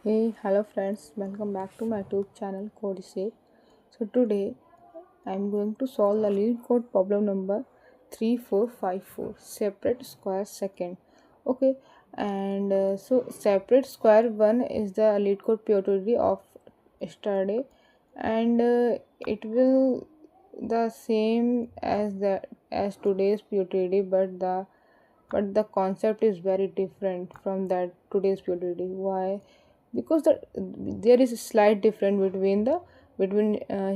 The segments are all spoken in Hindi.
Hey, hello friends, welcome back to my YouTube channel Codeshape. So today I'm going to solve the lead code problem number 3454 separate square second. Okay, and so separate square 1 is the lead code POTD of yesterday, and it will the same as today's POTD, but the concept is very different from that today's POTD. Why? Because there is a slight difference between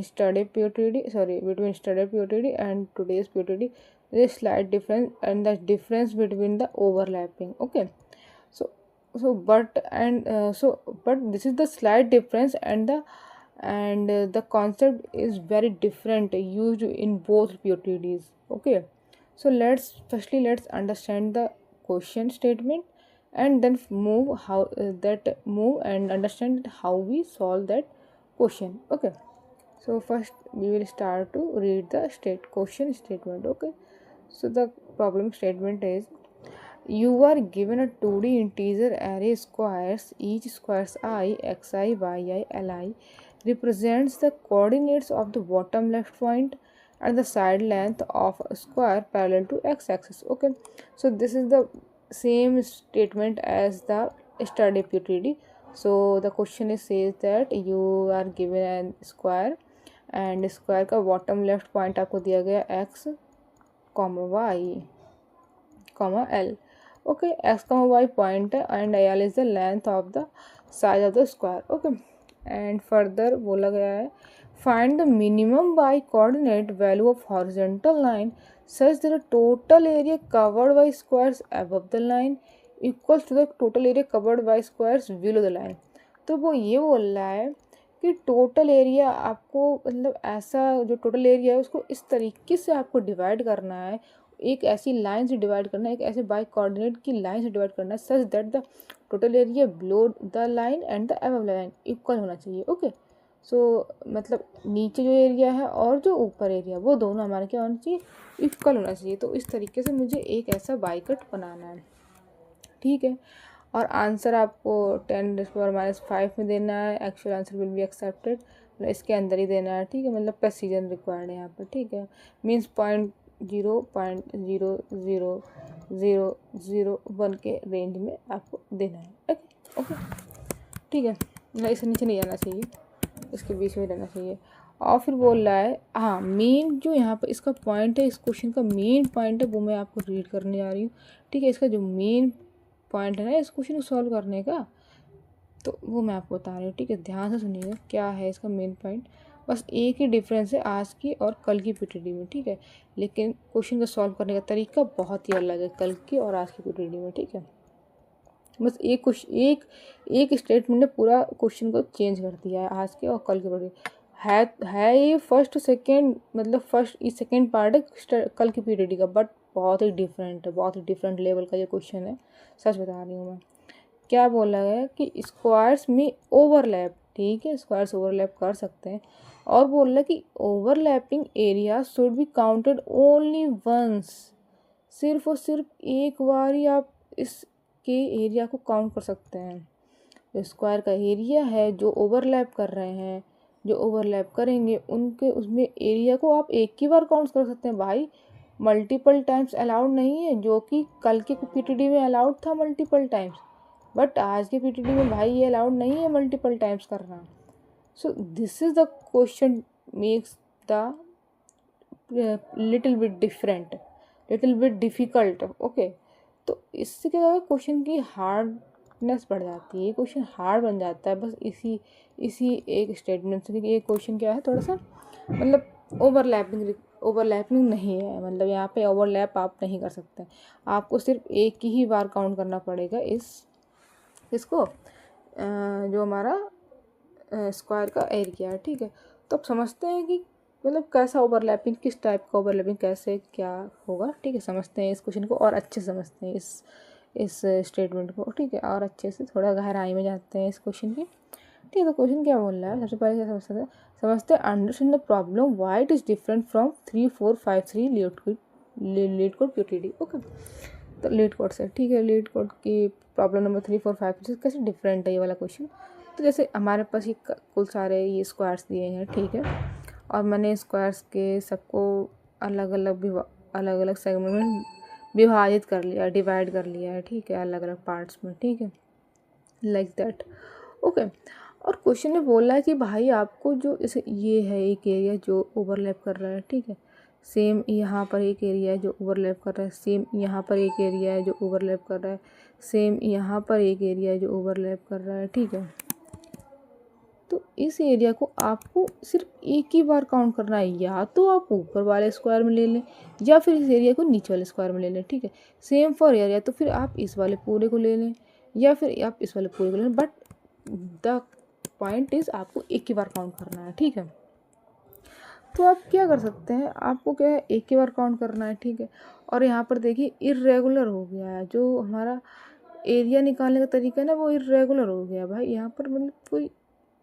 study POTD, between study POTD and today's POTD. There is slight difference, and the difference between the overlapping. Okay, so but this is the slight difference, and the concept is very different used in both POTDs. Okay, so let's understand the question statement, and then move and understand how we solve that question. Okay, so first we will start to read the question statement. Okay, so the problem statement is: you are given a 2D integer array squares. Each squares I, xi, yi, li represents the coordinates of the bottom left point and the side length of a square parallel to x-axis. Okay, so this is the same statement as the study PTD. So the question is says that you are given a square, and square का बॉटम लेफ्ट पॉइंट आपको दिया गया x, y, L. Okay, x, y point and L is the length of the size of the square. Okay, and further बोला गया है find the minimum y coordinate value of horizontal line such that the total area covered by squares above the line equals to the total area covered by squares below the line. तो वो ये बोल रहा है कि टोटल एरिया आपको मतलब ऐसा जो टोटल एरिया है उसको इस तरीके से आपको डिवाइड करना है, एक ऐसी लाइन से डिवाइड करना है, एक ऐसे बाई कोऑर्डिनेट की लाइन से डिवाइड करना है such that the total area below the line and the above line equal होना चाहिए. ओके, सो मतलब नीचे जो एरिया है और जो ऊपर एरिया वो दोनों हमारे क्या होना चाहिए, इक्वल होना चाहिए. तो इस तरीके से मुझे एक ऐसा बाई कट बनाना है. ठीक है, और आंसर आपको 10⁻⁵ में देना है. Actual answer will be accepted, मतलब इसके अंदर ही देना है. ठीक है, मतलब प्रेसिजन रिक्वायर्ड है यहाँ पर. ठीक है, मीन्स 0.0000001 के रेंज में आपको देना है. ओके ओके, ठीक है, मतलब इससे नीचे नहीं जाना चाहिए, इसके बीच में रहना चाहिए. और फिर बोल रहा है हाँ मेन जो यहाँ पर इसका पॉइंट है, इस क्वेश्चन का मेन पॉइंट है वो मैं आपको रीड करने जा रही हूँ. ठीक है, इसका जो मेन पॉइंट है ना इस क्वेश्चन को सॉल्व करने का, तो वो मैं आपको बता रही हूँ. ठीक है, ध्यान से सुनिएगा क्या है इसका मेन पॉइंट. बस एक ही डिफरेंस है आज की और कल की पीटीडी में. ठीक है, लेकिन क्वेश्चन का सॉल्व करने का तरीका बहुत ही अलग है कल की और आज की पीटीडी में. ठीक है, बस एक स्टेटमेंट ने पूरा क्वेश्चन को चेंज कर दिया है आज के और कल के पीटीडी. है ये फर्स्ट सेकेंड, मतलब फर्स्ट ये सेकेंड पार्ट है कल की पीटीडी का, बट बहुत ही डिफरेंट है, बहुत ही डिफरेंट लेवल का ये क्वेश्चन है. सच बता रही हूँ मैं. क्या बोला गया कि स्क्वायर्स में ओवरलैप. ठीक है, स्क्वायर्स ओवरलैप कर सकते हैं. और बोल रहा है कि overlapping area should be counted only once. सिर्फ और सिर्फ एक बार ही आप इसके एरिया को काउंट कर सकते हैं. जो स्क्वायर का एरिया है जो ओवरलैप कर रहे हैं, जो ओवरलैप करेंगे उनके उसमें एरिया को आप एक ही बार काउंट कर सकते हैं भाई. मल्टीपल टाइम्स अलाउड नहीं है, जो कि कल के पीटीडी में अलाउड था मल्टीपल टाइम्स, बट आज के पीटीडी में भाई ये अलाउड नहीं है मल्टीपल टाइम्स करना. So this is the question makes the little bit different, little bit difficult. Okay, तो इससे क्या होगा, क्वेश्चन की हार्डनेस बढ़ जाती है, क्वेश्चन हार्ड बन जाता है बस इसी एक स्टेटमेंट से. ये क्वेश्चन क्या है, थोड़ा सा मतलब ओवरलैपिंग नहीं है, मतलब यहाँ पे ओवरलैप आप नहीं कर सकते. आपको सिर्फ एक ही बार काउंट करना पड़ेगा इसको जो हमारा स्क्वायर का एरिया है. ठीक है, तो अब समझते हैं कि मतलब कैसा ओवरलैपिंग, किस टाइप का ओवरलैपिंग, कैसे क्या होगा. ठीक है, समझते हैं इस क्वेश्चन को और अच्छे से समझते हैं इस स्टेटमेंट को. ठीक है, और अच्छे से थोड़ा गहराई में जाते हैं इस क्वेश्चन की. ठीक है, तो क्वेश्चन क्या बोल रहा है, सबसे पहले क्या समझते हैं understand the problem why it is different from 3453 LeetCode PTD. Okay, तो लीड कोड से. ठीक है, लीड कोड की प्रॉब्लम नंबर 3 4 5 कैसे डिफरेंट है ये वाला क्वेश्चन. तो जैसे हमारे पास ये कुल सारे ये स्क्वायर्स दिए हैं, ठीक है, और मैंने स्क्वायर्स के सबको अलग अलग सेगमेंट में विभाजित कर लिया, डिवाइड कर लिया है, ठीक है, अलग अलग पार्ट्स में, ठीक है, लाइक दैट। ओके। और क्वेश्चन में बोला है कि भाई आपको जो जैसे ये है एक एरिया जो ओवरलैप कर रहा है, ठीक है, सेम यहाँ पर एक एरिया है जो ओवरलैप कर रहा है, सेम यहाँ पर एक एरिया है जो ओवरलैप कर रहा है, सेम यहाँ पर एक एरिया है जो ओवरलैप कर रहा है, ठीक है। तो इस एरिया को आपको सिर्फ एक ही बार काउंट करना है, या तो आप ऊपर वाले स्क्वायर में ले लें या फिर इस एरिया को नीचे वाले स्क्वायर में ले लें, ठीक है। सेम फॉर एरिया, तो फिर आप इस वाले पूरे को ले लें या फिर आप इस वाले पूरे को ले लें, बट द पॉइंट इज़ आपको एक ही बार काउंट करना है, ठीक है। तो आप क्या कर सकते हैं, आपको क्या है एक ही बार काउंट करना है, ठीक है। और यहाँ पर देखिए इर्रेगुलर हो गया है, जो हमारा एरिया निकालने का तरीका है ना वो इर्रेगुलर हो गया भाई। यहाँ पर मतलब कोई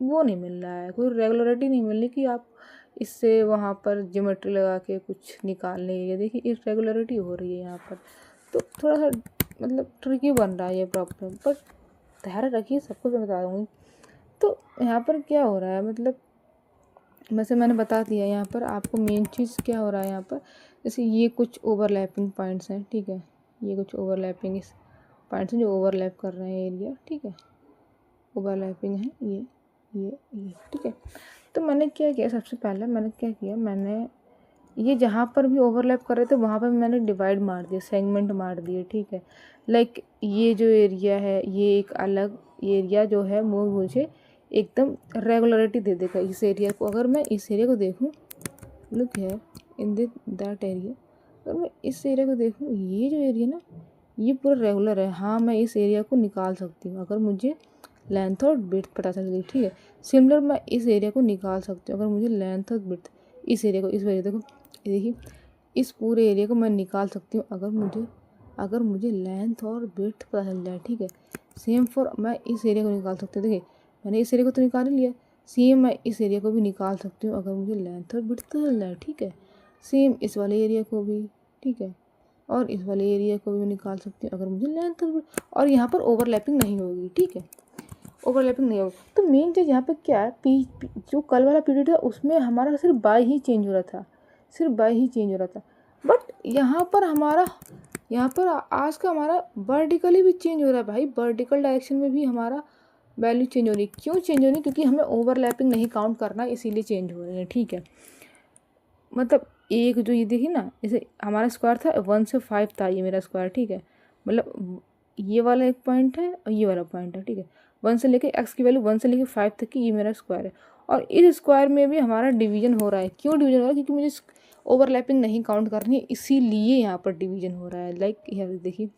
वो नहीं मिल रहा है, कोई रेगुलरिटी नहीं मिल रही कि आप इससे वहाँ पर ज्योमेट्री लगा के कुछ निकाल लें। ये देखिए इरेगुलरिटी हो रही है यहाँ पर, तो थोड़ा सा मतलब ट्रिकी बन रहा है ये प्रॉब्लम, पर ध्यान रखिए सबको मैं बता दूँगी। तो यहाँ पर क्या हो रहा है, मतलब वैसे मैंने बता दिया, यहाँ पर आपको मेन चीज़ क्या हो रहा है यहाँ पर, जैसे ये कुछ ओवरलैपिंग पॉइंट्स हैं, ठीक है, ये कुछ ओवरलैपिंग पॉइंट्स हैं जो ओवरलैप कर रहे हैं एरिया, ठीक है, ओवरलैपिंग है ये, ठीक है। तो मैंने क्या किया, सबसे पहले मैंने क्या किया, मैंने ये जहाँ पर भी ओवरलैप कर रहे थे वहाँ पर मैंने डिवाइड मार दिया, सेगमेंट मार दिए, ठीक है। लाइक ये जो एरिया है ये एक अलग एरिया जो है वो मुझे एकदम रेगुलरिटी दे देगा इस एरिया को। अगर मैं इस एरिया को देखूँ, लुक है इन दैट एरिया, अगर मैं इस एरिया को देखूँ, ये जो एरिया ना ये पूरा रेगुलर है, हाँ मैं इस एरिया को निकाल सकती हूँ अगर मुझे लेंथ और विड्थ पता चल गई, ठीक है। सिमिलर मैं इस एरिया को निकाल सकती हूँ अगर मुझे लेंथ और विड्थ, इस एरिया को, इस एरिया देखो, देखिए इस पूरे एरिया को मैं निकाल सकती हूँ अगर मुझे लेंथ और विड्थ पता चल जाए, ठीक है। सेम फॉर मैं इस एरिया को निकाल सकती हूँ, देखिए मैंने इस एरिया को तो निकाल ही लिया, सेम मैं इस एरिया को भी निकाल सकती हूँ अगर मुझे लेंथ और विड्थ पता चल जाए, ठीक है। सेम इस वाले एरिया को भी, ठीक है, और इस वाले एरिया को भी निकाल सकती हूँ अगर मुझे लेंथ और विड्थ, और यहाँ पर ओवरलैपिंग नहीं होगी, ठीक है, ओवरलैपिंग नहीं होगी। तो मेन चीज़ यहाँ पे क्या है, जो कल वाला पीरियड था उसमें हमारा सिर्फ बाय ही चेंज हो रहा था, सिर्फ बाय ही चेंज हो रहा था, बट यहाँ पर आज का हमारा वर्टिकली भी चेंज हो रहा है भाई, वर्टिकल डायरेक्शन में भी हमारा वैल्यू चेंज हो रही है। क्यों चेंज हो रही है, क्योंकि हमें ओवरलैपिंग नहीं काउंट करना, इसीलिए चेंज हो रही है, ठीक है। मतलब एक जो ये देखिए ना, जैसे हमारा स्क्वायर था 1 से 5 था ये मेरा स्क्वायर, ठीक है, मतलब ये वाला एक पॉइंट है और ये वाला पॉइंट है, ठीक है। 1 से लेके एक्स की वैल्यू 1 से लेके 5 तक की ये मेरा स्क्वायर है, और इस स्क्वायर में भी हमारा डिवीजन हो रहा है। क्यों डिवीजन हो रहा है, क्योंकि मुझे ओवरलैपिंग नहीं काउंट करनी है, इसीलिए यहाँ पर डिवीजन हो रहा है। लाइक यहाँ देखिए,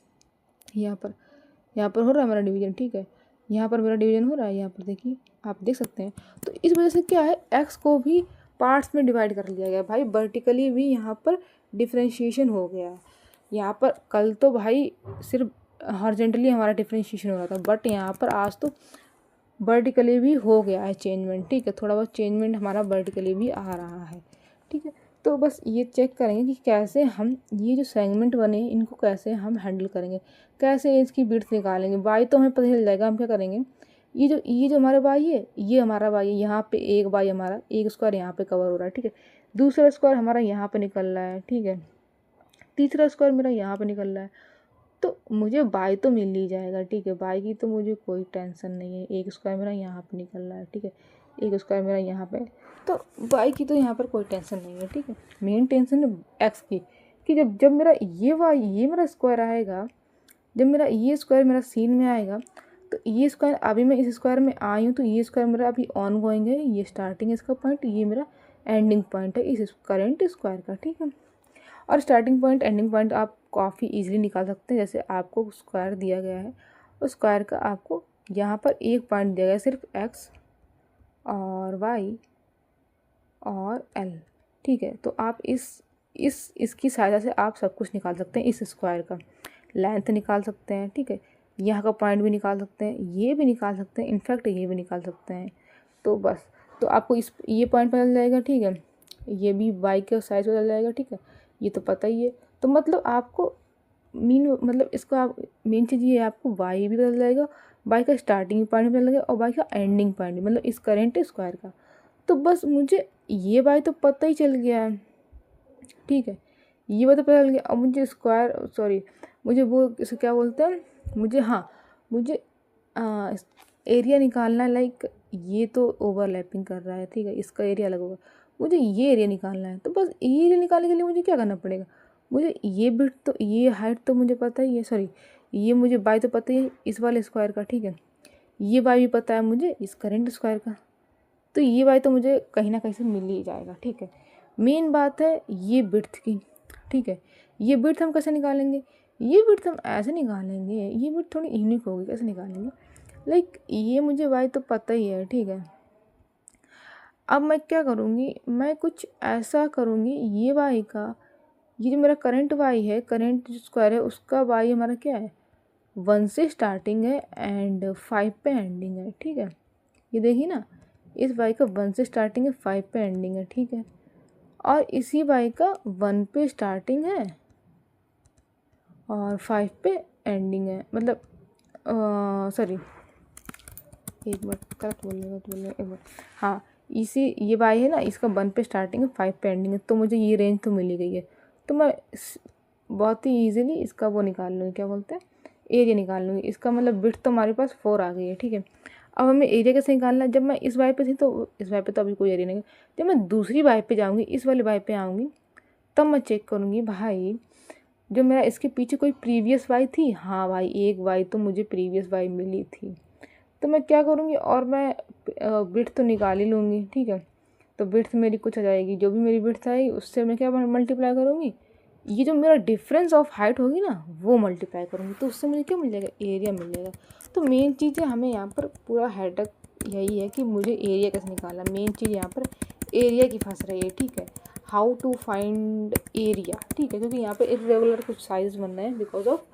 यहाँ पर हो रहा है मेरा डिवीजन, ठीक है, यहाँ पर मेरा डिवीजन हो रहा है, यहाँ पर देखिए आप देख सकते हैं। तो इस वजह से क्या है, एक्स को भी पार्ट्स में डिवाइड कर लिया गया भाई, वर्टिकली भी यहाँ पर डिफ्रेंशिएशन हो गया है। यहाँ पर कल तो भाई सिर्फ हॉरिजॉन्टली हमारा डिफ्रेंशिएशन हो रहा था, बट यहाँ पर आज तो वर्टिकली भी हो गया है चेंजमेंट, ठीक है, थोड़ा बहुत चेंजमेंट हमारा वर्टिकली भी आ रहा है, ठीक है। तो बस ये चेक करेंगे कि कैसे हम ये जो सेगमेंट बने हैं इनको कैसे हम हैंडल करेंगे, कैसे इसकी विड्थ निकालेंगे। बाई तो हमें पता चल जाएगा, हम क्या करेंगे, ये जो हमारा बाई है ये हमारा बाई है, यहाँ पे एक बाई हमारा एक स्क्वायर यहाँ पे कवर हो रहा है, ठीक है, दूसरा स्क्वायर हमारा यहाँ पे निकल रहा है, ठीक है, तीसरा स्क्वायर मेरा यहाँ पे निकल रहा है। तो मुझे बाई तो मिल ही जाएगा, ठीक है, बाई की तो मुझे कोई टेंशन नहीं है। एक स्क्वायर मेरा यहाँ पे निकल रहा है, ठीक है, एक स्क्वायर मेरा यहाँ पे, तो बाई की तो यहाँ पर कोई टेंशन नहीं है, ठीक है। मेन टेंशन है एक्स की, कि जब मेरा ये मेरा स्क्वायर आएगा, जब मेरा ये स्क्वायर मेरा सीन में आएगा, तो ये स्क्वायर अभी मैं इस स्क्वायर में आई हूँ, तो ये स्क्वायर मेरा अभी ऑन गोइंग है, ये स्टार्टिंग है इसका पॉइंट, ये मेरा एंडिंग पॉइंट है इस करेंट स्क्वायर का, ठीक है। और स्टार्टिंग पॉइंट एंडिंग पॉइंट आप काफ़ी इजीली निकाल सकते हैं। जैसे आपको स्क्वायर दिया गया है, उस स्क्वायर का आपको यहाँ पर एक पॉइंट दिया गया है, सिर्फ एक्स और वाई और एल, ठीक है। तो आप इसकी सहायता से आप सब कुछ निकाल सकते हैं, इस स्क्वायर का लेंथ निकाल सकते हैं, ठीक है, यहाँ का पॉइंट भी निकाल सकते हैं, ये भी निकाल सकते हैं, इनफैक्ट ये भी निकाल सकते हैं। तो बस, तो आपको ये पॉइंट पता चल जाएगा, ठीक है, ये भी वाई के साइज पता चल जाएगा, ठीक है, ये तो पता ही है। तो मतलब आपको मतलब इसका मेन चीज़ ये है, आपको वाई भी पता चल जाएगा, वाई का स्टार्टिंग पॉइंट पता लगे और वाई का एंडिंग पॉइंट, मतलब इस करेंट स्क्वायर का। तो बस मुझे ये वाई तो पता ही चल गया है, ठीक है, ये बात तो पता चल गया। अब मुझे स्क्वायर सॉरी मुझे वो इसे क्या बोलते हैं, मुझे हाँ मुझे एरिया निकालना है। लाइक ये तो ओवरलैपिंग कर रहा है, ठीक है, इसका एरिया अलग होगा, मुझे ये एरिया निकालना है। तो बस ये एरिया निकालने के लिए मुझे क्या करना पड़ेगा, मुझे ये बिट तो ये हाइट तो मुझे पता ही है, सॉरी ये मुझे बाई तो पता ही है इस वाले स्क्वायर का, ठीक है, ये बाई भी पता है मुझे इस करेंट स्क्वायर का। तो ये बाई तो मुझे कहीं ना कहीं से मिल ही जाएगा, ठीक है। मेन बात है ये बिट्थ की, ठीक है। ये बिट्थ हम कैसे निकालेंगे, ये बिट्थ हम ऐसे निकालेंगे, ये बिट्थ थोड़ी यूनिक होगी, कैसे निकालेंगे, लाइक ये मुझे वाई तो पता ही है, ठीक है। अब मैं क्या करूँगी, मैं कुछ ऐसा करूँगी, ये वाई का ये जो मेरा करंट वाई है, करंट जो स्क्वायर है उसका वाई हमारा क्या है, 1 से स्टार्टिंग है एंड 5 पे एंडिंग है, ठीक है। ये देखिए ना, इस वाई का 1 से स्टार्टिंग है 5 पे एंडिंग है, ठीक है। और इसी वाई का 1 पे स्टार्टिंग है और 5 पे एंडिंग है, मतलब सॉरी एक मिनट गलत बोल एक मिनट, हाँ इसी ये वाई है ना, इसका 1 पे स्टार्टिंग है 5 पे एंडिंग है, तो मुझे ये रेंज तो मिल ही गई है। तो मैं बहुत ही ईजिली इसका वो निकाल लूँगी, क्या बोलते हैं, एरिया निकाल लूँगी। इसका मतलब विड्थ तो हमारे पास 4 आ गई है, ठीक है। अब हमें एरिया कैसे निकालना है, जब मैं इस वाई पे थी तो इस वाई पे तो अभी कोई एरिया नहीं, जब मैं दूसरी वाई पे जाऊँगी, इस वाले वाई पे आऊँगी, तब मैं चेक करूँगी भाई जो मेरा इसके पीछे कोई प्रीवियस वाई थी, हाँ भाई एक वाई तो मुझे प्रीवियस वाई मिली थी। तो मैं क्या करूँगी, और मैं विड्थ तो निकाल ही लूँगी, ठीक है। तो विड्थ मेरी कुछ आ जाएगी, जो भी मेरी विड्थ आएगी उससे मैं क्या मल्टीप्लाई करूँगी, ये जो मेरा डिफरेंस ऑफ हाइट होगी ना वो मल्टीप्लाई करूँगी, तो उससे मुझे क्या मिल जाएगा, एरिया मिल जाएगा। तो मेन चीज़ है हमें यहाँ पर पूरा हेडक यही है कि मुझे एरिया कैसे निकालना, मेन चीज़ यहाँ पर एरिया की फंस रही है, ठीक है। हाउ टू फाइंड एरिया, ठीक है, क्योंकि यहाँ पर इरेगुलर कुछ साइज बन रहे हैं because of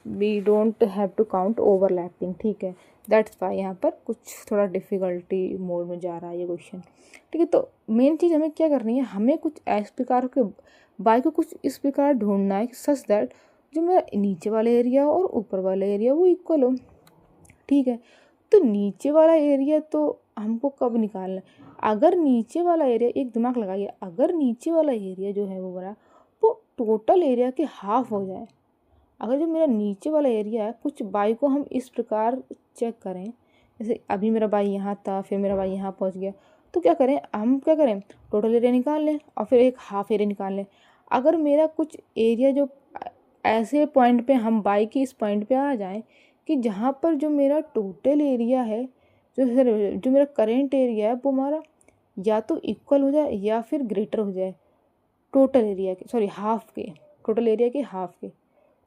we don't have to count overlapping, ठीक है, दैट्स वाई यहाँ पर कुछ थोड़ा डिफ़िकल्टी मोड में जा रहा है ये क्वेश्चन, ठीक है। तो मेन चीज़ हमें क्या करनी है, हमें कुछ इस प्रकार के बाई को कुछ इस प्रकार ढूंढना है सच दैट जो मेरा नीचे वाला एरिया और ऊपर वाला एरिया वो इक्वल हो, ठीक है। तो नीचे वाला एरिया तो हमको कब निकालना है, अगर नीचे वाला एरिया, एक दिमाग लगाइए, अगर नीचे वाला एरिया जो है वो बड़ा वो टोटल एरिया के हाफ हो जाए, अगर जो मेरा नीचे वाला एरिया है कुछ बाई को हम इस प्रकार चेक करें, जैसे अभी मेरा बाई यहाँ था फिर मेरा बाई यहाँ पहुँच गया, तो क्या करें हम, क्या करें टोटल एरिया निकाल लें और फिर एक हाफ एरिया निकाल लें। अगर मेरा कुछ एरिया जो ऐसे पॉइंट पे हम बाई की इस पॉइंट पे आ जाएं कि जहाँ पर जो मेरा टोटल एरिया है, जो मेरा करेंट एरिया है वो हमारा या तो इक्वल हो जाए या फिर ग्रेटर हो जाए टोटल एरिया के, सॉरी हाफ के, टोटल एरिया के हाफ के,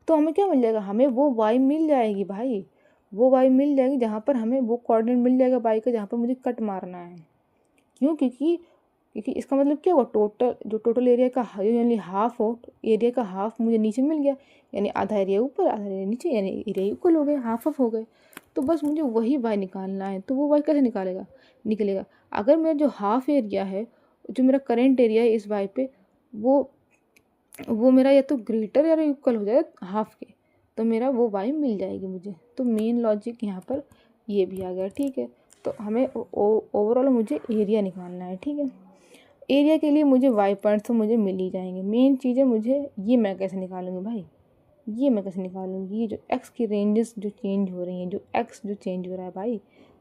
तो हमें क्या मिल जाएगा, हमें वो वाई मिल जाएगी भाई, वो वाई मिल जाएगी जहाँ पर हमें वो कोऑर्डिनेट मिल जाएगा बाई का जहाँ पर मुझे कट मारना है। क्यों, क्योंकि इसका मतलब क्या हुआ, टोटल एरिया का यानी हाफ हो, एरिया का हाफ मुझे नीचे मिल गया, यानी आधा एरिया ऊपर आधा एरिया नीचे, यानी एरिया इक्वल हो गए, हाफ ऑफ हो गए। तो बस मुझे वही वाई निकालना है। तो वो वाई कैसे निकलेगा, अगर मेरा जो हाफ एरिया है, जो मेरा करेंट एरिया है इस वाई पे, वो मेरा या तो ग्रेटर या इक्वल हो जाए हाफ के, तो मेरा वो वाई मिल जाएगी मुझे। तो मेन लॉजिक यहाँ पर ये भी आ गया, ठीक है। तो हमें ओवरऑल मुझे एरिया निकालना है, ठीक है। एरिया के लिए मुझे वाई पॉइंट्स तो मुझे मिल ही जाएंगे। मेन चीज़ है मुझे ये मैं कैसे निकालूंगी भाई, ये मैं कैसे निकालूंगी, ये जो एक्स की रेंजेस जो चेंज हो रही हैं, जो एक्स जो चेंज हो रहा है भाई,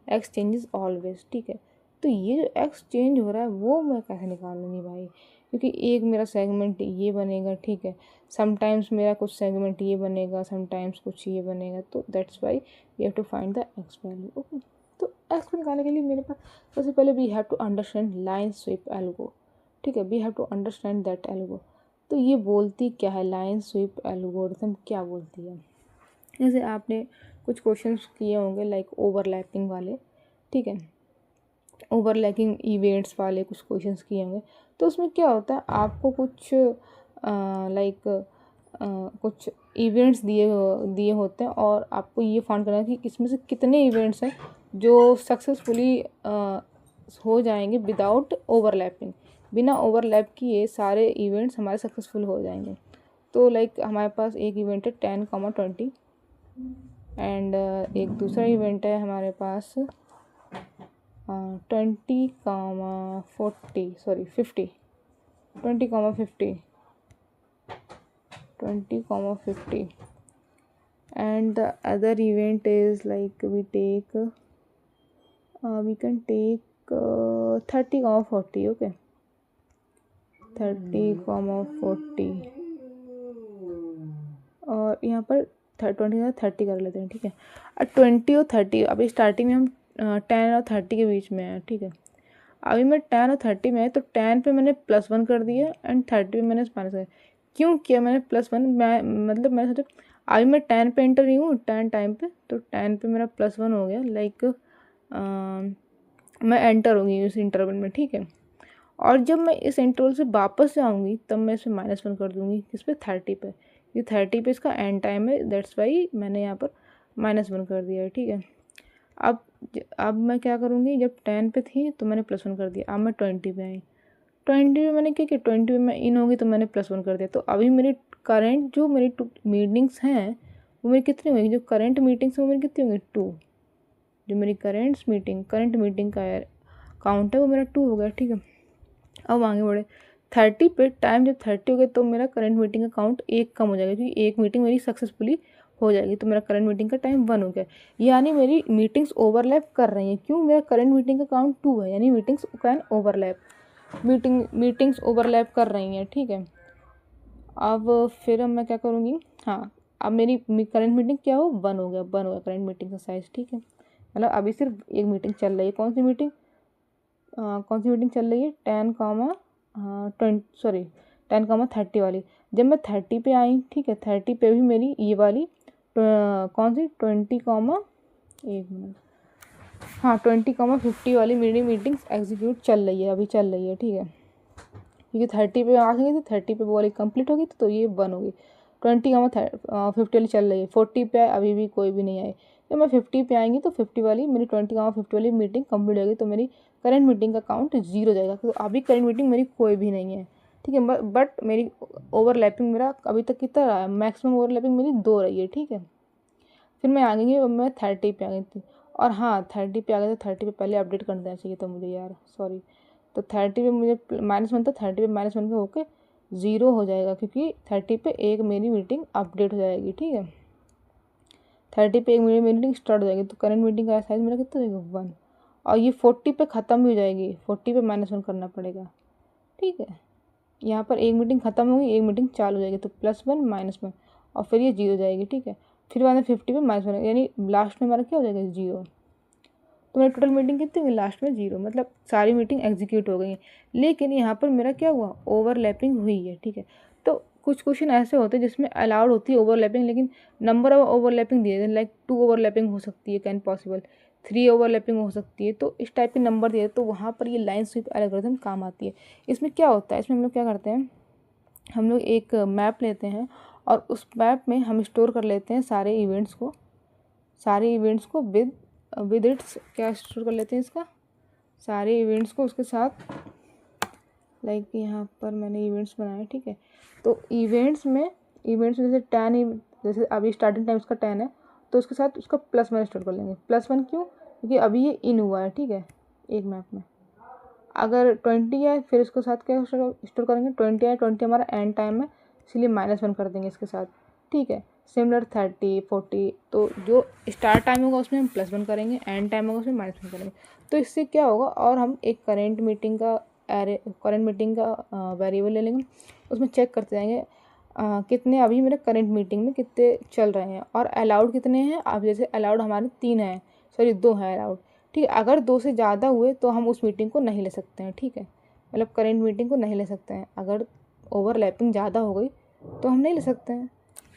एक्स चेंजेस ऑलवेज, ठीक है। तो ये जो एक्स चेंज हो रहा है वो मैं कैसे निकालूंगी भाई, क्योंकि एक मेरा सेगमेंट ये बनेगा, ठीक है, समटाइम्स मेरा कुछ सेगमेंट ये बनेगा, समटाइम्स कुछ ये बनेगा, तो that's why we have to find the x value, okay. तो एक्स को निकालने के लिए मेरे पास सबसे पहले we have to understand line sweep algo, ठीक है, we have to understand that algo. तो ये बोलती क्या है, लाइन स्वीप एल्गोरिथम क्या बोलती है, जैसे आपने कुछ क्वेश्चंस किए होंगे लाइक ओवरलैपिंग वाले, ठीक है, ओवरलैपिंग इवेंट्स वाले कुछ क्वेश्चंस किए होंगे। तो उसमें क्या होता है, आपको कुछ लाइक कुछ इवेंट्स दिए होते हैं और आपको ये फाइंड करना है कि इसमें से कितने इवेंट्स हैं जो सक्सेसफुली हो जाएंगे विदाउट ओवरलैपिंग, बिना ओवरलैप किए सारे इवेंट्स हमारे सक्सेसफुल हो जाएंगे। तो लाइक हमारे पास एक इवेंट है 10, 20 एंड एक दूसरा इवेंट है हमारे पास 20,40 sorry 50 20,50 20,50 and the other event is like we can take 30,40 okay 30,40 और यहाँ पर 20 कर लेते हैं, ठीक है। अब 20 और 30 अभी स्टार्टिंग में हम 10 और 30 के बीच में है, ठीक है। अभी मैं 10 और 30 में है तो 10 पे मैंने +1 कर दिया एंड 30 पे मैंने माइनस कर। क्यों किया मैंने +1? मैं मतलब मैंने सोचा अभी मैं 10 पे एंटर ही हूँ 10 टाइम पे, तो 10 पे मेरा +1 हो गया, लाइक मैं एंटर हो गई उस इंटरवल में, ठीक है। और जब मैं इस इंटरवल से वापस जाऊँगी तब मैं इसमें -1 कर दूँगी, किस पे? 30 पे। ये 30 पे इसका एंड टाइम है, दैट्स वाई मैंने यहाँ पर -1 कर दिया है, ठीक है। अब मैं क्या करूँगी, जब 10 पे थी तो मैंने +1 कर दिया। अब मैं 20 पे आई, 20 पे मैंने क्या किया, 20 पे मैं इन होगी तो मैंने +1 कर दिया। तो अभी मेरी करंट जो मेरी मीटिंग्स हैं वो मेरी कितनी होगी, जो करंट मीटिंग्स हैं वो मेरी कितनी होंगी 2। जो मेरी करंट मीटिंग का काउंट है वो मेरा 2 हो गया, ठीक है। अब आगे बढ़े 30 पे, टाइम जब 30 हो गया तो मेरा करंट मीटिंग का काउंट 1 कम हो जाएगा, क्योंकि एक मीटिंग मेरी सक्सेसफुली हो जाएगी, तो मेरा करंट मीटिंग का टाइम 1 हो गया। यानी मेरी मीटिंग्स ओवरलैप कर रही हैं, क्यों? मेरा करंट मीटिंग का काउंट 2 है, यानी meetings can overlap, meetings overlap कर रही हैं, ठीक है। अब फिर मैं क्या करूँगी, हाँ अब मेरी करंट मीटिंग क्या हो, 1 हो गया करंट मीटिंग का साइज़, ठीक है। मतलब अभी सिर्फ एक मीटिंग चल रही है, कौन सी मीटिंग चल रही है, 10,30 वाली। जब मैं 30 पे आई, ठीक है, 30 पे भी मेरी ये वाली कौन सी 20,50 वाली मेरी मीटिंग्स एग्जीक्यूट चल रही है, अभी चल रही है, ठीक है। क्योंकि 30 पे आ गई थी, 30 पे वो वाली कंप्लीट होगी तो ये 1 होगी। 20,50 वाली चल रही है, 40 पे अभी भी कोई भी नहीं आई। जब मैं 50 पे आएंगी तो 50 वाली मेरी 20,50 वाली मीटिंग कंप्लीट होगी, तो मेरी करंट मीटिंग का काउंट 0 जाएगा। तो अभी करंट मीटिंग मेरी कोई भी नहीं है, ठीक है। बट मेरी ओवरलैपिंग मेरा अभी तक कितना रहा है, मैक्सिमम ओवरलैपिंग मेरी 2 रही है, ठीक है। फिर मैं आ गई, मैं 30 पे आ गई थी, और हाँ 30 पे आ गए तो 30 पे पहले अपडेट कर देना चाहिए था मुझे यार, सॉरी। तो 30 पे मुझे -1 था, 30 पे -1 पे होके 0 हो जाएगा, क्योंकि 30 पे एक मेरी मीटिंग अपडेट हो जाएगी, ठीक है। 30 पे एक मेरी मीटिंग स्टार्ट हो जाएगी, तो करंट मीटिंग का साइज मेरा कितना होगा 1। और ये 40 पे ख़त्म भी हो जाएगी, 40 पे -1 करना पड़ेगा, ठीक है। यहाँ पर एक मीटिंग ख़त्म होगी, एक मीटिंग चालू हो जाएगी, तो +1 -1 और फिर ये 0 जाएगी, ठीक है। फिर बाद में 50 पे -1, यानी लास्ट में हमारा क्या हो जाएगा 0। तो मेरी टोटल मीटिंग कितनी हुई लास्ट में 0, मतलब सारी मीटिंग एग्जीक्यूट हो गई है। लेकिन यहाँ पर मेरा क्या हुआ, ओवरलैपिंग हुई है, ठीक है। तो कुछ क्वेश्चन ऐसे होते हैं जिसमें अलाउड होती है ओवरलैपिंग, लेकिन नंबर ऑफ ओवरलैपिंग दिए लाइक 2 ओवरलैपिंग हो सकती है, कैन पॉसिबल 3 ओवरलैपिंग हो सकती है, तो इस टाइप के नंबर दिए तो वहाँ पर ये लाइन स्वीप एल्गोरिथम काम आती है। इसमें क्या होता है, इसमें हम लोग क्या करते हैं, हम लोग एक मैप लेते हैं और उस मैप में हम स्टोर कर लेते हैं सारे इवेंट्स को विद इट्स क्या स्टोर कर लेते हैं इसका, सारे इवेंट्स को उसके साथ, लाइक यहाँ पर मैंने इवेंट्स बनाए, ठीक है। तो इवेंट्स में जैसे 10, जैसे अभी स्टार्टिंग टाइम इसका 10 है, तो उसके साथ उसका +1 स्टोर कर लेंगे। +1 क्यों? क्योंकि अभी ये इन हुआ है, ठीक है, एक मैप में। अगर 20 है फिर इसके साथ क्या स्टोर करेंगे, 20 है, 20 हमारा एंड टाइम है, इसलिए -1 कर देंगे इसके साथ, ठीक है। सिमिलर 30, 40, तो जो स्टार्ट टाइम होगा उसमें हम +1 करेंगे, एंड टाइम होगा उसमें -1 करेंगे। तो इससे क्या होगा, और हम एक करंट मीटिंग का वेरिएबल ले लेंगे, उसमें चेक करते जाएंगे कितने अभी मेरे करंट मीटिंग में कितने चल रहे हैं और अलाउड कितने हैं। अब जैसे अलाउड हमारे 3 हैं, सॉरी 2 हैं अलाउड, ठीक है। अगर 2 से ज़्यादा हुए तो हम उस मीटिंग को नहीं ले सकते हैं, ठीक है, मतलब करेंट मीटिंग को नहीं ले सकते हैं। अगर ओवरलैपिंग ज़्यादा हो गई तो हम नहीं ले सकते हैं।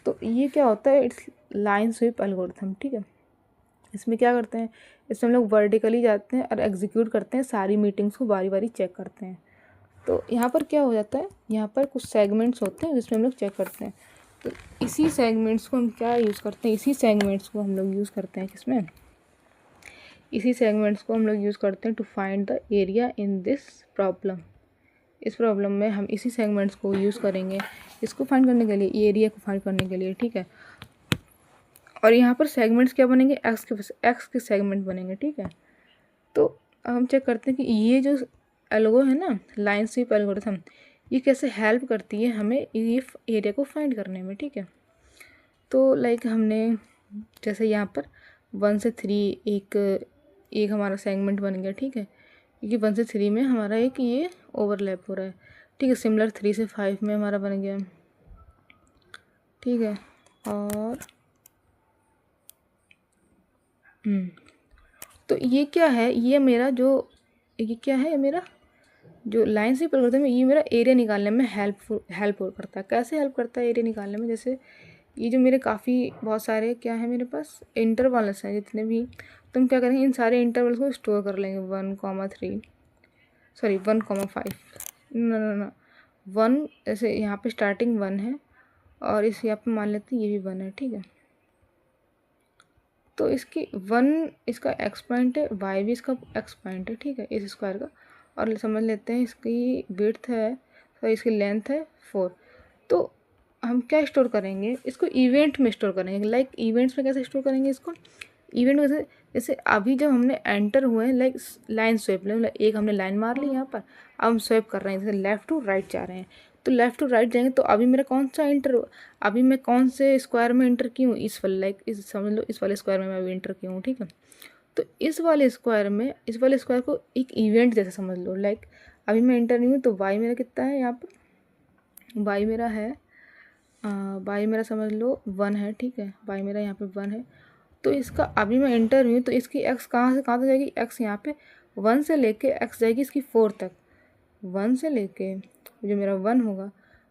तो ये क्या होता है, इट्स लाइन स्वीप एल्गोरिथम, ठीक है। इसमें क्या करते हैं, इसमें हम लोग वर्टिकली जाते हैं और एग्जीक्यूट करते हैं, सारी मीटिंग्स को बारी बारी चेक करते हैं। तो यहाँ पर क्या हो जाता है, यहाँ पर कुछ सेगमेंट्स होते हैं जिसमें हम लोग चेक करते हैं। तो इसी सेगमेंट्स को हम क्या यूज़ करते हैं, इसी सेगमेंट्स को हम लोग यूज़ करते हैं किसमें, इसी सेगमेंट्स को हम लोग यूज़ करते हैं to find the area in this problem. इस प्रॉब्लम में हम इसी सेगमेंट्स को यूज़ करेंगे इसको फाइंड करने के लिए, एरिया को फाइंड करने के लिए, ठीक है। और यहाँ पर सेगमेंट्स क्या बनेंगे, एक्स के सेगमेंट बनेंगे, ठीक है। तो अब हम चेक करते हैं कि ये जो एल्गो है ना, लाइन स्वीप एल्गोरिथम, ये कैसे हेल्प करती है हमें ये एरिया को फाइंड करने में, ठीक है। तो लाइक हमने जैसे यहाँ पर 1 से 3 एक हमारा सेगमेंट बन गया, ठीक है, क्योंकि 1 से 3 में हमारा एक ये ओवरलैप हो रहा है, ठीक है। सिमिलर 3 से 5 में हमारा बन गया, ठीक है। और तो ये क्या है, ये मेरा जो ये क्या है, मेरा जो लाइन से करते हैं ये मेरा एरिया निकालने में हेल्प करता है। कैसे हेल्प करता है एरिया निकालने में, जैसे ये जो मेरे काफ़ी बहुत सारे क्या है मेरे पास इंटरवल्स हैं जितने भी, तो हम क्या करेंगे इन सारे इंटरवल्स को स्टोर कर लेंगे 1,3 सॉरी 1,5 ना 1, जैसे यहाँ पे स्टार्टिंग 1 है और इस यहाँ पे मान लेते हैं ये भी 1 है, ठीक है। तो इसकी 1 इसका एक्स पॉइंट है, वाई भी इसका एक्स पॉइंट है, ठीक है, इस स्क्वायर का। और समझ लेते हैं इसकी विड्थ है, तो इसकी लेंथ है 4। तो हम क्या स्टोर करेंगे इसको, इवेंट में स्टोर करेंगे। लाइक इवेंट्स में कैसे स्टोर करेंगे इसको, इवेंट में जैसे अभी जब हमने एंटर हुए हैं, लाइक लाइन स्वेप, मतलब एक हमने लाइन मार ली यहाँ पर, अब हम स्वेप कर रहे हैं, जैसे लेफ़्ट टू राइट जा रहे हैं, तो लेफ़्ट टू राइट जाएंगे तो अभी मेरा कौन सा इंटर, अभी मैं कौन से स्क्वायर में इंटर की हूँ, इस वाले, लाइक इस समझ लो इस वाले स्क्वायर में मैं अभी इंटर की हूँ, ठीक है। तो इस वाले स्क्वायर को एक इवेंट जैसे समझ लो, लाइक अभी मैं इंटर नहीं हूँ, तो वाई मेरा कितना है यहाँ पर, वाई मेरा है वाई मेरा समझ लो 1 है, ठीक है, वाई मेरा यहाँ पे 1 है। तो इसका अभी मैं इंटर हुई तो इसकी एक्स कहाँ से कहाँ तक जाएगी, एक्स यहाँ पे 1 से लेके एक्स जाएगी इसकी 4 तक, 1 से लेके जो मेरा 1 होगा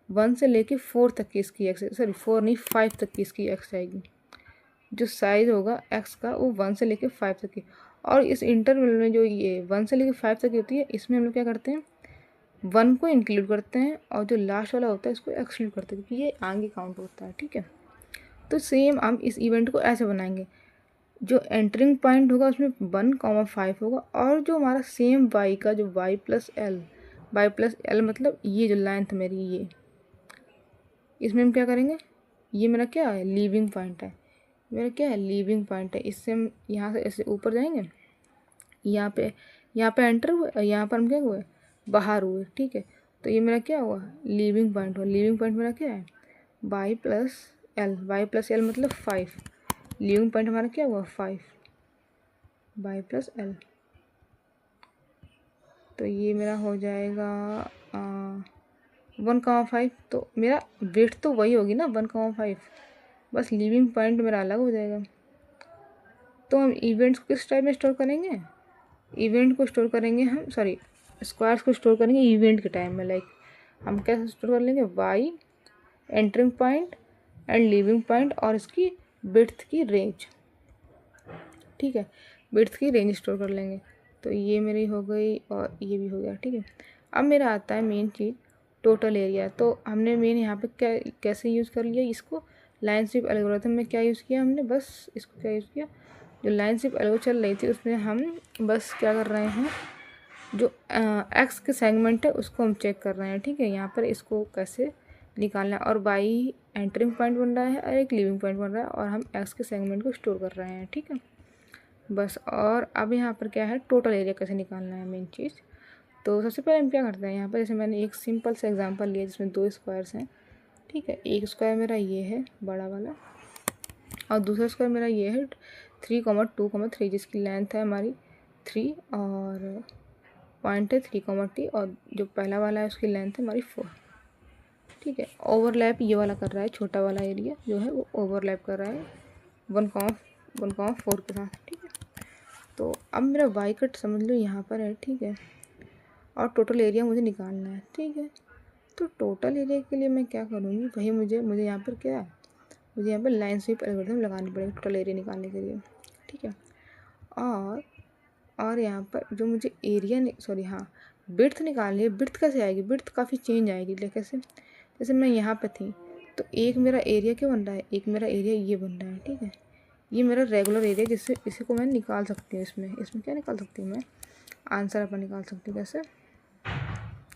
1 से लेके 4 तक की इसकी एक्स, सॉरी 4 नहीं 5 तक की इसकी एक्स जाएगी। जो साइज़ होगा एक्स का वो 1 से लेके 5 तक की। और इस इंटरवल में जो ये 1 से लेके 5 तक की होती है, इसमें हम लोग क्या करते हैं 1 को इंक्लूड करते हैं और जो लास्ट वाला होता है इसको एक्सक्लूड करते हैं, क्योंकि ये आगे काउंट होता है, ठीक है। तो सेम हम इस इवेंट को ऐसे बनाएंगे, जो एंटरिंग पॉइंट होगा उसमें 1,5 होगा, और जो हमारा सेम वाई का जो वाई प्लस एल मतलब ये जो लेंथ मेरी ये, इसमें हम क्या करेंगे, ये मेरा क्या है लीविंग पॉइंट है, मेरा क्या है लीविंग पॉइंट है। इससे हम यहाँ से ऐसे ऊपर जाएंगे, यहाँ पे एंटर हुए, यहाँ पर हम क्या हुए बाहर हुए, ठीक है। तो ये मेरा क्या हुआ लीविंग पॉइंट हुआ, लीविंग पॉइंट मेरा क्या है वाई प्लस एल मतलब 5, लीविंग पॉइंट हमारा क्या हुआ 5 वाई प्लस एल। तो ये मेरा हो जाएगा 1,5। तो मेरा वेट तो वही होगी ना 1,5, बस लीविंग पॉइंट मेरा अलग हो जाएगा। तो हम इवेंट्स को किस टाइप में स्टोर करेंगे, इवेंट को स्टोर करेंगे हम, सॉरी स्क्वायर्स को स्टोर करेंगे इवेंट के टाइम में। लाइक हम कैसे स्टोर कर लेंगे, y entering point and leaving point और इसकी विड्थ की रेंज, ठीक है, विड्थ की रेंज स्टोर कर लेंगे। तो ये मेरी हो गई और ये भी हो गया, ठीक है। अब मेरा आता है मेन चीज़ टोटल एरिया। तो हमने मेन यहाँ पे क्या कैसे यूज़ कर लिया इसको, लाइन स्वीप एल्गोरिथम में क्या यूज़ किया हमने, बस इसको क्या यूज़ किया, जो लाइन स्वीप एल्गो चल रही थी उसमें हम बस क्या कर रहे हैं, जो एक्स के सेगमेंट है उसको हम चेक कर रहे हैं, ठीक है। यहाँ पर इसको कैसे निकालना है, और वाई एंटरिंग पॉइंट बन रहा है और एक लीविंग पॉइंट बन रहा है, और हम एक्स के सेगमेंट को स्टोर कर रहे हैं, ठीक है बस। और अब यहाँ पर क्या है टोटल एरिया कैसे निकालना है मेन चीज़। तो सबसे पहले हम क्या करते हैं, यहाँ पर जैसे मैंने एक सिंपल सा एग्जांपल लिया जिसमें 2 स्क्वायर्स हैं, ठीक है। एक स्क्वायर मेरा ये है बड़ा वाला, और दूसरा स्क्वायर मेरा ये है 3,2,3 जिसकी लेंथ है हमारी 3 और पॉइंट है 3,t, और जो पहला वाला है उसकी लेंथ है हमारी 4, ठीक है। ओवरलैप ये वाला कर रहा है, छोटा वाला एरिया जो है वो ओवरलैप कर रहा है 1,4 के साथ, ठीक है। तो अब मेरा वाई कट समझ लो यहाँ पर है, ठीक है, और टोटल एरिया मुझे निकालना है, ठीक है। तो टोटल एरिया के लिए मैं क्या करूँगी, वही मुझे यहाँ पर क्या है, मुझे यहाँ पर लाइन स्वीप एल्गोरिथम लगानी पड़ेगी टोटल एरिया निकालने के लिए, ठीक है। और यहाँ पर जो मुझे एरिया सॉरी हाँ विड्थ निकालनी है, विड्थ कैसे आएगी, विड्थ काफ़ी चेंज आएगी। कैसे, जैसे मैं यहाँ पे थी तो एक मेरा एरिया क्या बन रहा है, एक मेरा एरिया ये बन रहा है, ठीक है। ये मेरा रेगुलर एरिया जिससे इसी को मैं निकाल सकती हूँ, इसमें क्या निकाल सकती हूँ मैं, आंसर अपन निकाल सकती हूँ कैसे,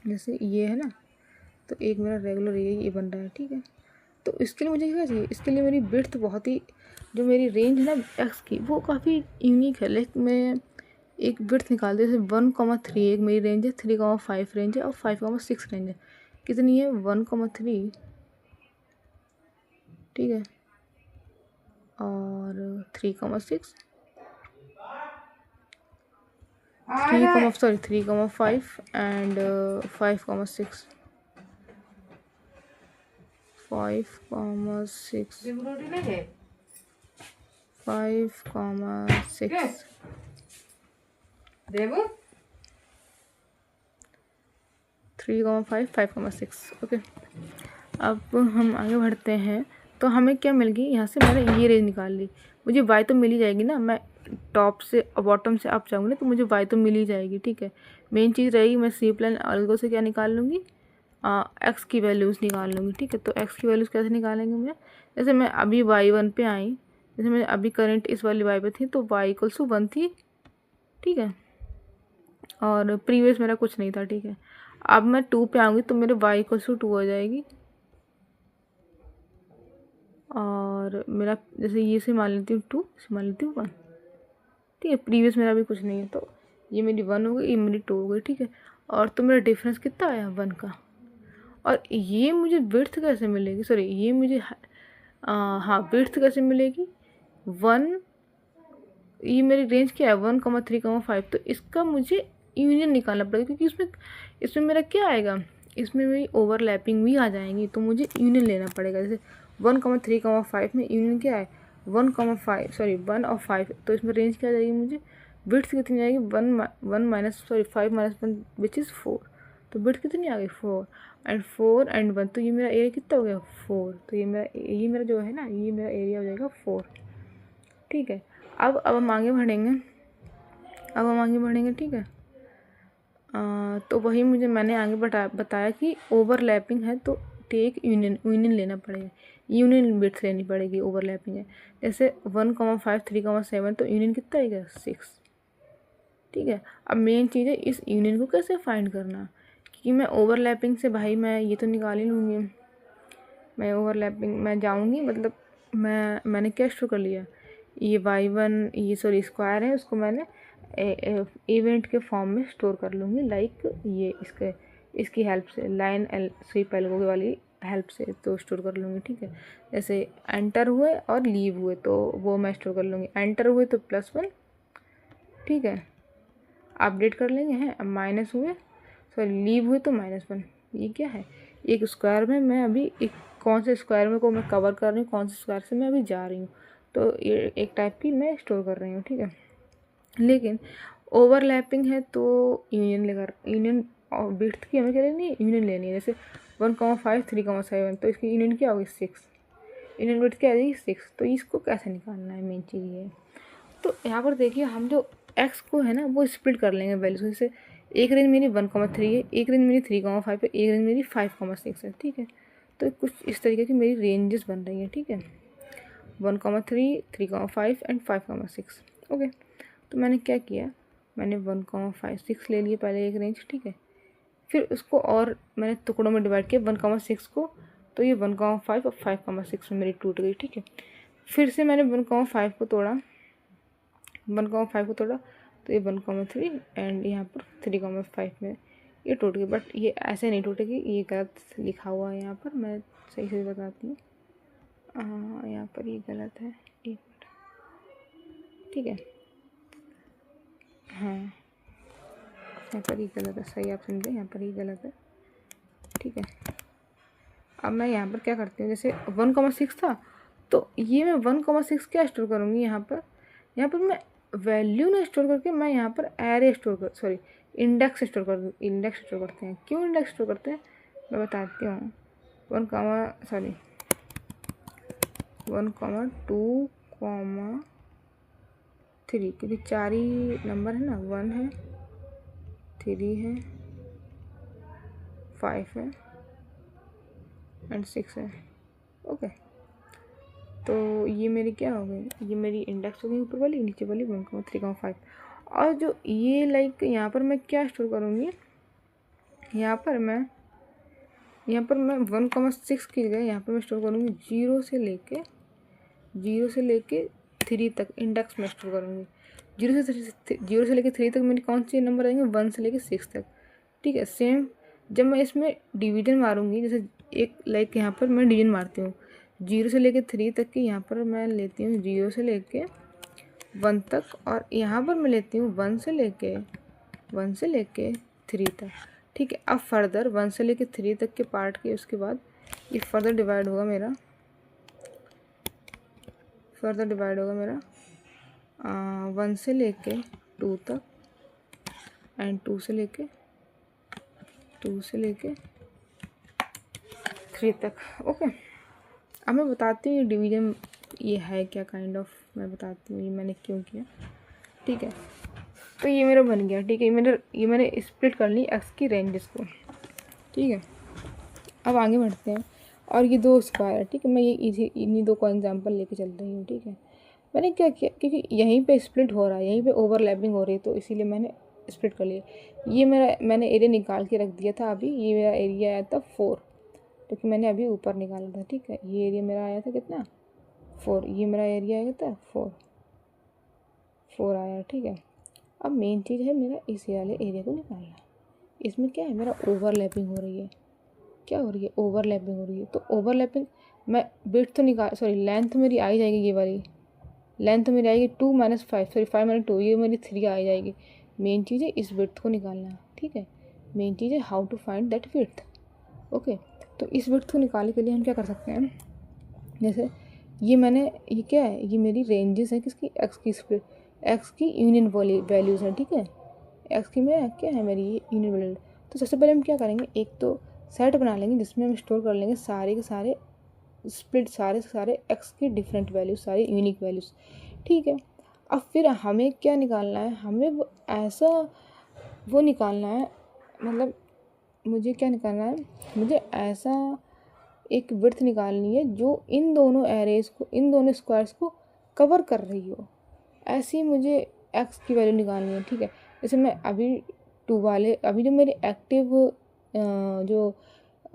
जैसे ये है ना, तो एक मेरा रेगुलर एरिया ये बन रहा है, ठीक है। तो इसके लिए मुझे क्या चाहिए, इसके लिए मेरी विड्थ बहुत ही जो मेरी रेंज है ना एक्स की वो काफ़ी यूनिक है। लाइक मैं एक विड्थ निकाल दी, जैसे 1,3 एक मेरी रेंज है, 3,5 रेंज है और 5,6 रेंज है। कितनी है? 1,3, ठीक है, और 3,6, 3,5 एंड 5,6, 5,6, 5,6 3,5 5,6। ओके, अब हम आगे बढ़ते हैं। तो हमें क्या मिल गई यहाँ से? मैंने ये रेंज निकाल ली, मुझे वाई तो मिल ही जाएगी ना। मैं टॉप से बॉटम से अप जाऊँगी ना तो मुझे वाई तो मिल ही जाएगी, ठीक है। मेन चीज़ रहेगी मैं सी प्लान अलगो से क्या निकाल लूँगी? एक्स की वैल्यूज़ निकाल लूँगी, ठीक है। तो एक्स की वैल्यूज़ कैसे निकालेंगे मैं? जैसे मैं अभी y1 पे आई, जैसे मैं अभी करंट इस वाली y पे थी तो y = 1 थी, ठीक है, और प्रीवियस मेरा कुछ नहीं था, ठीक है। अब मैं 2 पे आऊँगी तो मेरे y = 2 हो जाएगी, और मेरा जैसे ये से मान लेती हूँ 2, से मान लेती हूँ 1, ठीक है। प्रीवियस मेरा भी कुछ नहीं है तो ये मेरी 1 हो गई, ये मेरी 2 हो गई, ठीक है। और तो मेरा डिफरेंस कितना आया? 1 का। और ये मुझे विड्थ कैसे मिलेगी? सॉरी, ये मुझे हाँ विड्थ कैसे मिलेगी? 1, ये मेरी रेंज क्या है? 1,3,5। तो इसका मुझे यूनियन निकालना पड़ेगा, क्योंकि इसमें मेरा क्या आएगा? इसमें मेरी ओवरलैपिंग भी आ जाएंगी, तो मुझे यूनियन लेना पड़ेगा। जैसे 1,3,5 में यूनियन क्या है? 1 और 5, तो इसमें रेंज क्या आ जाएगी मुझे? विड्थ कितनी आएगी? 5 - 1 विच इज़ 4। तो विड्थ कितनी आ गई? 4 एंड 1, तो ये मेरा एरिया कितना हो गया? 4। तो ये मेरा जो है ना, ये मेरा एरिया हो जाएगा 4, ठीक है। अब हम आगे बढ़ेंगे, ठीक है। तो वही मैंने आगे बताया कि ओवरलैपिंग है तो टेक यूनियन लेना पड़ेगा, यूनियन बिट्स लेनी पड़ेगी। ओवरलैपिंग है जैसे 1,5 3,7, तो यूनियन कितना आएगा? 6, ठीक है। अब मेन चीज़ है इस यूनियन को कैसे फाइंड करना, क्योंकि मैं ओवरलैपिंग से भाई मैं ये तो निकाल ही लूँगी। मैं ओवरलैपिंग में जाऊँगी, मतलब मैंने क्या शुरू कर लिया? ये y1, ये सॉरी स्क्वायर है, उसको मैंने इवेंट के फॉर्म में स्टोर कर लूँगी, लाइक ये इसकी हेल्प से, लाइन स्वीप एल्गो वाली हेल्प से तो स्टोर कर लूँगी, ठीक है। जैसे एंटर हुए और लीव हुए तो वो मैं स्टोर कर लूँगी। एंटर हुए तो +1, ठीक है, अपडेट कर लेंगे हैं। अब माइनस हुए, सॉरी लीव हुए तो -1। ये क्या है? एक स्क्वायर में मैं अभी कौन से स्क्वायर में को मैं कवर कर रही हूँ, कौन से स्क्वायर से मैं अभी जा रही हूँ, तो ये एक टाइप की मैं स्टोर कर रही हूँ, ठीक है। लेकिन ओवरलैपिंग है तो यूनियन और विड्थ की हमें क्या लेनी है? यूनियन लेनी है। जैसे 1,5 3,7, तो इसकी यूनियन क्या होगी? 6, यूनियन विड्थ क्या आ जाएगी? 6। तो इसको कैसे निकालना है? मेन चीज़ ये है। तो यहाँ पर देखिए हम जो एक्स को है ना वो स्प्लिट कर लेंगे वैल्यूज। जैसे एक रेंज मेरी 1,3 है, एक रेंज मेरी 3,5 है, एक रेंज मेरी 5,6 है, ठीक है। तो कुछ इस तरीके की मेरी रेंजेस बन रही हैं, ठीक है, 1,3 3,5 एंड 5,6। ओके, तो मैंने क्या किया? मैंने 1,5 ले लिए पहले एक रेंज, ठीक है। फिर उसको और मैंने टुकड़ों में डिवाइड किया 1,6 को, तो ये 1,5 और 5,6 में मेरी टूट गई, ठीक है। फिर से मैंने 1,5 को तोड़ा, 1,5 को तोड़ा तो ये 1,3 एंड यहाँ पर 3,5 में ये टूट गई। बट ये ऐसे नहीं टूटेगी, ये गलत लिखा हुआ है यहाँ पर, मैं सही से बताती हूँ। यहाँ पर ये गलत है, एक मिनट, ठीक है। हाँ, यहाँ पर ये गलत है, सही आप समझे, यहाँ पर ये गलत है, ठीक है। अब मैं यहाँ पर क्या करती हूँ? जैसे 1,6 था तो ये मैं 1,6 क्या स्टोर करूँगी? यहाँ पर मैं वैल्यू ना स्टोर करके मैं यहाँ पर एरे इंडेक्स स्टोर करते हैं। क्यों इंडेक्स स्टोर करते हैं मैं बताती हूँ। 1,2,3, क्योंकि 4 ही नंबर है ना, 1 है, 3 है, 5 है एंड 6 है। ओके, तो ये मेरी क्या हो गई? ये मेरी इंडेक्स हो गई ऊपर वाली, नीचे वाली 1,3,5। और जो ये लाइक यहाँ पर मैं क्या स्टोर करूँगी? यहाँ पर मैं 1,6 की जगह यहाँ पर मैं स्टोर करूँगी 0 से लेके 0 से लेके 3 तक इंडेक्स में स्टोर करूँगी। 0 से लेके 3 तक मेरी कौन से नंबर आएंगे, 1 से लेके 6 तक। ठीक है, सेम जब मैं इसमें डिवीजन मारूंगी, जैसे एक लाइक यहाँ पर मैं डिवीजन मारती हूँ 0 से लेके 3 तक की, यहाँ पर मैं लेती हूँ 0 से लेके 1 तक, और यहाँ पर मैं लेती हूँ 1 से लेके 3 तक। ठीक है, अब फर्दर 1 से लेके 3 तक के पार्ट के उसके बाद ये फर्दर डिवाइड होगा मेरा 1 से लेके 2 तक एंड 2 से लेके 3 तक। ओके, अब मैं बताती हूँ ये डिवीजन ये है क्या काइंड ऑफ, मैं बताती हूँ ये मैंने क्यों किया। ठीक है, तो ये मेरा बन गया। ठीक है, ये मैंने स्प्लिट कर ली एक्स की रेंजेस को। ठीक है, अब आगे बढ़ते हैं। और ये 2 स्क्वायर है। ठीक है, मैं ये इन्हीं 2 को एग्जांपल लेके चल रही हूँ। ठीक है, मैंने क्या किया, क्योंकि यहीं पे स्प्लिट हो रहा है, यहीं पे ओवरलैपिंग हो रही है, तो इसीलिए मैंने स्प्लिट कर लिया। ये मैंने एरिया निकाल के रख दिया था अभी। ये मेरा एरिया आया था 4, क्योंकि मैंने अभी ऊपर निकाला था। ठीक है, ये एरिया मेरा आया था कितना, 4। ये मेरा एरिया आया था 4 आया। ठीक है, अब मेन चीज़ है मेरा इस वाले एरिया को निकालना। इसमें क्या है, मेरा ओवरलैपिंग हो रही है। क्या हो रही है, ओवरलैपिंग हो रही है। तो ओवरलैपिंग मैं विड्थ तो लेंथ मेरी आई जाएगी, ये वाली लेंथ मेरी आएगी 2 - 5 सॉरी 5 - 2, ये मेरी 3 आ जाएगी। मेन चीज़ है इस विड्थ को निकालना। ठीक है, मेन चीज़ है how to find that width. Okay, तो इस विड्थ को निकालने के लिए हम क्या कर सकते हैं, जैसे ये क्या है, ये मेरी रेंजेस है किसकी, एक्स की स्प्लिट, एक्स की यूनियन वैल्यूज़ हैं। ठीक है, एक्स की में क्या है मेरी यूनियन वैल्यू। तो सबसे पहले हम क्या करेंगे, एक तो सेट बना लेंगे जिसमें हम स्टोर कर लेंगे सारे के सारे स्प्लिट, सारे के सारे एक्स की डिफरेंट वैल्यूज, सारी यूनिक वैल्यूज़। ठीक है, अब फिर हमें क्या निकालना है, हमें वो निकालना है, मतलब मुझे क्या निकालना है, मुझे ऐसा एक विड्थ निकालनी है जो इन दोनों एरेज को, इन दोनों स्क्वायर्स को कवर कर रही हो। ऐसी मुझे एक्स की वैल्यू निकालनी है। ठीक है, जैसे मैं अभी अभी जो मेरे एक्टिव जो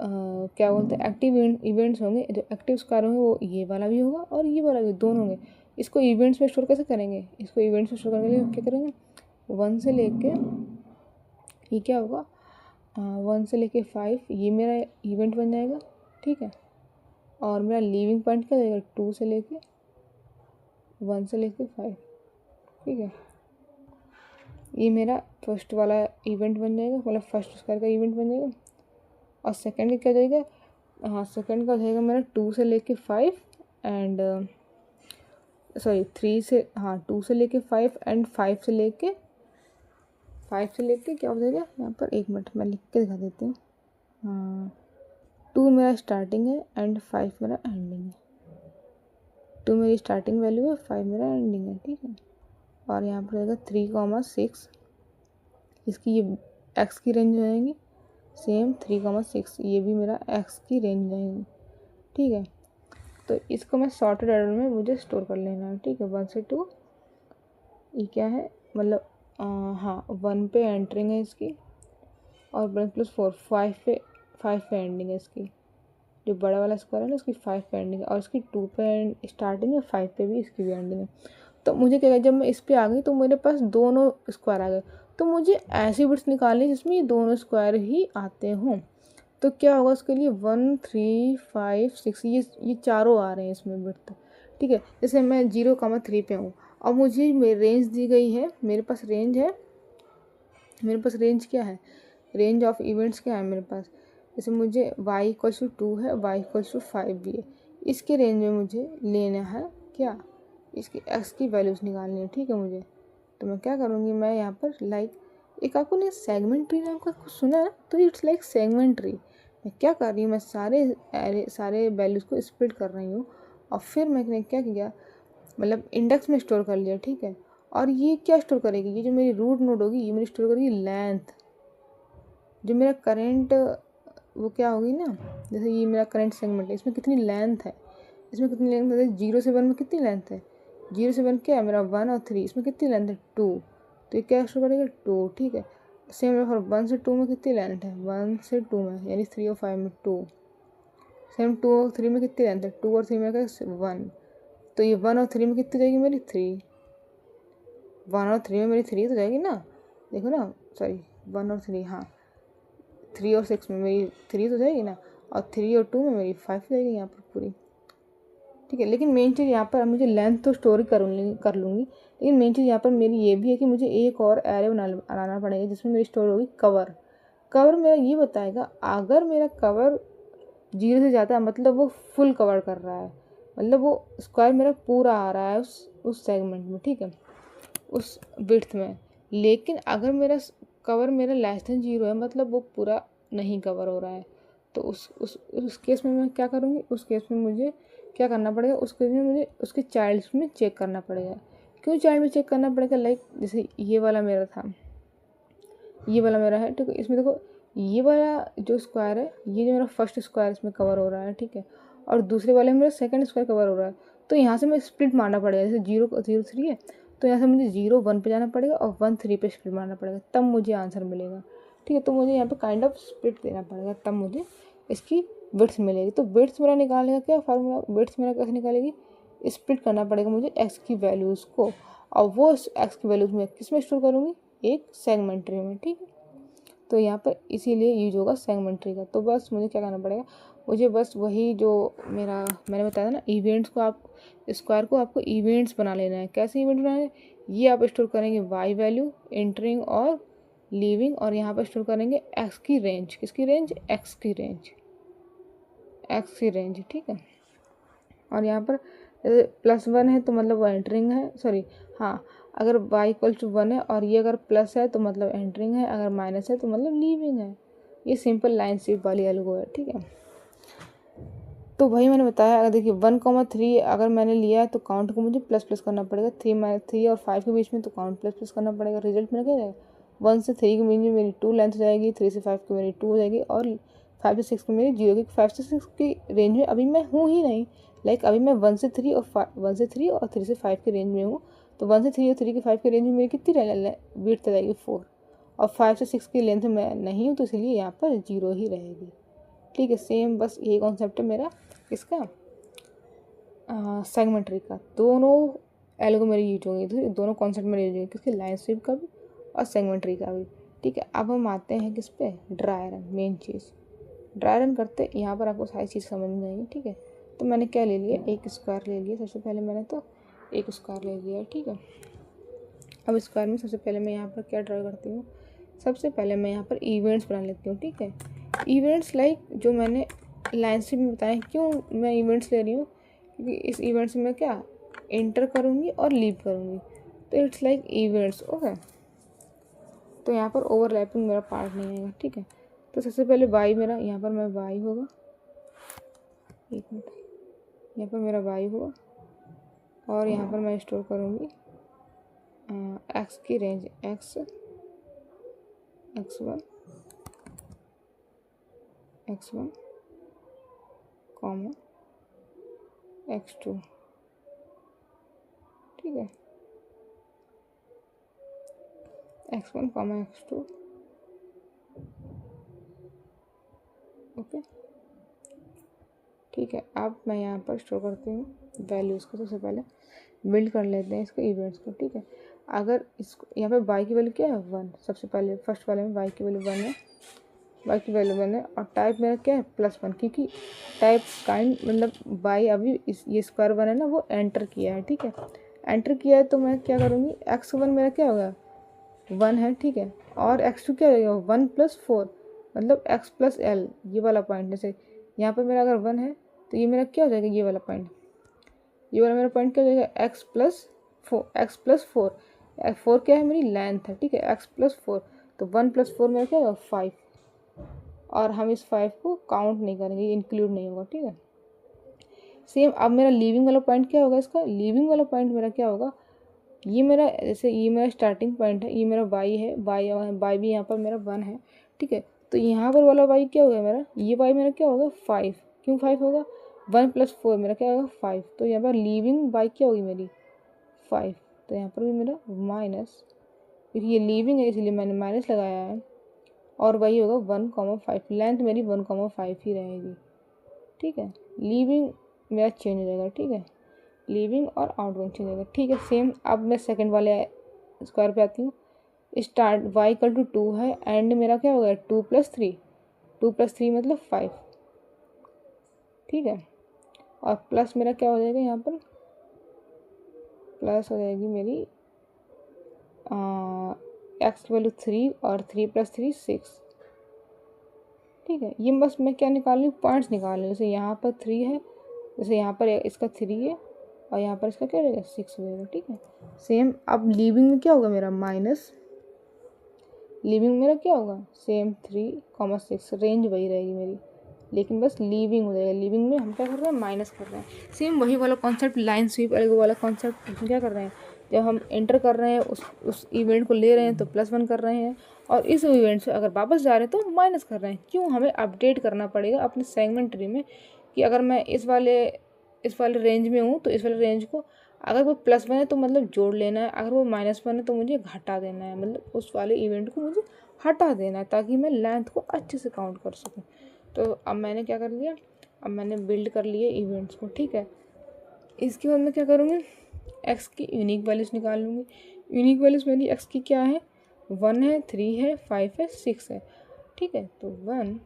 क्या बोलते हैं एक्टिव इवेंट्स होंगे, जो एक्टिव स्क्वायर होंगे वो ये वाला भी होगा और ये वाला भी, दोनों होंगे। इसको इवेंट्स में स्टोर कैसे करेंगे, इसको इवेंट्स में स्टोर करने के लिए क्या करेंगे, 1 से लेके ये क्या होगा 1 से लेके 5 ये मेरा इवेंट बन जाएगा। ठीक है, और मेरा लीविंग पॉइंट क्या जाएगा 2 से लेके 1 से लेके 5। ठीक है, ये मेरा फर्स्ट वाला इवेंट बन जाएगा, मतलब फर्स्ट स्क्वायर का इवेंट बन जाएगा। और सेकंड क्या जाएगा, हाँ सेकंड का जाएगा मेरा 2 से लेके 5 एंड सॉरी 3 से, हाँ 2 से लेके 5 एंड 5 से लेके क्या हो जाएगा यहाँ पर, 1 मिनट मैं लिख के दिखा देती हूँ। हाँ 2 मेरा स्टार्टिंग है एंड 5 मेरा एंडिंग है। 2 मेरी स्टार्टिंग वैल्यू है, 5 मेरा एंडिंग है। ठीक है, और यहाँ पर रहेगा 3,6, इसकी ये एक्स की रेंज हो जाएंगी, सेम 3,6 ये भी मेरा एक्स की रेंज जाएंगी। ठीक है, तो इसको मैं सॉर्टेड ऑर्डर में मुझे स्टोर कर लेना है। ठीक है, 1 से 2 ये क्या है, मतलब हाँ 1 पे एंटरिंग है इसकी, और 1+4 5 पे एंडिंग है इसकी। जो बड़ा वाला स्क्वायर है ना इसकी 5 पे एंडिंग है, और इसकी 2 पे स्टार्टिंग है, 5 पे भी इसकी भी एंडिंग है। तो मुझे क्या, जब मैं इस पे आ गई तो मेरे पास दोनों स्क्वायर आ गए। तो मुझे ऐसी बिट्स निकालनी जिसमें ये दोनों स्क्वायर ही आते हों। तो क्या होगा उसके लिए 1 3 5 6 ये चारों आ रहे हैं इसमें बिट। ठीक है, जैसे मैं 0,3 पे हूँ और मुझे मेरी रेंज दी गई है, मेरे पास रेंज क्या है, रेंज ऑफ इवेंट्स क्या है मेरे पास। जैसे मुझे y=2 है, y=5 भी है, इसके रेंज में मुझे लेना है क्या, इसकी x की वैल्यूज़ निकालनी है। ठीक है, मुझे तो मैं क्या करूँगी, मैं यहाँ पर लाइक एक आपको ने सेगमेंट ट्री नाम का कुछ सुना है ना, तो इट्स लाइक सेगमेंट ट्री। मैं क्या कर रही हूँ, मैं सारे वैल्यूज़ को स्प्लिट कर रही हूँ और फिर मैंने क्या किया, मतलब इंडेक्स में स्टोर कर लिया। ठीक है, और ये क्या स्टोर करेगी, ये जो मेरी रूट नोड होगी ये मेरी स्टोर करेगी लेंथ, जो मेरा करेंट वो क्या होगी ना, जैसे ये मेरा करंट सेगमेंट है, इसमें कितनी लेंथ है, जैसे 0 से 1 में कितनी लेंथ है, 0 से 1 क्या है मेरा 1 और 3, इसमें कितनी लेंथ है 2, तो ये क्या स्टोर करेगा 2। ठीक है, सेम फॉर 1 से 2 में कितनी लेंथ है, 1 से 2 में यानी 3 और 5 में 2, सेम 2 और 3 में कितनी लेंथ है, 2 और 3 में क्या 1, तो ये 1 और 3 में कितनी जाएगी मेरी 3, 1 और 3 में मेरी 3 तो जाएगी ना, देखो ना, सॉरी 1 और 3, हाँ 3 और 6 में मेरी 3 तो जाएगी ना, और 3 और 2 में मेरी 5 जाएगी यहाँ पर पूरी, ठीक है। लेकिन मेन चीज़ यहाँ पर मुझे लेंथ तो स्टोर कर लूँगी, लेकिन मेन चीज़ यहाँ पर मेरी ये भी है कि मुझे एक और एरे बनाना पड़ेगा जिसमें मेरी स्टोर होगी कवर। कवर मेरा ये बताएगा अगर मेरा कवर 0 से ज़्यादा है मतलब वो फुल कवर कर रहा है, मतलब वो स्क्वायर मेरा पूरा आ रहा है उस सेगमेंट में, ठीक है, उस विड्थ में। लेकिन अगर मेरा कवर मेरा लेस देन 0 है मतलब वो पूरा नहीं कवर हो रहा है, तो उस केस में मैं क्या करूँगी, उस केस में मुझे क्या करना पड़ेगा, उस केस में मुझे उसके चाइल्ड्स में चेक करना पड़ेगा। क्यों चाइल्ड में चेक करना पड़ेगा, लाइक जैसे ये वाला मेरा था, ये वाला मेरा है, ठीक है, इसमें देखो ये वाला जो स्क्वायर है, ये जो मेरा फर्स्ट स्क्वायर इसमें कवर हो रहा है, ठीक है, और दूसरे वाले में मेरा सेकंड स्क्वायर कवर हो रहा है। तो यहाँ से मैं स्प्लिट मारना पड़ेगा, जैसे 0 0 3 है तो यहाँ से मुझे 0 1 पे जाना पड़ेगा और 1 3 पे स्प्लिट मारना पड़ेगा, तब मुझे आंसर मिलेगा, ठीक है। तो मुझे यहाँ पे काइंड ऑफ स्प्लिट देना पड़ेगा, तब मुझे इसकी विड्थ मिलेगी। तो विड्थ मेरा निकालने का क्या फार्मूला, विड्थ मेरा कैसे निकालेगी, स्प्लिट करना पड़ेगा मुझे एक्स की वैल्यूज़ को, और वो एक्स की वैल्यूज़ में किस में स्टोर करूँगी, एक सेगमेंट्री में, ठीक है। तो यहाँ पर इसीलिए यूज होगा सेगमेंट्री का। तो बस मुझे क्या करना पड़ेगा, मुझे बस वही जो मेरा मैंने बताया ना इवेंट्स को, आप स्क्वायर को आपको इवेंट्स बना लेना है। कैसे इवेंट बनाना है, ये आप स्टोर करेंगे वाई वैल्यू एंटरिंग और लीविंग, और यहाँ पर स्टोर करेंगे एक्स की रेंज, किसकी रेंज, एक्स की रेंज, एक्स की रेंज, ठीक है। और यहाँ पर +1 है तो मतलब वो एंटरिंग है, सॉरी हाँ, अगर y इक्वल टू 1 है और ये अगर प्लस है तो मतलब एंटरिंग है, अगर माइनस है तो मतलब लीविंग है। ये सिंपल लाइन स्विप वाली एल्गो है, ठीक है। तो वही मैंने बताया, अगर देखिए 1,3 अगर मैंने लिया है तो काउंट को मुझे प्लस प्लस करना पड़ेगा, 3 और 5 के बीच में तो काउंट प्लस प्लस करना पड़ेगा। रिजल्ट मेरा क्या जाएगा, 1 से 3 के बीच में मेरी 2 लेंथ हो जाएगी, 3 से 5 की मेरी 2 हो जाएगी, और 5 से 6 की मेरी 0, क्योंकि 5 से 6 की रेंज में अभी मैं हूँ ही नहीं। लाइक अभी मैं 1 से 3 और 3 से 5 के रेंज में हूँ। तो 1 से 3 और 3 के 5 के रेंज में मेरी कितनी विड्थ जाएगी 4, और 5 से 6 की लेंथ में नहीं हूँ, तो इसलिए यहाँ पर 0 ही रहेगी, ठीक है। सेम बस यही कॉन्सेप्ट है मेरा इसका सेगमेंट्री का। दोनों एल्गो मेरी यूज होंगी, तो दोनों कॉन्सेप्ट मेरे यूज होंगे, किसके लाइन स्विप का भी और सेगमेंट्री का भी, ठीक है। अब हम आते हैं किस पे, ड्राई रन, मेन चीज़। ड्राई रन करते यहाँ पर आपको सारी चीज़ समझ में आएगी, ठीक है। तो मैंने क्या ले लिया, एक स्क्वायर ले लिया, सबसे पहले मैंने तो एक स्क्वायर ले लिया, ठीक है। अब स्क्वायर में सबसे पहले मैं यहाँ पर क्या ड्रा करती हूँ, सबसे पहले मैं यहाँ पर इवेंट्स बना लेती हूँ, ठीक है। इवेंट्स लाइक जो मैंने लाइन से भी बताया, क्यों मैं इवेंट्स ले रही हूँ, क्योंकि इस इवेंट्स में मैं क्या एंटर करूँगी और लीव करूँगी, तो इट्स लाइक इवेंट्स, ओके। तो यहाँ पर ओवरलैपिंग मेरा पार्ट नहीं आएगा, ठीक है। तो सबसे पहले वाई मेरा यहाँ पर मैं वाई होगा, एक मिनट, यहाँ पर मेरा वाई होगा, और यहाँ पर मैं स्टोर करूँगी एक्स की रेंज, x1 कॉमा x2, ठीक है, x1 कॉमा x2, ओके, ठीक है। अब मैं यहाँ पर स्टोर करती हूँ वैल्यूज़ को। सबसे पहले बिल्ड कर लेते हैं इसको इवेंट्स को, ठीक है। अगर इसको यहाँ पे y की वैल्यू क्या है 1, सबसे पहले फर्स्ट वाले में y की वैल्यू 1 है, y की वैल्यू 1 है, और टाइप मेरा क्या है +1, क्योंकि टाइप काइंड मतलब y अभी ये स्क्वायर 1 है ना, वो एंटर किया है, ठीक है। एंटर किया है तो मैं क्या करूँगी, x1 मेरा क्या होगा 1 है, ठीक है, और x2 क्या हो जाएगा 1 + 4, मतलब x + l, ये वाला पॉइंट। जैसे यहाँ पर मेरा अगर 1 है तो ये मेरा क्या हो जाएगा, ये वाला पॉइंट, ये वाला मेरा पॉइंट क्या हो जाएगा x + 4, 4 क्या है मेरी लेंथ है, ठीक है, x + 4, तो 1 + 4 मेरा क्या होगा 5, और हम इस 5 को काउंट नहीं करेंगे, इंक्लूड नहीं होगा, ठीक है। सेम अब मेरा लीविंग वाला पॉइंट क्या होगा, इसका लीविंग वाला पॉइंट मेरा क्या होगा, ये मेरा जैसे ये मेरा स्टार्टिंग पॉइंट है, ये मेरा y है, y भी यहाँ पर मेरा 1 है, ठीक है। तो यहाँ पर वाला y क्या होगा मेरा, ये y मेरा क्या होगा 5, क्यों 5 होगा, 1 + 4 मेरा क्या होगा 5, तो यहाँ पर लीविंग y क्या होगी मेरी 5, तो यहाँ पर भी मेरा माइनस, क्योंकि ये लीविंग है इसलिए मैंने माइनस लगाया है, और वही होगा 1,5, लेंथ मेरी 1,5 ही रहेगी, ठीक है। लीविंग मेरा चेंज हो जाएगा, ठीक है। लीविंग और आउटगोइंग चेंज होगा। ठीक है, सेम अब मैं सेकंड वाले स्क्वायर पे आती हूँ। स्टार्ट वाई इक्वल टू 2 है, एंड मेरा क्या हो गया 2+3, 2+3 मतलब 5। ठीक है, और प्लस मेरा क्या हो जाएगा यहाँ पर, प्लस हो जाएगी मेरी एक्स की वैल्यू 3 और 3+3 6। ठीक है, ये बस मैं क्या निकाल रही हूँ, पॉइंट्स निकाल रही हूँ। जैसे यहाँ पर 3 है, जैसे यहाँ पर इसका 3 है और यहाँ पर इसका क्या हो जाएगा 6 हो जाएगा। ठीक है, सेम अब लीविंग में क्या होगा मेरा माइनस, लीविंग मेरा क्या होगा सेम 3,6, रेंज वही रहेगी मेरी, लेकिन बस लीविंग हो जाएगा। लीविंग में हम क्या कर रहे हैं, माइनस कर रहे हैं। सेम वही वाला कॉन्सेप्ट, लाइन स्वीप अलग वाला कॉन्सेप्ट हम क्या कर रहे हैं, जब हम एंटर कर रहे हैं उस इवेंट को ले रहे हैं तो +1 कर रहे हैं, और इस इवेंट से अगर वापस जा रहे हैं तो माइनस कर रहे हैं। क्यों, हमें अपडेट करना पड़ेगा अपने सेगमेंट ट्री में कि अगर मैं इस वाले रेंज में हूँ तो इस वाले रेंज को अगर वो +1 है तो मतलब जोड़ लेना है, अगर वो -1 है तो मुझे घटा देना है, मतलब उस वाले इवेंट को मुझे हटा देना है, ताकि मैं लेंथ को अच्छे से काउंट कर सकूँ। तो अब मैंने क्या कर लिया, अब मैंने बिल्ड कर लिए इवेंट्स को। ठीक है, इसके बाद मैं क्या करूँगी, एक्स की यूनिक वैल्यूज़ निकाल लूँगी। यूनिक वैल्यूज़ मेरी एक्स की क्या है, 1 है, 3 है, 5 है, 6 है। ठीक है, तो 1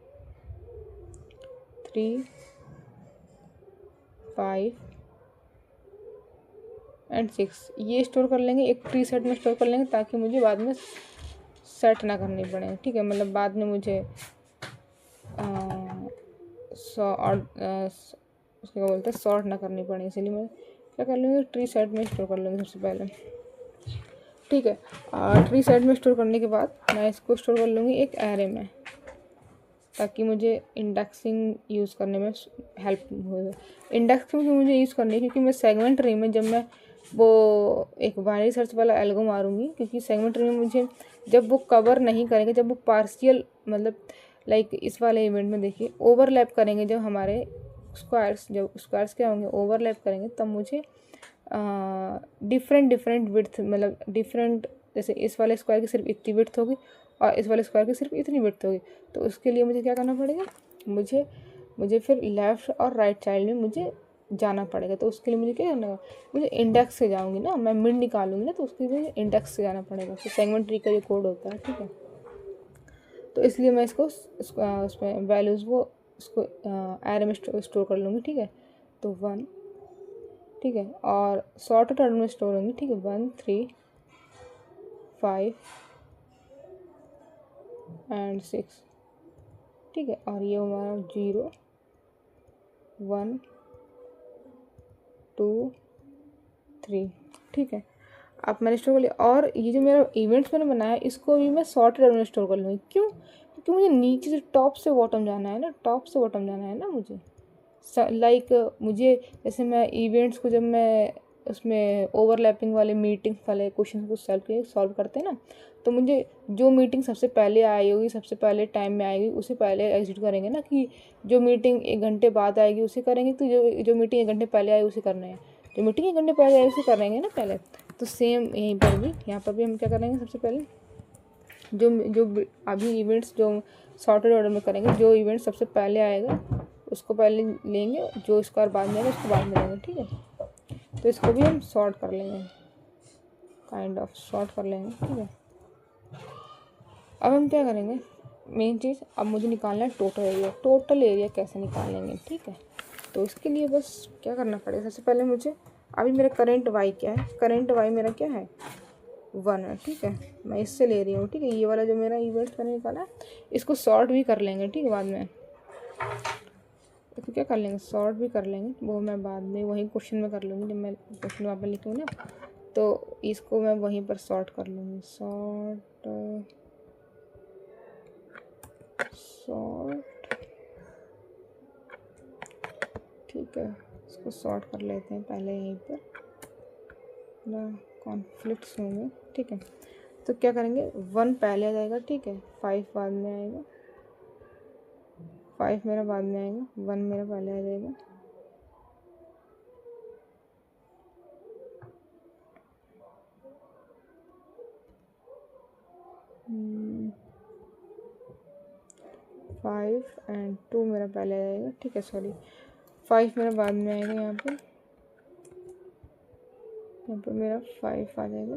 3 5 एंड 6 ये स्टोर कर लेंगे, एक ट्री सेट में स्टोर कर लेंगे, ताकि मुझे बाद में सेट ना करनी पड़े। ठीक है, मतलब बाद में मुझे उसको क्या बोलते हैं, सॉर्ट ना करनी पड़े, इसीलिए मैं क्या कर लूँगी, ट्री सेट में स्टोर कर लूँगी सबसे पहले। ठीक है, ट्री सेट में स्टोर करने के बाद मैं इसको स्टोर कर लूँगी एक एरे में, ताकि मुझे इंडेक्सिंग यूज़ करने में हेल्प हो। इंडेक्सिंग मुझे यूज़ करनी है क्योंकि मैं सेगमेंट ट्री में जब मैं वो एक बाइनरी सर्च वाला एल्गो मारूंगी, क्योंकि सेगमेंट ट्री में मुझे जब वो कवर नहीं करेंगे, जब वो पार्शियल मतलब लाइक इस वाले इवेंट में देखिए ओवरलैप करेंगे, जब हमारे स्क्वायर्स क्या होंगे ओवरलैप करेंगे, तब मुझे डिफरेंट विड्थ मतलब डिफरेंट, जैसे इस वाले स्क्वायर की सिर्फ इतनी विड्थ होगी और इस वाले स्क्वायर की सिर्फ इतनी विड्थ होगी। तो उसके लिए मुझे क्या करना पड़ेगा, मुझे फिर लेफ़्ट और राइट साइड में मुझे जाना पड़ेगा। तो उसके लिए मुझे क्या करना होगा, मुझे इंडेक्स से जाऊँगी ना, मैं मिड निकालूंगी ना, तो उसके लिए इंडेक्स से जाना पड़ेगा। तो सेगमेंट ट्री का ये कोड होता है। ठीक है, तो इसलिए मैं इसको उसमें वैल्यूज़ वो उसको एरे में स्टोर कर लूँगी। ठीक है, तो 1, ठीक है, और सॉर्टेड ऑर्डर में स्टोर होंगी। ठीक है, 1 3 5 एंड 6। ठीक है, और ये हमारा 0 1 2 3। ठीक है, अब मैंने स्टोर कर लिया, और ये जो मेरा इवेंट्स मैंने बनाया है इसको भी मैं सॉर्टेड ऑर्डर में स्टोर कर लूँगी। क्यों, क्योंकि मुझे नीचे से टॉप से बॉटम जाना है ना, टॉप से बॉटम जाना है ना मुझे। लाइक मुझे जैसे मैं इवेंट्स को जब मैं उसमें ओवरलैपिंग वाले मीटिंग वाले क्वेश्चन को सॉल्व करते हैं ना, तो मुझे जो मीटिंग सबसे पहले आई होगी, सबसे पहले टाइम में आएगी, उसे पहले एग्जीक्यूट करेंगे ना, कि जो मीटिंग 1 घंटे बाद आएगी उसे करेंगे, तो जो मीटिंग 1 घंटे पहले आई उसे करना है, जो मीटिंग 1 घंटे पहले आई उसे करेंगे ना पहले। तो सेम यहीं पर भी, यहाँ पर भी हम क्या करेंगे, सबसे पहले जो जो अभी इवेंट्स जो सॉर्टेड ऑर्डर में करेंगे, जो इवेंट सबसे पहले आएगा उसको पहले लेंगे, जो स्क्वायर बाद में आएगा उसको बाद में लेंगे। ठीक है, तो इसको भी हम सॉर्ट कर लेंगे, काइंड ऑफ सॉर्ट कर लेंगे। ठीक है, अब हम क्या करेंगे, मेन चीज़ अब मुझे निकालना है टोटल एरिया। टोटल एरिया कैसे निकालेंगे, ठीक है, तो इसके लिए बस क्या करना पड़ेगा, सबसे पहले मुझे अभी मेरा करेंट वाई क्या है, करेंट वाई मेरा क्या है 1 है। ठीक है, मैं इससे ले रही हूँ। ठीक है, ये वाला जो मेरा इवेंट मैंने निकाला है इसको सॉर्ट भी कर लेंगे। ठीक है, बाद में तो क्या कर लेंगे, सॉर्ट भी कर लेंगे, वो मैं बाद में वहीं क्वेश्चन में कर लूँगी, जब मैं क्वेश्चन वहाँ पर लिखूँगी ना, तो इसको मैं वहीं पर सॉर्ट कर लूँगी। सॉर्ट ठीक है, इसको सॉर्ट कर लेते हैं पहले यहीं पर ना, कॉन्फ्लिक्ट्स होंगे। ठीक है, तो क्या करेंगे, 1 पहले आ जाएगा। ठीक है, 5 बाद में आएगा, 5 मेरा बाद में आएगा, 1 मेरा पहले आ जाएगा। फाइव एंड 2 मेरा पहले आ जाएगा। ठीक है, सॉरी 5 मेरा बाद में आएगा यहाँ पर, यहाँ पर मेरा 5 आ जाएगा,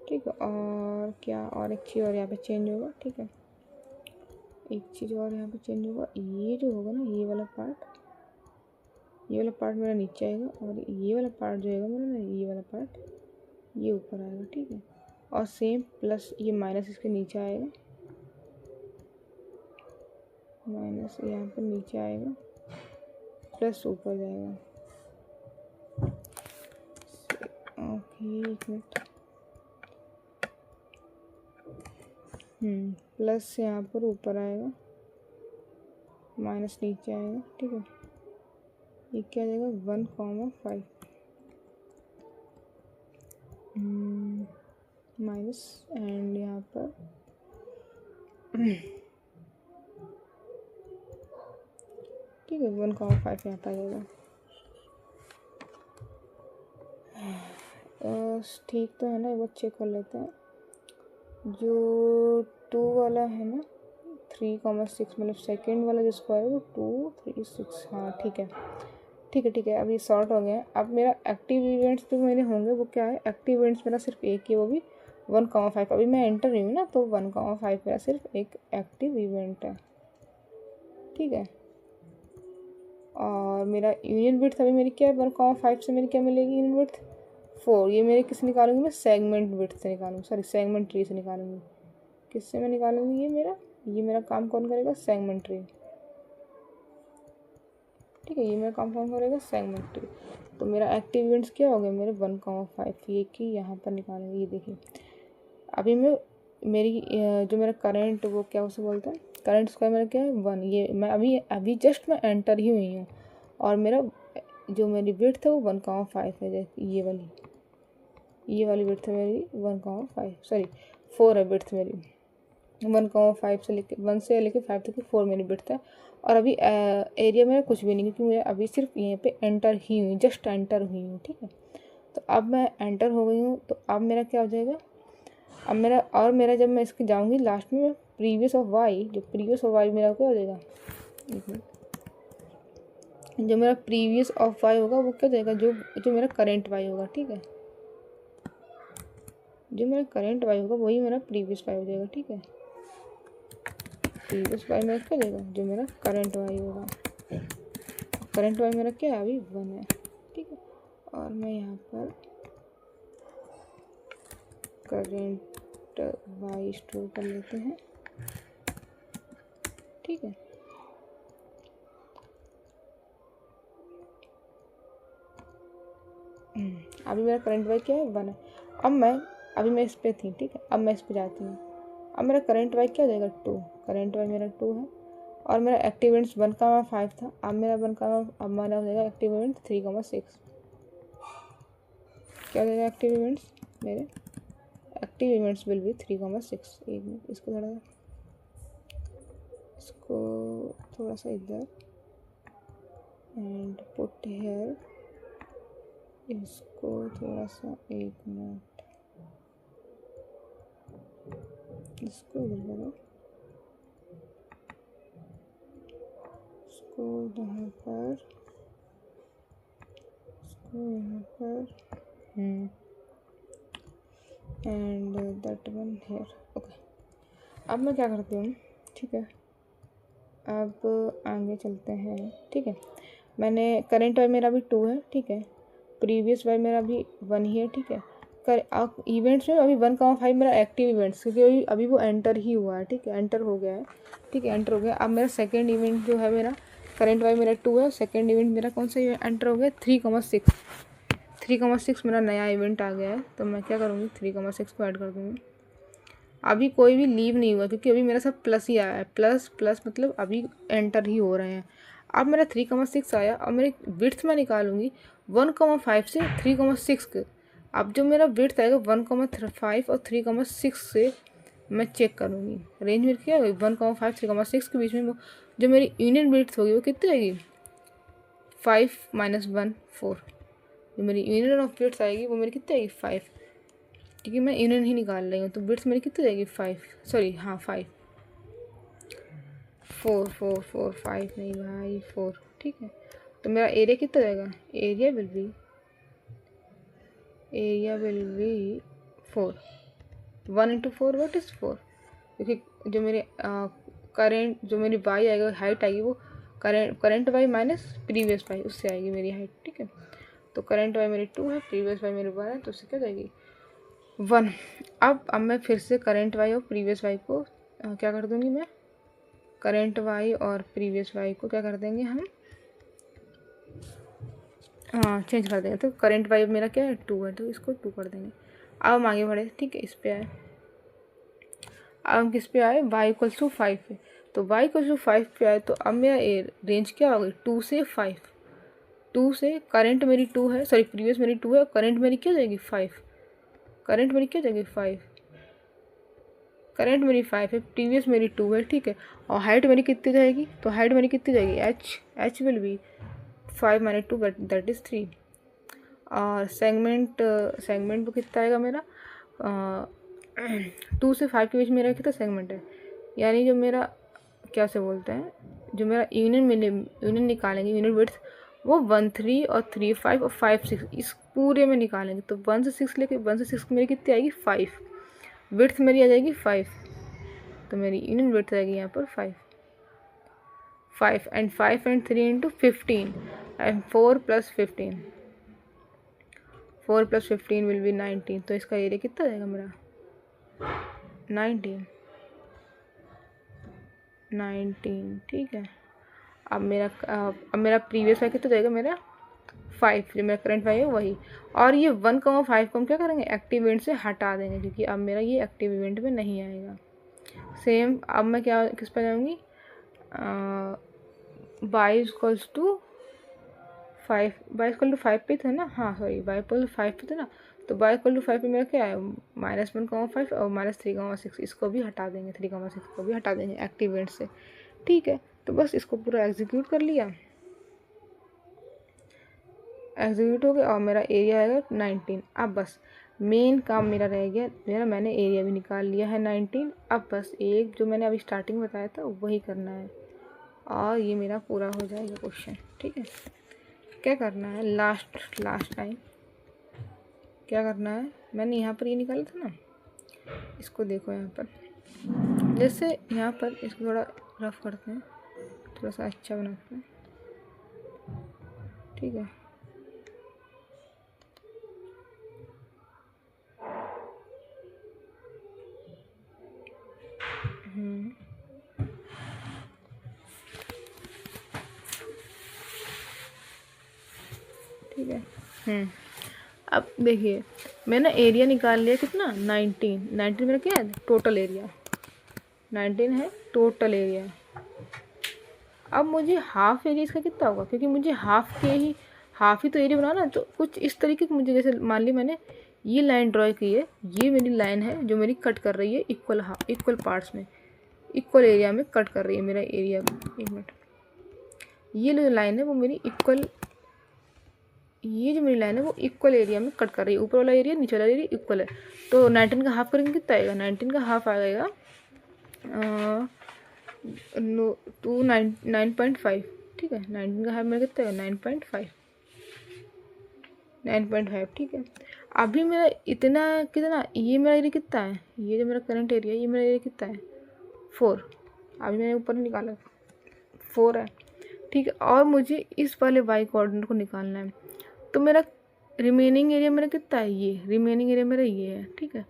ठीक है। और क्या, और एक चीज़ और यहाँ पे चेंज होगा, ठीक है। एक चीज़ और यहाँ पे चेंज होगा, ये जो होगा ना, ये वाला पार्ट मेरा नीचे आएगा, और ये वाला पार्ट जो आएगा मेरा ना, ये वाला पार्ट ये ऊपर आएगा, ठीक है। और सेम प्लस ये माइनस इसके नीचे आएगा, माइनस यहाँ पर नीचे आएगा, प्लस ऊपर जाएगा। ओके, एक मिनट। प्लस यहाँ पर ऊपर आएगा, माइनस नीचे आएगा, ठीक है। ये क्या आ जाएगा, 1,5 माइनस, एंड यहाँ पर ठीक है 1,5 यहाँ पर आ जाएगा। ठीक तो है ना, एक बार चेक कर लेते हैं। जो 2 वाला है ना, 3,6 मतलब सेकेंड वाला जो स्क्वायर है वो 2, 3, 6, हाँ ठीक है, ठीक है, ठीक है। अब ये सॉर्ट हो गया। अब मेरा एक्टिव इवेंट्स जो मेरे होंगे वो क्या है, एक्टिव इवेंट्स मेरा सिर्फ एक ही, वो भी 1,5। अभी मैं एंटर हुई हूँ ना, तो 1,5 मेरा सिर्फ एक एक्टिव इवेंट है, ठीक है। और मेरा यूनियन विड्थ अभी मेरी क्या है, 1,5 से मेरी क्या मिलेगी यूनियन विड्थ 4। ये मेरे किससे निकालूंगी मैं, सेगमेंट विड्थ से निकालूंगी, सॉरी सेगमेंट ट्री से निकालूंगी। किससे मैं निकालूंगी, ये मेरा काम कौन करेगा, सेगमेंट ट्री, ठीक है। ये मेरा काम कौन करेगा, सेगमेंट ट्री। तो मेरा एक्टिव इवेंट्स क्या हो गए मेरे 1,5, ये कि यहाँ पर निकालेंगे। ये देखिए अभी मैं मेरी जो मेरा करंट वो क्या उसे बोलते हैं, करंट स्क्वायर मेरा क्या है 1। ये मैं अभी जस्ट मैं एंटर ही हुई हूँ, और मेरा जो मेरी विड्थ है वो 1,5 है। ये वाली विड्थ है मेरी 1,5, सॉरी 4 है विड्थ मेरी। 1,5 से लेके 1 से लेके 5 तक 4 मेरी विड्थ है। और अभी एरिया मेरा कुछ भी नहीं, क्योंकि मैं अभी सिर्फ यहीं पे एंटर ही हुई, जस्ट एंटर हुई हूँ, ठीक है। तो अब मैं एंटर हो गई हूँ, तो अब मेरा क्या हो जाएगा, अब मेरा जब मैं इसके जाऊँगी लास्ट में, प्रीवियस ऑफ वाई, जो प्रीवियस ऑफ वाई मेरा क्या हो जाएगा, एक मिनट, जो मेरा प्रीवियस ऑफ वाई होगा वो क्या हो जाएगा, जो मेरा करेंट वाई होगा, ठीक है। जो मेरा करंट वाई होगा वही मेरा प्रीवियस वाई हो जाएगा, ठीक है। प्रीवियस वाई मेरा क्या हो जाएगा, जो मेरा करंट वाई होगा। करंट वाई मेरा क्या है, अभी 1 है, ठीक है। और मैं यहाँ पर करंट वाई स्टोर कर लेते हैं, ठीक है। अभी मेरा करंट वाई क्या है, 1 है। अभी मैं इस पे थी, ठीक है। अब मैं इस पे जाती हूँ, अब मेरा करंट वाई क्या हो जाएगा, 2। करंट वाई मेरा 2 है, और मेरा एक्टिव इवेंट्स 1,5 था। अब मेरा अब मेरा हो जाएगा एक्टिव इवेंट 3,6। क्या हो जाएगा एक्टिव इवेंट्स मेरे, एक्टिव इवेंट्स विल बी 3,6। एक मिनट, इसको थोड़ा सा इधर एंड पुट हेयर, इसको थोड़ा सा, एक मिनट, इसको इधर करो, इसको यहाँ पर, इसको यहाँ पर, and that one here, okay. अब मैं क्या करती हूँ, ठीक है, अब आगे चलते हैं, ठीक है। मैंने करंट वाई मेरा भी 2 है, ठीक है। प्रीवियस वाई मेरा भी 1 ही है, ठीक है। अब इवेंट्स में अभी 1,5 मेरा एक्टिव इवेंट्स, क्योंकि अभी वो एंटर ही हुआ है, ठीक है, एंटर हो गया है, ठीक है, एंटर हो गया। अब मेरा सेकेंड इवेंट जो है मेरा करंट वाई मेरा 2 है, सेकेंड इवेंट मेरा कौन सा एंटर हो गया, 3,6। 3,6 मेरा नया इवेंट आ गया है, तो मैं क्या करूँगी, 3,6 को ऐड कर दूँगी। अभी कोई भी लीव नहीं हुआ, क्योंकि अभी मेरा सब प्लस ही आया है, प्लस प्लस मतलब अभी एंटर ही हो रहे हैं। अब मेरा 3,6 आया, और मेरी विड्थ मैं निकालूंगी 1,5 से 3,6 के। अब जो मेरा विड्थ आएगा 1,5 और 3,6 से मैं चेक करूँगी, रेंज मेरी क्या होगी 1,5 3,6 के बीच में। जो मेरी यूनियन विड्थ होगी वो कितनी आएगी, 5 - 1 4। जो मेरी यूनियन ऑफ विड्थ आएगी वो मेरी कितनी आएगी, 5, क्योंकि मैं यूनियन ही निकाल रही हूँ। तो विड्थ मेरी कितनी जाएगी, 5, सॉरी हाँ 5, 4 4 4 5 नहीं भाई 4, ठीक है। तो मेरा एरिया कितना जाएगा, area will B area will B 4। 1 into 4 what is 4, क्योंकि जो मेरे करेंट जो मेरी वाई आएगा हाइट आएगी वो current y minus previous y, उससे आएगी मेरी हाइट। ठीक है, तो करेंट वाई मेरी 2 है, प्रीवियस वाई मेरी 1 है, तो उससे क्या जाएगी 1। अब मैं फिर से करेंट वाई और प्रीवियस वाई को क्या कर दूँगी, मैं करेंट वाई और प्रीवियस वाई को क्या कर देंगे हम, हाँ चेंज कर देंगे। तो करेंट वाई मेरा क्या है 2 है, तो इसको 2 कर देंगे। अब हम आगे बढ़े, ठीक है, इस पे आए। अब हम किस पे आए, y इक्वल्स टू 5 पे। तो y इक्वल्स टू 5 पे आए, तो अब मेरा रेंज क्या होगी 2 से 5। 2 से करंट मेरी 2 है, सॉरी प्रीवियस मेरी 2 है और करंट मेरी क्या जाएगी 5। करंट मेरी क्या जाएगी 5, करंट मेरी 5 है, प्रीवियस मेरी 2 है। ठीक है, और हाइट मेरी कितनी जाएगी, तो हाइट मेरी कितनी जाएगी H will be 5 minus 2 that is 3। और सेगमेंट वो कितना आएगा मेरा 2 से 5 के बीच मेरा कितना सेगमेंट है, यानी जो मेरा क्या से बोलते हैं, जो मेरा यूनियन निकालेंगे यूनिट विड्थ, वो 1 3 और 3 5 और 5 6 इस पूरे में निकालेंगे। तो 1 से 6 लेके 1 से 6 मेरी कितनी आएगी 5, विड्थ मेरी आ जाएगी 5, तो मेरी यूनियन विड्थ आएगी यहाँ पर 5 and 5 and 3 into 15 and 4 plus 15, 4 plus 15 will be 19। तो इसका एरिया कितना जाएगा मेरा 19। ठीक है, अब मेरा प्रीवियस वाई कितना जाएगा मेरा 5, जो मेरा करंट वाई है वही। और ये 1,5 को हम क्या करेंगे एक्टिव इवेंट से हटा देंगे, क्योंकि अब मेरा ये एक्टिव इवेंट में नहीं आएगा। सेम अब मैं क्या किस पर जाऊँगी, y equals to 5, y equal to 5 पे था ना, हाँ सॉरी y इक्वल टू 5 पे था ना, तो y इक्वल टू 5 पे मेरा क्या है -1,5 और -3,6, इसको भी हटा देंगे, 3,6 को भी हटा देंगे एक्टिव इवेंट से। ठीक है, तो बस इसको पूरा एग्जीक्यूट कर लिया, एग्जीक्यूट हो गया और मेरा एरिया आएगा 19। अब बस मेन काम मेरा रह गया, मैंने एरिया भी निकाल लिया है 19। अब बस एक जो मैंने अभी स्टार्टिंग बताया था वही करना है और ये मेरा पूरा हो जाएगा क्वेश्चन। ठीक है, क्या करना है लास्ट टाइम क्या करना है, मैंने यहाँ पर ये निकाला था ना, इसको देखो यहाँ पर, जैसे यहाँ पर इसको थोड़ा रफ करते हैं, थोड़ा सा अच्छा बनाते हैं। ठीक है, ठीक है। अब देखिए मैंने एरिया निकाल लिया कितना 19 मेरा क्या है टोटल एरिया, 19 है टोटल एरिया। अब मुझे हाफ एरिया इसका कितना होगा, क्योंकि मुझे हाफ ही तो एरिया बनाना है। तो कुछ इस तरीके की मुझे, जैसे मान ली मैंने ये लाइन ड्रॉ की है, ये मेरी लाइन है जो मेरी कट कर रही है इक्वल पार्ट्स में, इक्वल एरिया में कट कर रही है मेरा एरिया। एक मिनट, ये जो लाइन है वो मेरी ये जो मेरी लाइन है वो इक्वल एरिया में कट कर रही है, ऊपर वाला एरिया नीचे वाला एरिया इक्वल है। तो 19 का हाफ करेंगे कितना आएगा, 19 का हाफ आएगा 9.5। ठीक है, 19 का हाफ मेरा कितना है 9.5। ठीक है, अभी मेरा कितना ये मेरा एरिया कितना है, ये जो मेरा करंट एरिया ये मेरा एरिया कितना है 4, अभी मैंने ऊपर निकाला 4 है। ठीक है, और मुझे इस वाले वाई कोऑर्डिनेट को निकालना है। तो मेरा रिमेनिंग एरिया मेरा कितना है, ये रिमेनिंग एरिया मेरा ये है। ठीक है,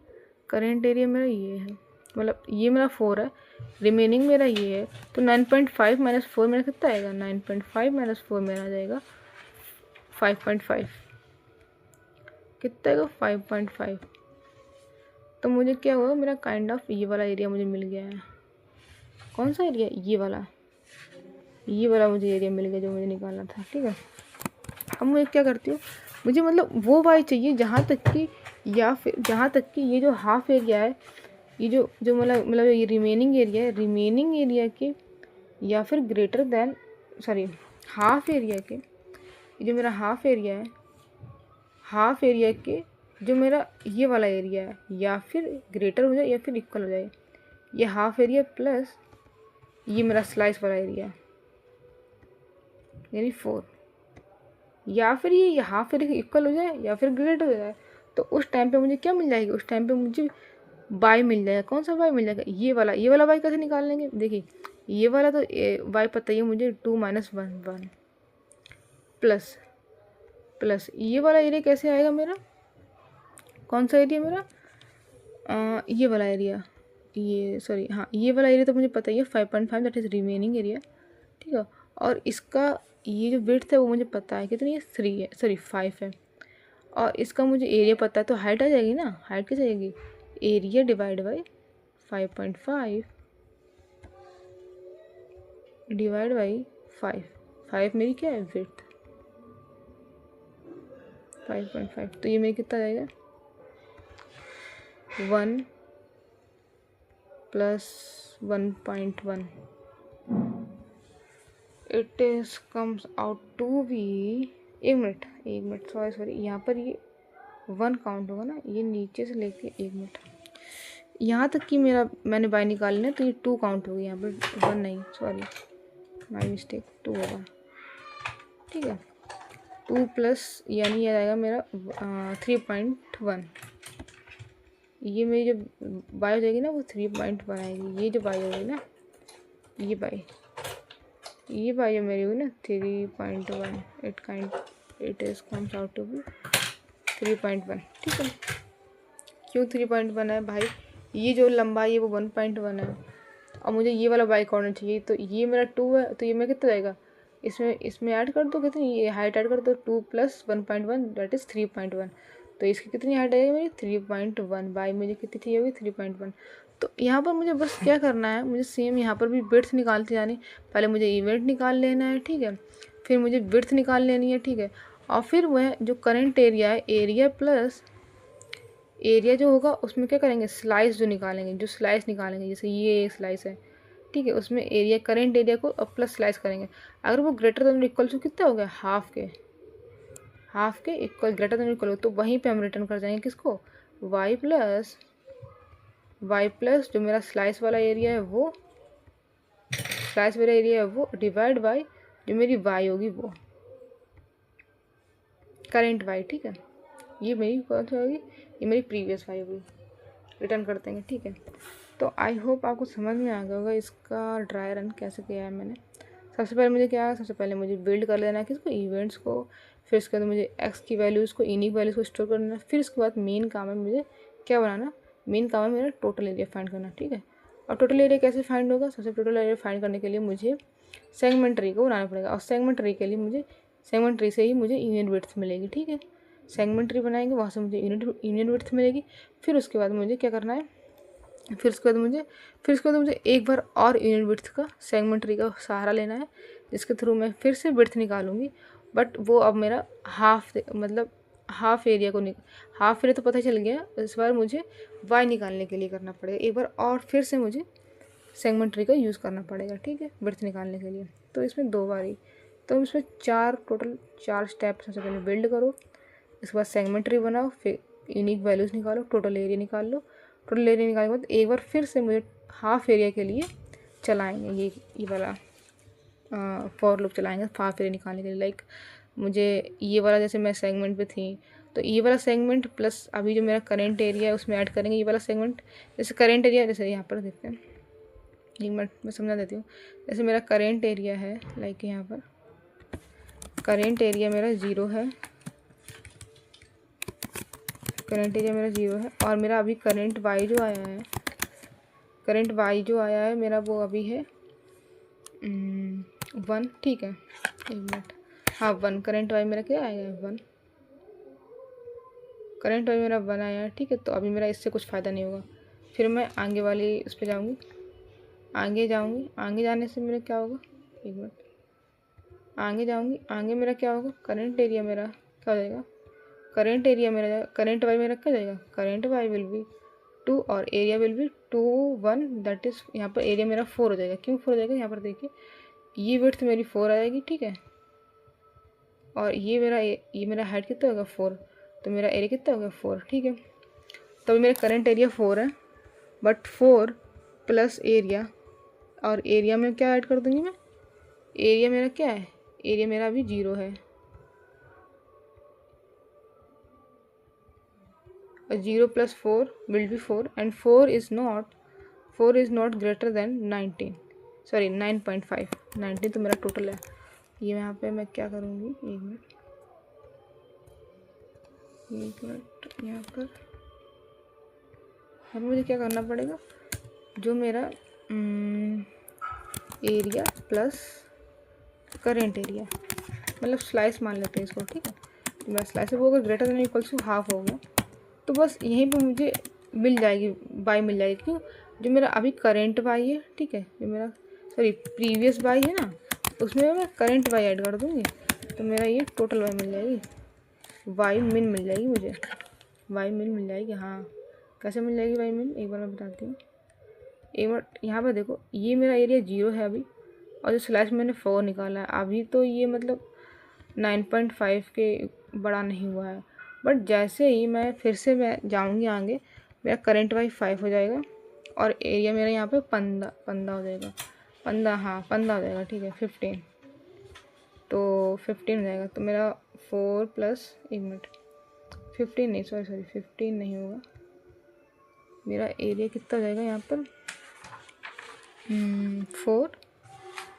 करेंट एरिया मेरा ये है, मतलब ये मेरा 4 है, रिमेनिंग मेरा ये है। तो 9.5 माइनस 4 मेरा कितना आएगा, 9.5 माइनस 4 मेरा आ जाएगा 5.5। कितना आएगा 5.5। तो मुझे क्या हुआ, मेरा काइंड ऑफ ये वाला एरिया मुझे मिल गया है। कौन सा एरिया, ये वाला मुझे एरिया मिल गया जो मुझे निकालना था। ठीक है, अब मैं क्या करती हूँ, मुझे मतलब वो वाई चाहिए जहाँ तक कि ये जो हाफ एरिया है, ये जो मतलब ये रिमेनिंग एरिया के या फिर ग्रेटर देन हाफ एरिया के, जो मेरा हाफ एरिया के जो मेरा ये वाला एरिया है या फिर ग्रेटर हो जाए या फिर इक्वल हो जाए, ये हाफ एरिया प्लस ये मेरा स्लाइस वाला एरिया यानी 4, या फिर ये हाफ एरिया इक्वल हो जाए या फिर ग्रेटर हो जाए। तो उस टाइम पे मुझे क्या मिल जाएगी, उस टाइम पे मुझे वाई मिल जाएगा। कौन सा वाई मिल जाएगा, ये वाला वाई कैसे निकाल लेंगे, देखिए ये वाला तो वाई पता ही है मुझे 2 - 1 प्लस प्लस ये वाला एरिया कैसे आएगा मेरा, कौन सा एरिया मेरा, ये वाला एरिया, ये सॉरी हाँ ये वाला एरिया तो मुझे पता ही है 5.5 दैट इज़ रिमेनिंग एरिया, ठीक है। और इसका ये जो विड्थ है वो मुझे पता है कितनी है, 3 है, सॉरी 5 है। और इसका मुझे एरिया पता है, तो हाइट आ जाएगी ना, हाइट क्या जाएगी, area divide by 5.5 divide by 5, 5 मेरी क्या है विड्थ 5.5, तो ये मेरी कितना जाएगा 1 plus 1.1, it is comes out to be, एक मिनट सॉरी यहाँ पर ये 1 काउंट होगा ना, ये नीचे से लेके 1 मिनट यहाँ तक कि मैंने बाय निकाल लिया, तो ये 2 काउंट होगी यहाँ पर, 1 नहीं, सॉरी माई मिस्टेक, 2 होगा, ठीक है। 2 प्लस यानी ये आएगा मेरा 3.1, ये मेरी जो बाय हो जाएगी ना वो 3.1 आएगी, ये जो बाय होगी ना, ये बाय मेरी हुई ना 3.1, it is comes out to be 3.1, ठीक है। क्यों 3.1 है भाई, ये जो लंबाई है वो 1.1 है, और मुझे ये वाला बाई कॉर्नर चाहिए, तो ये मेरा 2 है, तो ये मेरा कितना जाएगा, इसमें ऐड कर दो, कितनी ये हाइट ऐड कर दो, 2 प्लस 1.1 दैट इज़ 3.1, तो इसकी कितनी हाइट आएगी मेरी 3.1, बाई मुझे कितनी चाहिए होगी 3.1। तो यहाँ पर मुझे बस क्या करना है, मुझे सेम यहाँ पर भी विड्थ निकालते जानी, पहले मुझे इवेंट निकाल लेना है, ठीक है, फिर मुझे विड्थ निकाल लेनी है, ठीक है, और फिर वह जो करंट एरिया है, एरिया प्लस एरिया जो होगा उसमें क्या करेंगे, स्लाइस जो निकालेंगे, जैसे ये एक स्लाइस है, ठीक है, उसमें एरिया करेंट एरिया को प्लस स्लाइस करेंगे, अगर वो ग्रेटर देन इक्वल टू कितना हो गया, हाफ के इक्वल ग्रेटर देन इक्वल हो, तो वहीं पे हम रिटर्न कर जाएंगे किसको, वाई प्लस जो मेरा स्लाइस वाला एरिया है वो डिवाइड बाई जो मेरी वाई होगी वो करेंट वाई, ठीक है, ये मेरी कौन सी होगी, ये मेरी प्रीवियस वाई होगी, रिटर्न कर देंगे, ठीक है। तो आई होप आपको समझ में आ गया होगा इसका ड्राई रन कैसे किया है मैंने। सबसे पहले मुझे बिल्ड कर लेना है किसको, इवेंट्स को, फिर उसके बाद मुझे एक्स की वैल्यूज़ को, यूनिक वैल्यूज़ को स्टोर करना, फिर उसके बाद मेन काम है मुझे क्या बनाना, मेन काम है मेरा टोटल एरिया फाइंड करना, ठीक है। और टोटल एरिया कैसे फाइंड होगा, सबसे टोटल एरिया फाइंड करने के लिए मुझे सेगमेंट ट्री को बनाना पड़ेगा, और सेगमेंट ट्री के लिए मुझे सेगमेंट ट्री से ही मुझे यूनिट विड्थ मिलेगी, ठीक है। सेगमेंट ट्री बनाएंगे, वहाँ से मुझे यूनिट विड्थ मिलेगी, फिर उसके बाद मुझे क्या करना है, फिर उसके बाद मुझे एक बार और यूनिट विड्थ का सेगमेंट ट्री का सहारा लेना है, जिसके थ्रू मैं फिर से विड्थ निकालूंगी, बट वो अब मेरा हाफ एरिया तो पता चल गया, इस बार मुझे वाई निकालने के लिए करना पड़ेगा एक बार और, फिर से मुझे सेगमेंट ट्री का यूज़ करना पड़ेगा, ठीक है, विड्थ निकालने के लिए। तो इसमें 2 बार ही, तो इसमें टोटल 4 स्टेप, सबसे पहले बिल्ड करो, इसके बाद सेगमेंट ट्री बनाओ, फिर यूनिक वैल्यूज़ निकालो, टोटल एरिया निकाल लो, टोटल एरिया निकालने के बाद एक बार फिर से मुझे हाफ एरिया के लिए चलाएंगे, ये वाला फॉर लूप चलाएंगे हाफ एरिया निकालने के लिए। लाइक मुझे ये वाला, जैसे मैं सेगमेंट पे थी, तो ये वाला सेगमेंट प्लस अभी जो मेरा करेंट एरिया है उसमें ऐड करेंगे ये वाला सेगमेंट, जैसे करेंट एरिया, जैसे यहाँ पर देखते हैं, एक मिनट मैं समझा देती हूँ, जैसे मेरा करेंट एरिया है, लाइक यहाँ पर करेंट एरिया मेरा 0 है, और मेरा अभी करंट वाई जो आया है मेरा वो अभी है 1, ठीक है, एक मिनट, हाँ 1 करंट वाई मेरा क्या आया है 1, करंट वाई मेरा 1 आया है, ठीक है। तो अभी मेरा इससे कुछ फ़ायदा नहीं होगा, फिर मैं आगे वाली उस पर जाऊँगी, आगे जाने से मेरा क्या होगा, एक मिनट, आगे मेरा क्या होगा, करंट एरिया मेरा क्या हो जाएगा, करंट वाई मेरा क्या जाएगा, करंट वाई विल बी 2 और area will B 2 1, that is यहाँ पर एरिया मेरा 4 हो जाएगा। क्यों 4 हो जाएगा, यहाँ पर देखिए ये विड्थ मेरी 4 आ जाएगी, ठीक है, और ये मेरा हाइट कितना होगा 4, तो मेरा एरिया कितना होगा 4, ठीक है। तो अभी मेरा करंट एरिया 4 है, बट 4 प्लस एरिया, और एरिया में क्या ऐड कर दूँगी मैं, एरिया मेरा क्या है, एरिया मेरा अभी 0 है, 0 plus 4 will be 4 and 4 is not greater than 19, sorry 9.5, 19 तो मेरा टोटल है। ये यहाँ पे मैं क्या करूँगी, एक मिनट यहाँ पर अब मुझे क्या करना पड़ेगा, जो मेरा एरिया प्लस करेंट एरिया, मतलब स्लाइस मान लेते हैं इसको, ठीक है। तो मेरा स्लाइस है वो अगर greater than equals to half हो गया तो बस यहीं पे मुझे मिल जाएगी बाई, मिल जाएगी। क्यों, जो मेरा अभी करेंट बाई है, ठीक है, जो मेरा सॉरी प्रीवियस बाई है ना, उसमें मैं करेंट बाई ऐड कर दूँगी तो मेरा ये टोटल बाई मिल जाएगी, वाई मिन मिल जाएगी मुझे, वाई मिन मिल जाएगी। हाँ, कैसे मिल जाएगी वाई मिन, एक बार मैं बताती हूँ। एक बार यहाँ पर देखो, ये मेरा एरिया 0 है अभी, और जो स्लैश मैंने 4 निकाला है अभी, तो ये मतलब 9.5 के बड़ा नहीं हुआ है। बट जैसे ही मैं फिर से मैं जाऊँगी आगे, मेरा करंट वाई 5 हो जाएगा और एरिया मेरा यहाँ पे 15 हो जाएगा, 15, हाँ 15 हो जाएगा, ठीक है 15, तो 15 हो जाएगा। तो मेरा 4 प्लस, एक मिनट 15 नहीं, सॉरी 15 नहीं होगा, मेरा एरिया कितना हो जाएगा यहाँ पर 4,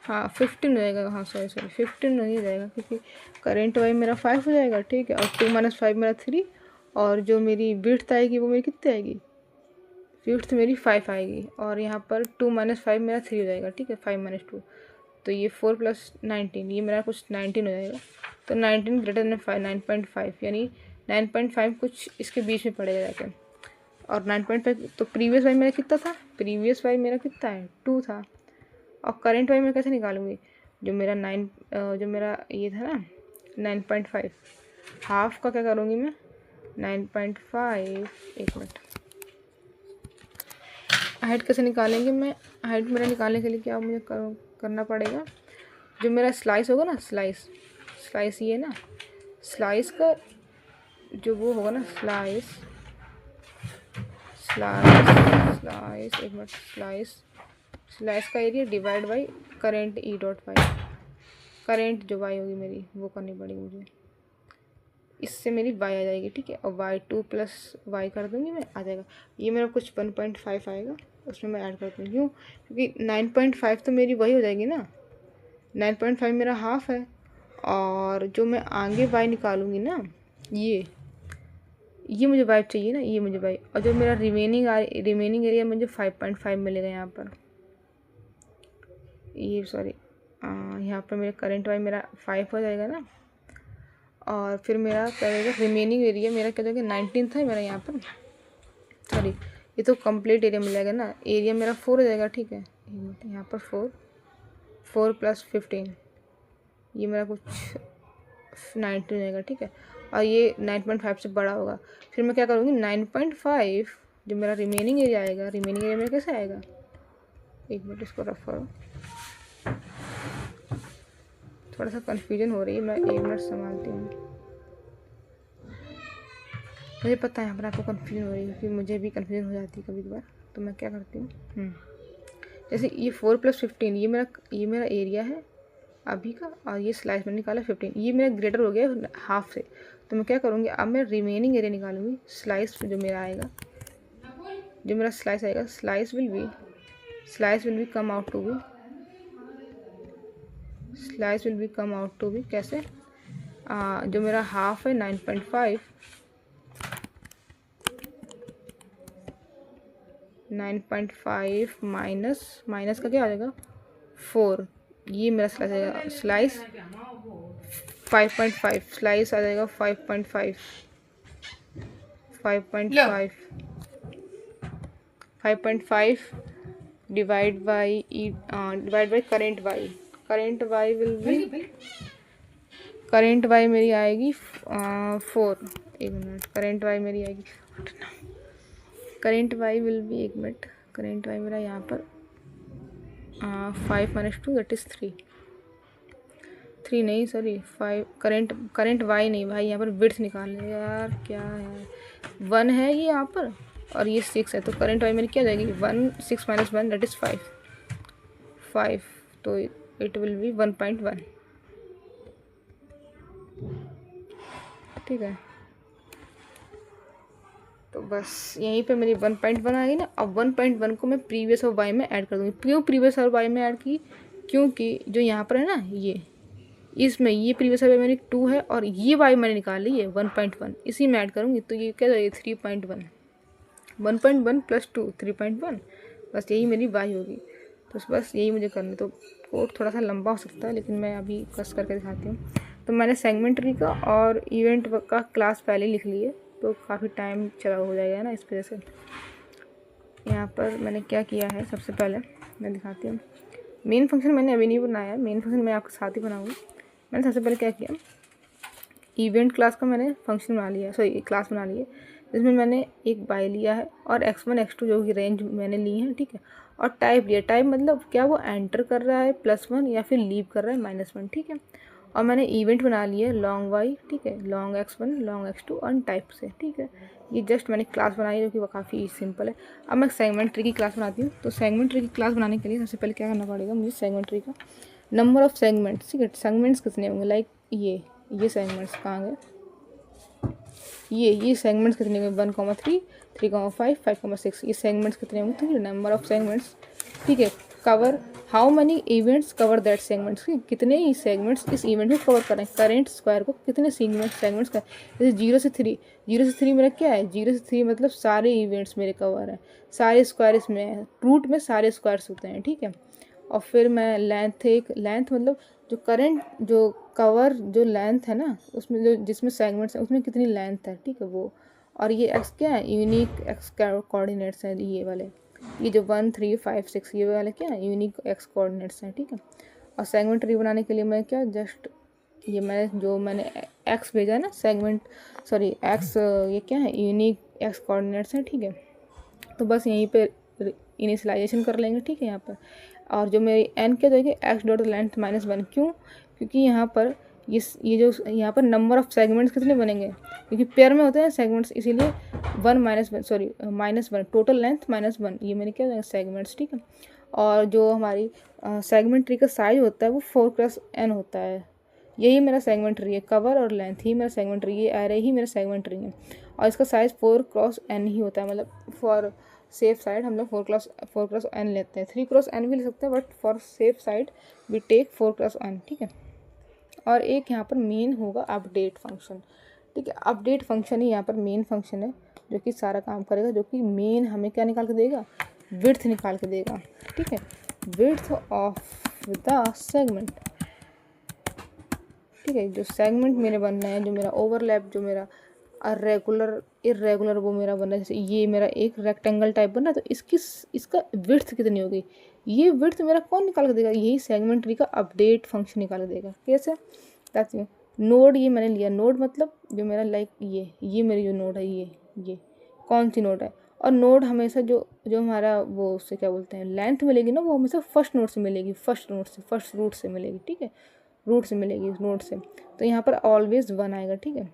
हाँ 15 हो जाएगा, हाँ सॉरी 15 नहीं जाएगा क्योंकि करेंट वाई मेरा 5 हो जाएगा, ठीक है, और 2 - 5 मेरा 3, और जो मेरी विड्थ आएगी वो मेरी कितनी आएगी, विड्थ मेरी 5 आएगी, और यहाँ पर 2 - 5 मेरा 3 हो जाएगा, ठीक है, 5 - 2, तो ये 4 प्लस 19, ये मेरा कुछ 19 हो जाएगा। तो 19 ग्रेटर देन 5, 9.5, यानी 9.5 कुछ इसके बीच में पड़ेगा जाकर, और 9.5 तो प्रीवियस वाई मेरा कितना था, प्रीवियस वाई मेरा कितना है 2 था, और करंट वाई मैं कैसे निकालूंगी, जो मेरा जो मेरा ये था ना 9.5, हाफ का क्या करूँगी मैं 9.5, एक मिनट, हाइट कैसे निकालेंगे, मैं हाइट मेरा निकालने के लिए क्या मुझे करना पड़ेगा, जो मेरा स्लाइस होगा ना, स्लाइस ये ना, स्लाइस का जो वो होगा ना, स्लाइस एक मिनट, स्लाइस का area divide by current e dot y, current जो वाई होगी मेरी वो करनी पड़ेगी मुझे, इससे मेरी वाई आ जाएगी, ठीक है, और वाई 2 प्लस वाई कर दूँगी मैं, आ जाएगा। ये मेरा कुछ 1.5 आएगा, उसमें मैं ऐड कर दूँगी, क्यों, क्योंकि 9.5 तो मेरी वही हो जाएगी ना, 9.5 मेरा हाफ है, और जो मैं आगे वाई निकालूंगी ना, ये मुझे वाइब चाहिए ना, ये मुझे वाइब, और जो मेरा रिमेनिंग एरिया मुझे 5.5 मिलेगा यहाँ पर, ये सॉरी यहाँ पर मेरा करंट वाई मेरा 5 हो जाएगा ना, और फिर मेरा क्या रहेगा, रिमेनिंग एरिया मेरा क्या जाएगा 19 था मेरा यहाँ पर, सॉरी ये तो कंप्लीट एरिया मिलेगा ना, एरिया मेरा 4 हो जाएगा, ठीक है, यहाँ पर 4 प्लस 15, ये मेरा कुछ 19 हो जाएगा, ठीक है, और ये 9.5 से बड़ा होगा। फिर मैं क्या करूँगी 9.5, जो मेरा रिमेनिंग एरिया आएगा, रिमेनिंग एरिया मेरा कैसे आएगा, एक मिनट इसको रफ करो, थोड़ा सा कन्फ्यूजन हो रही है, मैं एक मिनट संभालती हूँ, मुझे पता है यहाँ पर आपको कन्फ्यूजन हो रही है क्योंकि मुझे भी कन्फ्यूजन हो जाती है कभी कभार। तो मैं क्या करती हूँ, जैसे ये 4 प्लस 15, ये मेरा एरिया है अभी का, और ये स्लाइस मैंने निकाला 15, ये मेरा ग्रेटर हो गया हाफ से, तो मैं क्या करूँगी, अब मैं रिमेनिंग एरिया निकालूंगी, स्लाइस जो मेरा आएगा, जो मेरा स्लाइस आएगा, slice will be come out to be कैसे, जो मेरा हाफ है 9.5, 9.5 माइनस का क्या आ जाएगा 4, ये मेरा स्लाइस आएगा, स्लाइस 5.5, स्लाइस आ जाएगा 5.5 divide by current y current y मेरी आएगी 4, एक मिनट, करेंट वाई मेरी आएगी, करेंट वाई विल बी, एक मिनट, करेंट वाई मेरा यहाँ पर 5 - 2 दैट इज़ 3 नहीं, सॉरी 5, करेंट वाई नहीं भाई, यहाँ पर विड्थ निकालने यार, क्या है 1 है ये यहाँ पर, और ये 6 है, तो करंट वाई मेरी क्या जाएगी 6 - 1 दैट इज़ 5, तो इट विल बी 1.1, ठीक है। तो बस यहीं पे मेरी 1.1 आ गई ना। अब 1.1 को मैं प्रीवियस और वाई में ऐड कर दूँगी। क्यों प्रीवियस और वाई में ऐड की? क्योंकि जो यहाँ पर है ना ये, इसमें ये प्रीवियस वाई मेरी 2 है और ये वाई मैंने निकाल ली है 1.1, इसी में ऐड करूँगी। तो ये क्या जाएगी 3.1, 1.1 + 2 3.1, बस यही मेरी वाई होगी। तो बस यही मुझे करना। तो कोड थोड़ा सा लंबा हो सकता है लेकिन मैं अभी कस करके दिखाती हूँ। तो मैंने सेगमेंट ट्री का और इवेंट का क्लास पहले लिख लिए, तो काफ़ी टाइम चला हो जाएगा ना, इस वजह से। यहाँ पर मैंने क्या किया है, सबसे पहले मैं दिखाती हूँ। मेन फंक्शन मैंने अभी नहीं बनाया है, मेन फंक्शन मैं आपके साथ ही बनाऊँगी। मैंने सबसे पहले क्या किया, इवेंट क्लास का मैंने फंक्शन बना लिया, सॉरी क्लास बना ली है, जिसमें मैंने एक बाय लिया है और x1 x2 जो कि रेंज मैंने ली है, ठीक है। और टाइप लिया, टाइप मतलब क्या वो एंटर कर रहा है +1 या फिर लीव कर रहा है -1, ठीक है। और मैंने इवेंट बना लिया लॉन्ग वाई, ठीक है, long x1 long x2 on type से, ठीक है। ये जस्ट मैंने क्लास बनाई है जो कि वो काफ़ी सिंपल है। अब मैं सेगमेंट ट्री की क्लास बनाती हूँ। तो सेगमेंट ट्री की क्लास बनाने के लिए सबसे पहले क्या करना पड़ेगा मुझे, सेगमेंट ट्री का नंबर ऑफ सेगमेंट्स, ठीक है, सेगमेंट्स कितने होंगे, लाइक ये सेगमेंट्स कहाँ गए, ये सेगमेंट्स कितने होंगे 1,3 3,5 5,6, ये सेगमेंट्स कितने होंगे, तो ये नंबर ऑफ सेगमेंट्स, ठीक है। Cover how many events cover that segments, कितने ही सेगमेंट्स इस इवेंट में कवर करें, करेंट स्क्वायर को कितने सेगमेंट्स का, जैसे 0 से 3, 0 से 3 मेरा क्या है, 0 से 3 मतलब सारे इवेंट्स मेरे कवर हैं, सारे स्क्वायर इसमें है, रूट में सारे स्क्वायर्स होते हैं, ठीक है। और फिर मैं लेंथ मतलब जो करेंट जो कवर जो लेंथ है ना, उसमें जो जिसमें सेगमेंट्स है उसमें कितनी लेंथ है, ठीक है वो। और ये एक्स क्या है, यूनिक एक्स कोऑर्डिनेट्स हैं ये वाले, ये जो 1 3 5 6 ये वाले क्या है, यूनिक एक्स कोऑर्डिनेट्स हैं, ठीक है। और सेगमेंट ट्री बनाने के लिए मैं क्या जस्ट ये मैंने एक्स भेजा है ना, एक्स ये क्या है, यूनिक एक्स कोऑर्डिनेट्स हैं, ठीक है। तो बस यहीं पे इनिशियलाइजेशन कर लेंगे, ठीक है यहाँ पर। और जो मेरी एन क्या जाएगी, एक्स डॉट लेंथ -1, क्यों, क्योंकि यहाँ पर ये जो यहाँ पर नंबर ऑफ सेगमेंट्स कितने बनेंगे, क्योंकि पेयर में होते हैं सेगमेंट्स, इसीलिए -1 टोटल लेंथ -1, ये मेरे क्या हो जाएंगे सेगमेंट्स, ठीक है। और जो हमारी सेगमेंट ट्री का साइज होता है वो 4x n होता है, यही मेरा सेगमेंट ट्री है, कवर और लेंथ ही मेरा सेगमेंट ट्री, ये एरे ही मेरा सेगमेंट ट्री है। और इसका साइज़ 4x n ही होता है, मतलब फॉर सेफ साइड हम लोग 4x n लेते हैं, 3x n भी ले सकते हैं, but for safe side we take 4x n, ठीक है। और एक यहाँ पर मेन होगा अपडेट फंक्शन, ठीक है। अपडेट फंक्शन ही यहाँ पर मेन फंक्शन है जो कि सारा काम करेगा, जो कि मेन हमें क्या निकाल के देगा, विड्थ निकाल के देगा, ठीक है, विड्थ ऑफ द सेगमेंट, ठीक है। जो सेगमेंट मेरे बन रहे हैं, जो मेरा ओवरलैप, जो मेरा इरेगुलर वो मेरा बन रहा है, जैसे ये मेरा एक रेक्टेंगल टाइप बन रहा है, तो इसका विड्थ कितनी होगी, ये विड्थ मेरा कौन निकाल के देगा, यही सेगमेंट ट्री का अपडेट फंक्शन निकाल के देगा। कैसे, बताती हूँ। नोड ये मैंने लिया, नोड मतलब जो मेरा लाइक ये मेरी जो नोड है, ये कौन सी नोड है। और नोड हमेशा जो हमारा वो उससे क्या बोलते हैं लेंथ मिलेगी ना, वो हमेशा फर्स्ट नोड से मिलेगी, फर्स्ट रूट से मिलेगी, ठीक है, रूट से मिलेगी उस नोड से। तो यहाँ पर ऑलवेज 1 आएगा, ठीक है।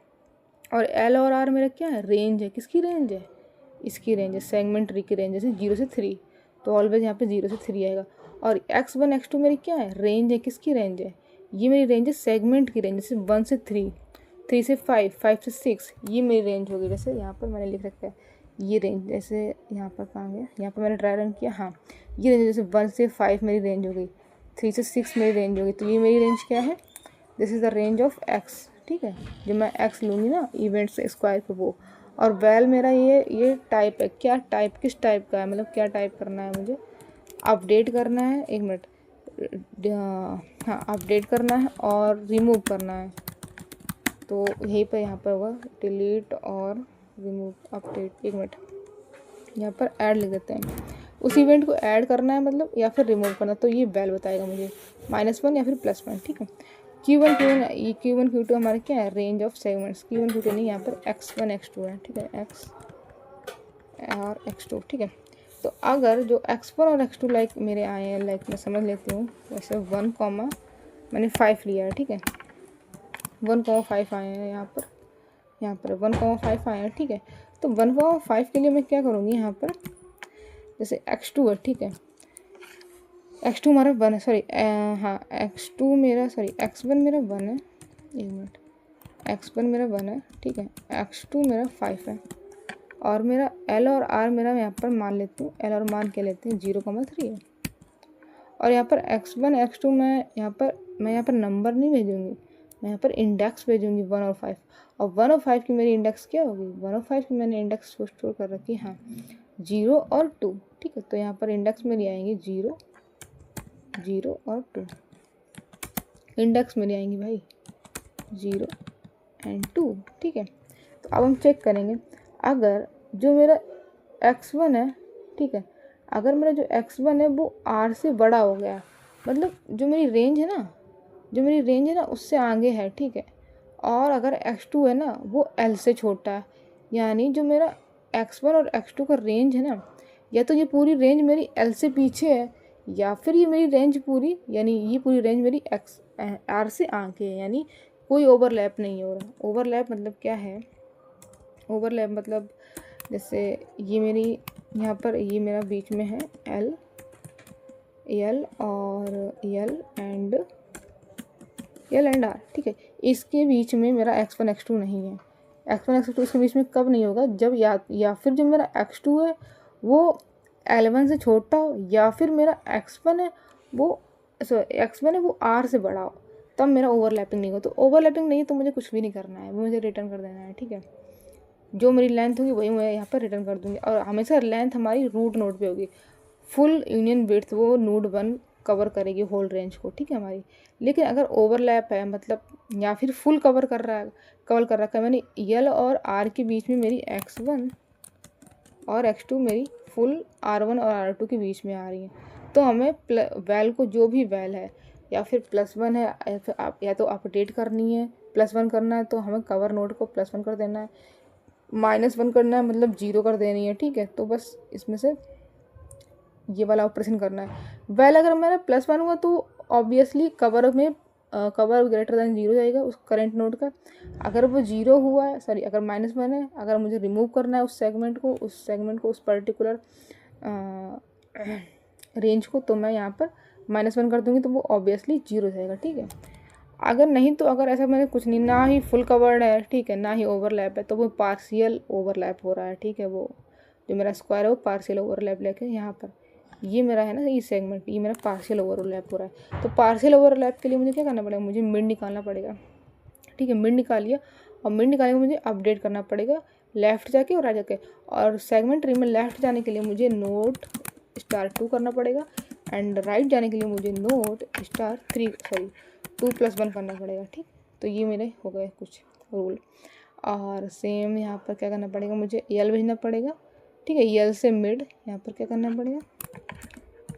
और एल और आर मेरा क्या है, रेंज है, किसकी रेंज है, इसकी रेंज है, सेगमेंट ट्री की रेंज है 0 से 3, तो ऑलवेज यहाँ पे 0 से 3 आएगा। और x1 x2 मेरी क्या है, रेंज है, किसकी रेंज है, ये मेरी रेंज है सेगमेंट की रेंज, जैसे 1 से 3, 3 से 5, 5 से 6, ये मेरी रेंज होगी। जैसे यहाँ पर मैंने लिख रखा है ये रेंज, जैसे यहाँ पर कहाँ गया, यहाँ पर मैंने ड्राई रन किया, हाँ ये रेंज, जैसे 1 से 5 मेरी रेंज हो गई, 3 से 6 मेरी रेंज होगी, तो ये मेरी रेंज क्या है, this is the range of x, ठीक है। जब मैं एक्स लूँगी ना इवेंट से स्क्वायर पे वो, और वैल मेरा ये टाइप है, क्या टाइप, किस टाइप का है, मतलब क्या टाइप करना है मुझे, अपडेट करना है, 1 मिनट, हाँ अपडेट करना है और रिमूव करना है। तो यहीं पर यहाँ पर होगा डिलीट और रिमूव अपडेट, 1 मिनट, यहाँ पर ऐड लिख देते हैं, उस इवेंट को ऐड करना है मतलब, या फिर रिमूव करना, तो ये वैल बताएगा मुझे -1 या फिर +1, ठीक है। Q1 Q2 हमारे क्या है, range of segments, Q1 Q2 नहीं, यहाँ पर x1 x2 है, ठीक है, x और x2, ठीक है। तो अगर जो x1 और x2 लाइक मेरे आए हैं, लाइक मैं समझ लेती हूँ, वैसे 1, मैंने 5 लिया है, ठीक है, 1,5 आए हैं यहाँ पर 1,5 आए हैं, ठीक है। तो 1,5 के लिए मैं क्या करूँगी, यहाँ पर जैसे x2 है, ठीक है, x2 हमारा 1 है, सॉरी हाँ x2 मेरा, सॉरी x1 मेरा 1 है, 1 मिनट, x1 मेरा 1 है, ठीक है, x2 मेरा 5 है, और मेरा एल और आर मेरा यहाँ पर मान लेती हूँ, एल और मान क्या लेते हैं 0,3 है। और यहाँ पर x1 x2 मैं यहाँ पर नंबर नहीं भेजूँगी, मैं यहाँ पर इंडेक्स भेजूँगी 1 और 5। और 1 और 5 की मेरी इंडेक्स क्या होगी, 1 और 5 की मैंने इंडेक्स को स्टोर कर रखी है, हाँ 0 और 2, ठीक है। तो यहाँ पर इंडेक्स मेरी आएंगी 0 0 और 2, इंडेक्स मेरी आएंगी भाई 0 एंड 2, ठीक है। तो अब हम चेक करेंगे, अगर जो मेरा x1 है, ठीक है, अगर मेरा जो x1 है वो r से बड़ा हो गया, मतलब जो मेरी रेंज है ना, जो मेरी रेंज है ना उससे आगे है, ठीक है। और अगर x2 है ना वो l से छोटा है, यानी जो मेरा x1 और x2 का रेंज है ना, या तो ये पूरी रेंज मेरी l से पीछे है, या फिर ये मेरी रेंज पूरी, यानी ये पूरी रेंज मेरी r से आगे है, यानी कोई ओवरलैप नहीं हो रहा। ओवरलैप मतलब क्या है, ओवरलैप मतलब जैसे ये मेरी यहाँ पर ये मेरा बीच में है एल और एल एंड आर, ठीक है। इसके बीच में मेरा x1 x2 नहीं है। x1 x2 इसके बीच में कब नहीं होगा, जब या फिर जो मेरा x2 है वो L1 से छोटा हो, या फिर मेरा x1 है वो x1 है वो r से बड़ा हो, तब मेरा ओवरलैपिंग नहीं होगा। तो ओवरलैपिंग नहीं है तो मुझे कुछ भी नहीं करना है, मुझे रिटर्न कर देना है, ठीक है। जो मेरी लेंथ होगी वही मैं यहाँ पर रिटर्न कर दूँगी। और हमेशा लेंथ हमारी रूट नोड पे होगी, फुल यूनियन विड्थ वो नोड 1 कवर करेगी होल रेंज को, ठीक है हमारी। लेकिन अगर ओवरलैप है मतलब या फिर फुल कवर कर रखा है मैंने यल और आर के बीच में, मेरी x1 और x2 मेरी फुल r1 और r2 के बीच में आ रही है, तो हमें वैल को जो भी वैल है, या फिर +1 है, या फिर या तो अपडेट करनी है, +1 करना है तो हमें कवर नोड को +1 कर देना है, -1 करना है मतलब 0 कर देनी है, ठीक है। तो बस इसमें से ये वाला ऑपरेशन करना है। वैल अगर मेरा +1 हुआ तो ऑब्वियसली कवर में कवर ग्रेटर देन 0 जाएगा उस करंट नोड का। अगर वो 0 हुआ है, सॉरी अगर -1 है, अगर मुझे रिमूव करना है उस सेगमेंट को उस पर्टिकुलर रेंज को, तो मैं यहाँ पर -1 कर दूँगी तो वो ऑब्वियसली 0 जाएगा, ठीक है। अगर नहीं तो अगर ऐसा मैंने कुछ नहीं, ना ही फुल कवर्ड है, ठीक है, ना ही ओवरलैप है, तो वो पार्शियल ओवरलैप हो रहा है, ठीक है। वो जो मेरा स्क्वायर है वो पार्शियल ओवरलैप लेके यहाँ पर ये मेरा है ना, ये सेगमेंट ये मेरा पार्शियल ओवरलैप हो रहा है। तो पार्शियल ओवरलैप के लिए मुझे क्या करना पड़ेगा, मुझे मिड निकालना पड़ेगा, ठीक है। मिड निकाल लिया, और मिड निकालने के मुझे अपडेट करना पड़ेगा लेफ़्ट जाके और राइट जाके। और सेगमेंट ट्री में लेफ़्ट जाने के लिए मुझे नोड *2 करना पड़ेगा, एंड राइट जाने के लिए मुझे नोड *3 2 + 1 करना पड़ेगा, ठीक। तो ये मेरे हो गए कुछ रूल। और सेम यहाँ पर क्या करना पड़ेगा, मुझे यल भेजना पड़ेगा, ठीक है। यल से मिड यहाँ पर क्या करना पड़ेगा,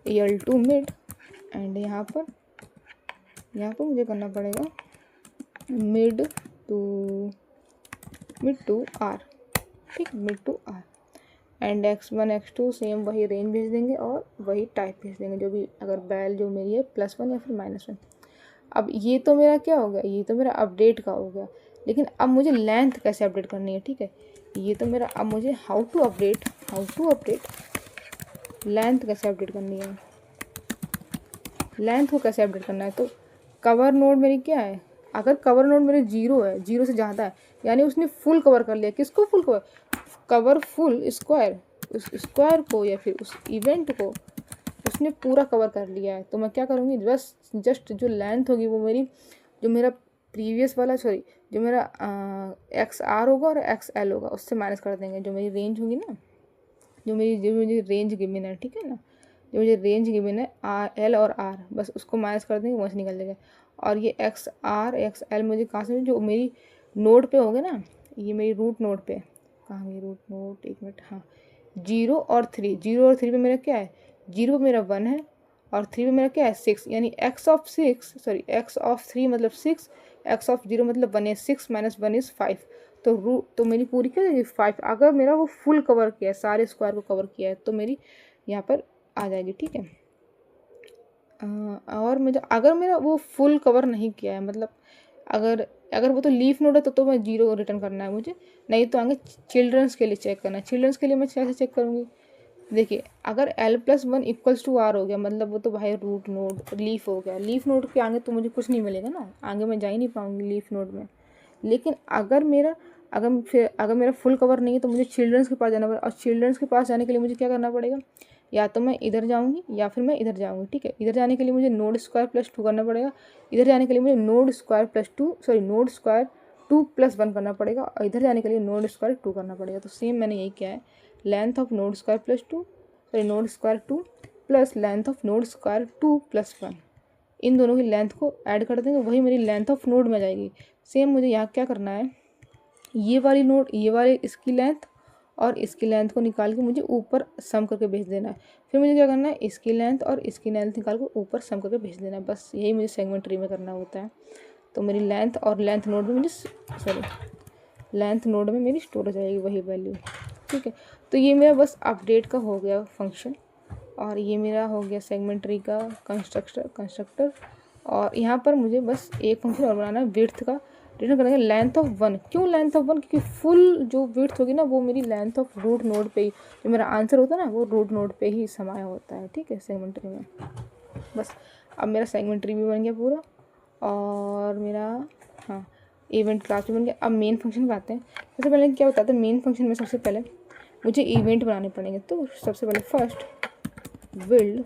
यल टू मिड, एंड यहाँ पर मुझे करना पड़ेगा मिड टू आर, ठीक, mid to r. And x1 x2 same वही रेंज भेज देंगे और वही टाइप भेज देंगे, जो भी अगर वैल जो मेरी है +1 या फिर -1। अब ये तो मेरा क्या हो गया, ये तो मेरा अपडेट का हो गया। लेकिन अब मुझे लेंथ कैसे अपडेट करनी है, ठीक है। ये तो मेरा, अब मुझे हाउ टू अपडेट लेंथ कैसे अपडेट करनी है, लेंथ को कैसे अपडेट करना है। तो कवर नोड मेरी क्या है, अगर कवर नोड मेरे 0 है, 0 से ज़्यादा है, यानी उसने फुल कवर कर लिया। किसको फुल कवर फुल स्क्वायर, उस स्क्वायर को या फिर उस इवेंट को उसने पूरा कवर कर लिया है। तो मैं क्या करूँगी, बस जस्ट जो लेंथ होगी वो मेरी, जो मेरा प्रीवियस वाला जो मेरा XR होगा और XL होगा उससे माइनस कर देंगे। जो मेरी रेंज होगी ना, जो मुझे रेंज गिवन है, ठीक है ना, जो मुझे रेंज गिवन है L और R, बस उसको माइनस कर देंगे, वहाँ से निकल जाएगा। और ये XR XL मुझे कहाँ से, जो मेरी नोड पे होगा ना, ये मेरी रूट नोड पे, कहाँ गई रूट नोड, 1 मिनट, हाँ 0 और 3 पे मेरा क्या है, 0 पे मेरा 1 है और 3 पे मेरा क्या है 6, यानी x ऑफ 3 मतलब 6, x ऑफ 0 मतलब 1 है, 6 - 1 = 5। तो मेरी पूरी क्या जाएगी 5। अगर मेरा वो फुल कवर किया है, सारे स्क्वायर को कवर किया है, तो मेरी यहाँ पर आ जाएगी, ठीक है। और मुझे अगर मेरा वो फुल कवर नहीं किया है, मतलब अगर वो तो लीफ नोड है तो मैं 0 रिटर्न करना है मुझे, नहीं तो आगे चिल्ड्रंस के लिए चेक करना है। चिल्ड्रंस के लिए मैं कैसे चेक करूँगी, देखिए अगर L+1 = R हो गया, मतलब वो तो भाई रूट नोड लीफ हो गया। लीफ नोड के आगे तो मुझे कुछ नहीं मिलेगा ना, आगे मैं जा ही नहीं पाऊँगी लीफ नोड में। लेकिन अगर अगर मेरा फुल कवर नहीं है तो मुझे चिल्ड्रंस के पास जाना पड़ेगा, और चिल्ड्रंस के पास जाने के लिए मुझे क्या करना पड़ेगा, या तो मैं इधर जाऊँगी या फिर मैं इधर जाऊँगी, ठीक है। इधर जाने के लिए मुझे नोड स्क्वायर प्लस 2 करना पड़ेगा, इधर जाने के लिए मुझे नोड स्क्वायर 2 + 1 करना पड़ेगा, और इधर जाने के लिए नोड स्क्वायर 2 करना पड़ेगा। तो सेम मैंने यही किया है, length of node square node square 2 plus length of node square 2 + 1, इन दोनों की लेंथ को ऐड कर देंगे, वही मेरी लेंथ ऑफ नोड में जाएगी। सेम मुझे यहाँ क्या करना है, ये वाली इसकी लेंथ और इसकी लेंथ को निकाल के मुझे ऊपर सम करके भेज देना है। फिर मुझे क्या करना है, इसकी लेंथ और इसकी लेंथ निकाल के ऊपर सम करके भेज देना है। बस यही मुझे सेगमेंट ट्री में करना होता है। तो मेरी लेंथ और लेंथ नोड में मेरी स्टोर हो जाएगी वही वैल्यू, ठीक है। तो ये मेरा बस अपडेट का हो गया फंक्शन, और ये मेरा हो गया सेगमेंट ट्री का कंस्ट्रक्टर। और यहाँ पर मुझे बस एक फंक्शन और बनाना है विड्थ का। रिटर्न करेंगे लेंथ ऑफ 1। क्यों लेंथ ऑफ 1? क्योंकि फुल जो विड्थ होगी ना वो मेरी लेंथ ऑफ रूट नोड पे ही, जो मेरा आंसर होता है ना वो रूट नोड पे ही समाया होता है, ठीक है, सेगमेंट ट्री में। बस अब मेरा सेगमेंट ट्री भी बन गया पूरा, और मेरा इवेंट क्लास भी बन गया। अब मेन फंक्शन पे आते हैं। सबसे पहले क्या बताते हैं, मेन फंक्शन में सबसे पहले मुझे इवेंट बनाने पड़ेंगे। तो सबसे पहले फर्स्ट बिल्ड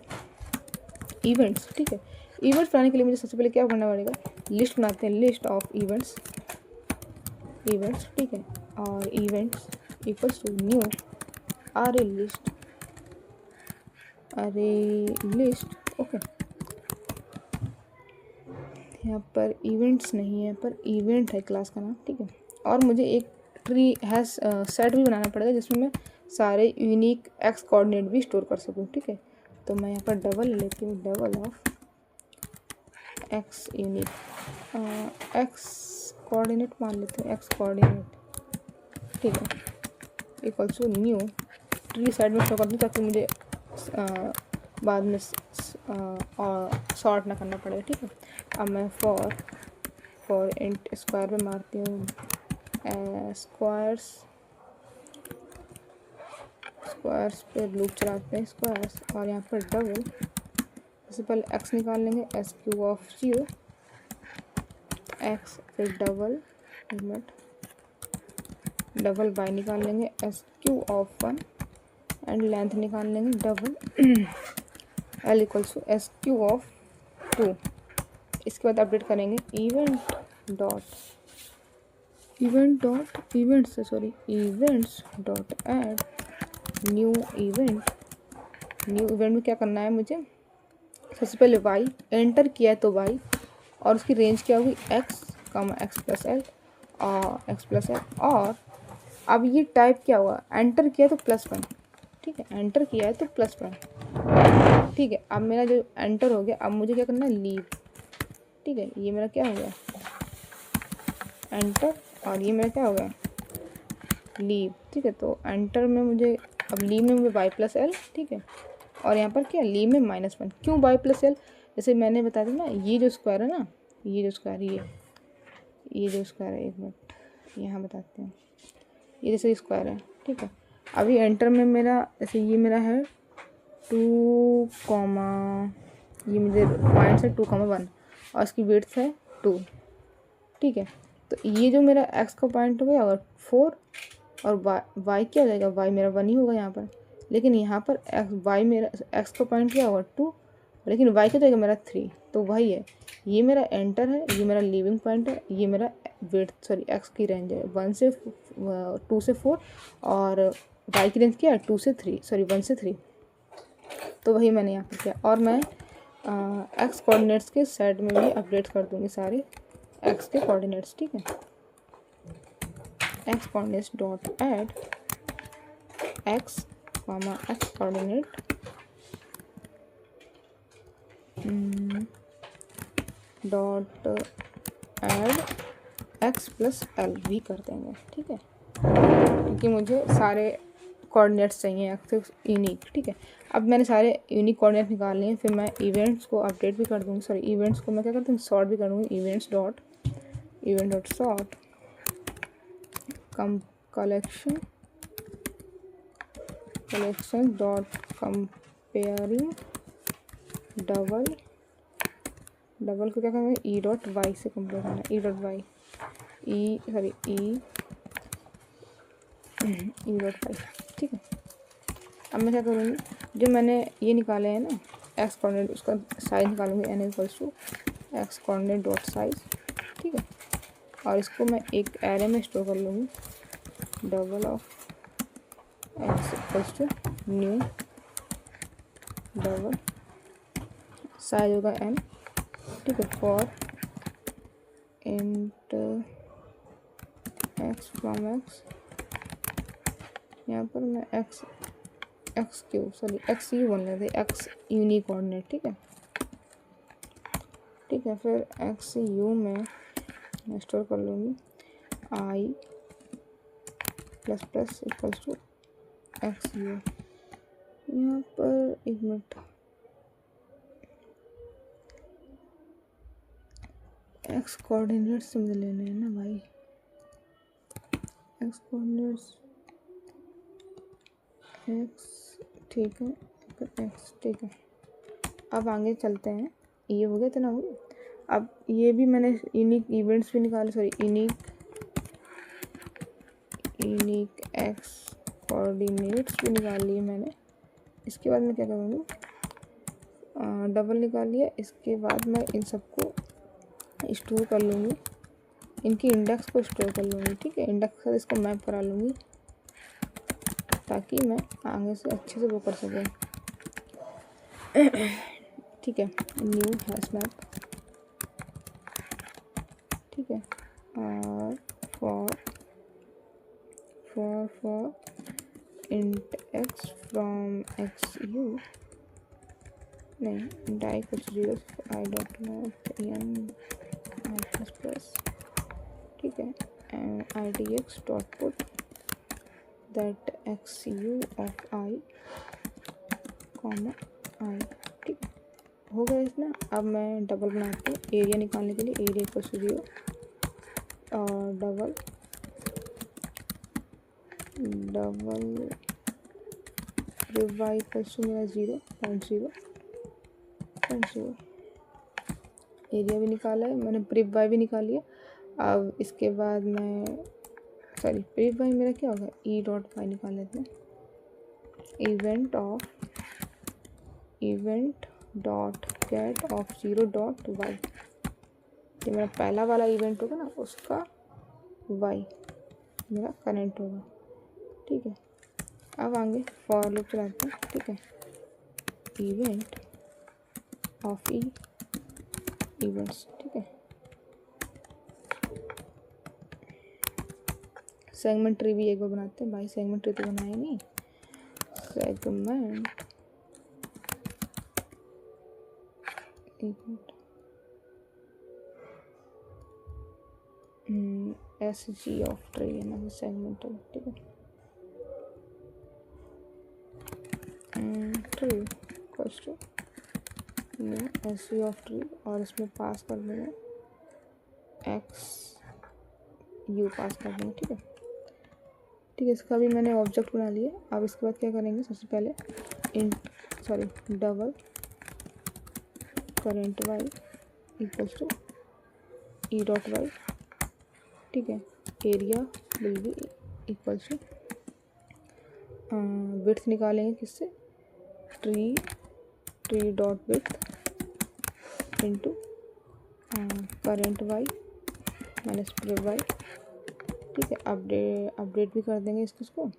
इवेंट्स, ठीक है। इवेंट्स बनाने के लिए मुझे सबसे पहले क्या करना पड़ेगा, लिस्ट बनाते हैं, लिस्ट ऑफ इवेंट्स, ठीक है। और events equals to new array list, okay. यहाँ पर इवेंट्स नहीं है, पर इवेंट है क्लास का नाम, ठीक है। और मुझे एक ट्री हैज़ सेट भी बनाना पड़ेगा जिसमें मैं सारे यूनिक एक्स कोऑर्डिनेट भी स्टोर कर सकूँ, ठीक है। तो मैं यहाँ पर डबल लेती हूँ, double of x unique x coordinate मान लेते हैं, एक्स कोऑर्डिनेट, ठीक है, equals to new tree side में शो कर दूँ ताकि मुझे बाद में सॉर्ट ना करना पड़ेगा, ठीक है। अब मैं फॉर इंट स्क्वायर में मारती हूँ स्क्वायर्स पे लूप चलाते हैं स्क्वायर्स, और यहाँ पर डबल, सबसे पहले x निकाल लेंगे SQ ऑफ 0 x, फिर डबल y निकाल लेंगे SQ ऑफ 1, एंड लेंथ निकाल लेंगे double L equals to SQ of 2। इसके बाद अपडेट करेंगे events dot add new event में क्या करना है मुझे, सबसे पहले y एंटर किया है तो y, और उसकी रेंज क्या होगी x प्लस एल, और अब ये टाइप क्या हुआ, एंटर किया तो +1, ठीक है, एंटर किया है तो +1, ठीक है। अब मेरा जो एंटर हो गया, अब मुझे क्या करना है, लीव, ठीक है। ये मेरा क्या हो गया, एंटर, और ये मेरा क्या हो गया, लीव, ठीक है। तो एंटर में मुझे, अब लीव में मुझे y + l, ठीक है, और यहाँ पर क्या, लीव में -1। क्यों y + l? जैसे मैंने बता दी ना, ये जो स्क्वायर है ना, ये जो स्क्वायर है, एक मिनट यहाँ बताते हैं, ये जैसे स्क्वायर है, ठीक है। अभी एंटर में मेरा, जैसे ये मेरा है 2, ये मुझे पॉइंट्स है 2,1, और इसकी विड्थ है 2, ठीक है। तो ये जो मेरा x का पॉइंट हो गया होगा 4, और y क्या हो जाएगा, y मेरा 1 ही होगा यहाँ पर, लेकिन यहाँ पर x का पॉइंट क्या होगा 2, लेकिन y क्या जाएगा मेरा 3, तो वही है, ये मेरा एंटर है, ये मेरा लीविंग पॉइंट है, ये मेरा x की रेंज है 2 से 4, और y की रेंज क्या है 1 से 3, तो वही मैंने यहाँ पर किया। और मैं x कोऑर्डिनेट्स के सेट में भी अपडेट कर दूँगी सारे x के कोऑर्डिनेट्स, ठीक है। x coordinates dot add x coordinate dot add x + l भी कर देंगे, ठीक है, क्योंकि मुझे सारे कोऑर्डिनेट्स चाहिए एक्स यूनिक, ठीक है। अब मैंने सारे यूनिक कोऑर्डिनेट निकाल लिए, फिर मैं इवेंट्स को अपडेट भी कर दूँगी, इवेंट्स को मैं क्या करती हूँ, सॉर्ट भी कर दूँगी, event dot sort collection dot comparing double को क्या करना है, e.y से कंपेयर करना है, e ई डॉट फाइव। ठीक है, अब मैं क्या करूँगी, जो मैंने ये निकाले हैं ना एक्स कोऑर्डिनेट, उसका साइज निकालूंगी n equals to x coordinate dot size. ठीक है, और इसको मैं एक एरे में स्टोर कर लूँगी, double of x equals to new double size होगा एन। ठीक है, for int x from x, यहाँ पर मैं एक्स एक्स यू बन रहे थे, एक्स यूनिक कोऑर्डिनेट। ठीक है, ठीक है, फिर एक्स यू में मैं स्टोर कर लूँगी i plus plus equals to x u. यहाँ पर एक मिनट, एक्स कोऑर्डिनेट से मुझे लेने हैं ना भाई, एक्स कोऑर्डिनेट्स एक्स। ठीक है, एक्स। ठीक है, अब आगे चलते हैं, ये हो गया इतना हो गया। अब ये भी मैंने यूनिक इवेंट्स भी निकाले, सॉरी यूनिक एक्स कोऑर्डिनेट्स भी निकाल लिए मैंने। इसके बाद मैं क्या करूँगी, डबल निकाल लिया। इसके बाद मैं इन सबको स्टोर कर लूँगी, इनकी इंडेक्स को स्टोर कर लूँगी। ठीक है, इंडेक्स के साथ इसको मैप करा लूँगी ताकि मैं आगे से अच्छे से वो कर सकूँ। ठीक है, न्यू हैश मैप। ठीक है, और for int x from x u, नहीं डाई कुछ zero i dot map n i plus plus. ठीक है, and i d x dot put that x u of i comma i. ठीक है, हो गया इतना। अब मैं डबल बनाती हूँ एरिया निकालने के लिए, एरिया इक्वल टू 0 और डबल वाई इक्वल टू मेरा 0.0 एरिया भी निकाला है मैंने, प्रिव वाई भी निकाल लिया। अब इसके बाद मैं सॉरी प्रिव वाई मेरा क्या होगा, ई डॉट वाई निकाल लेते हैं, event dot get of 0 dot y. ये मेरा पहला वाला इवेंट होगा ना, उसका वाई मेरा करेंट होगा। ठीक है, अब आगे फॉर लूप चलाते हैं। ठीक है, इवेंट ऑफ ई इवेंट्स। ठीक है, सेगमेंट ट्री भी एक बार बनाते हैं भाई, सेगमेंट ट्री तो बनाए नहीं। Segment s g of tree है ना, सेगमेंट। ठीक है, tree equals to s g of tree, और इसमें पास कर देंगे एक्स यू पास कर देंगे। ठीक है, ठीक है, इसका भी मैंने ऑब्जेक्ट बना लिया। अब इसके बाद क्या करेंगे, सबसे पहले double current y equals to e dot y. ठीक है, area will be equals to width निकालेंगे किससे, tree dot width into current y minus prev y. ठीक है, अपडेट भी कर देंगे इसको,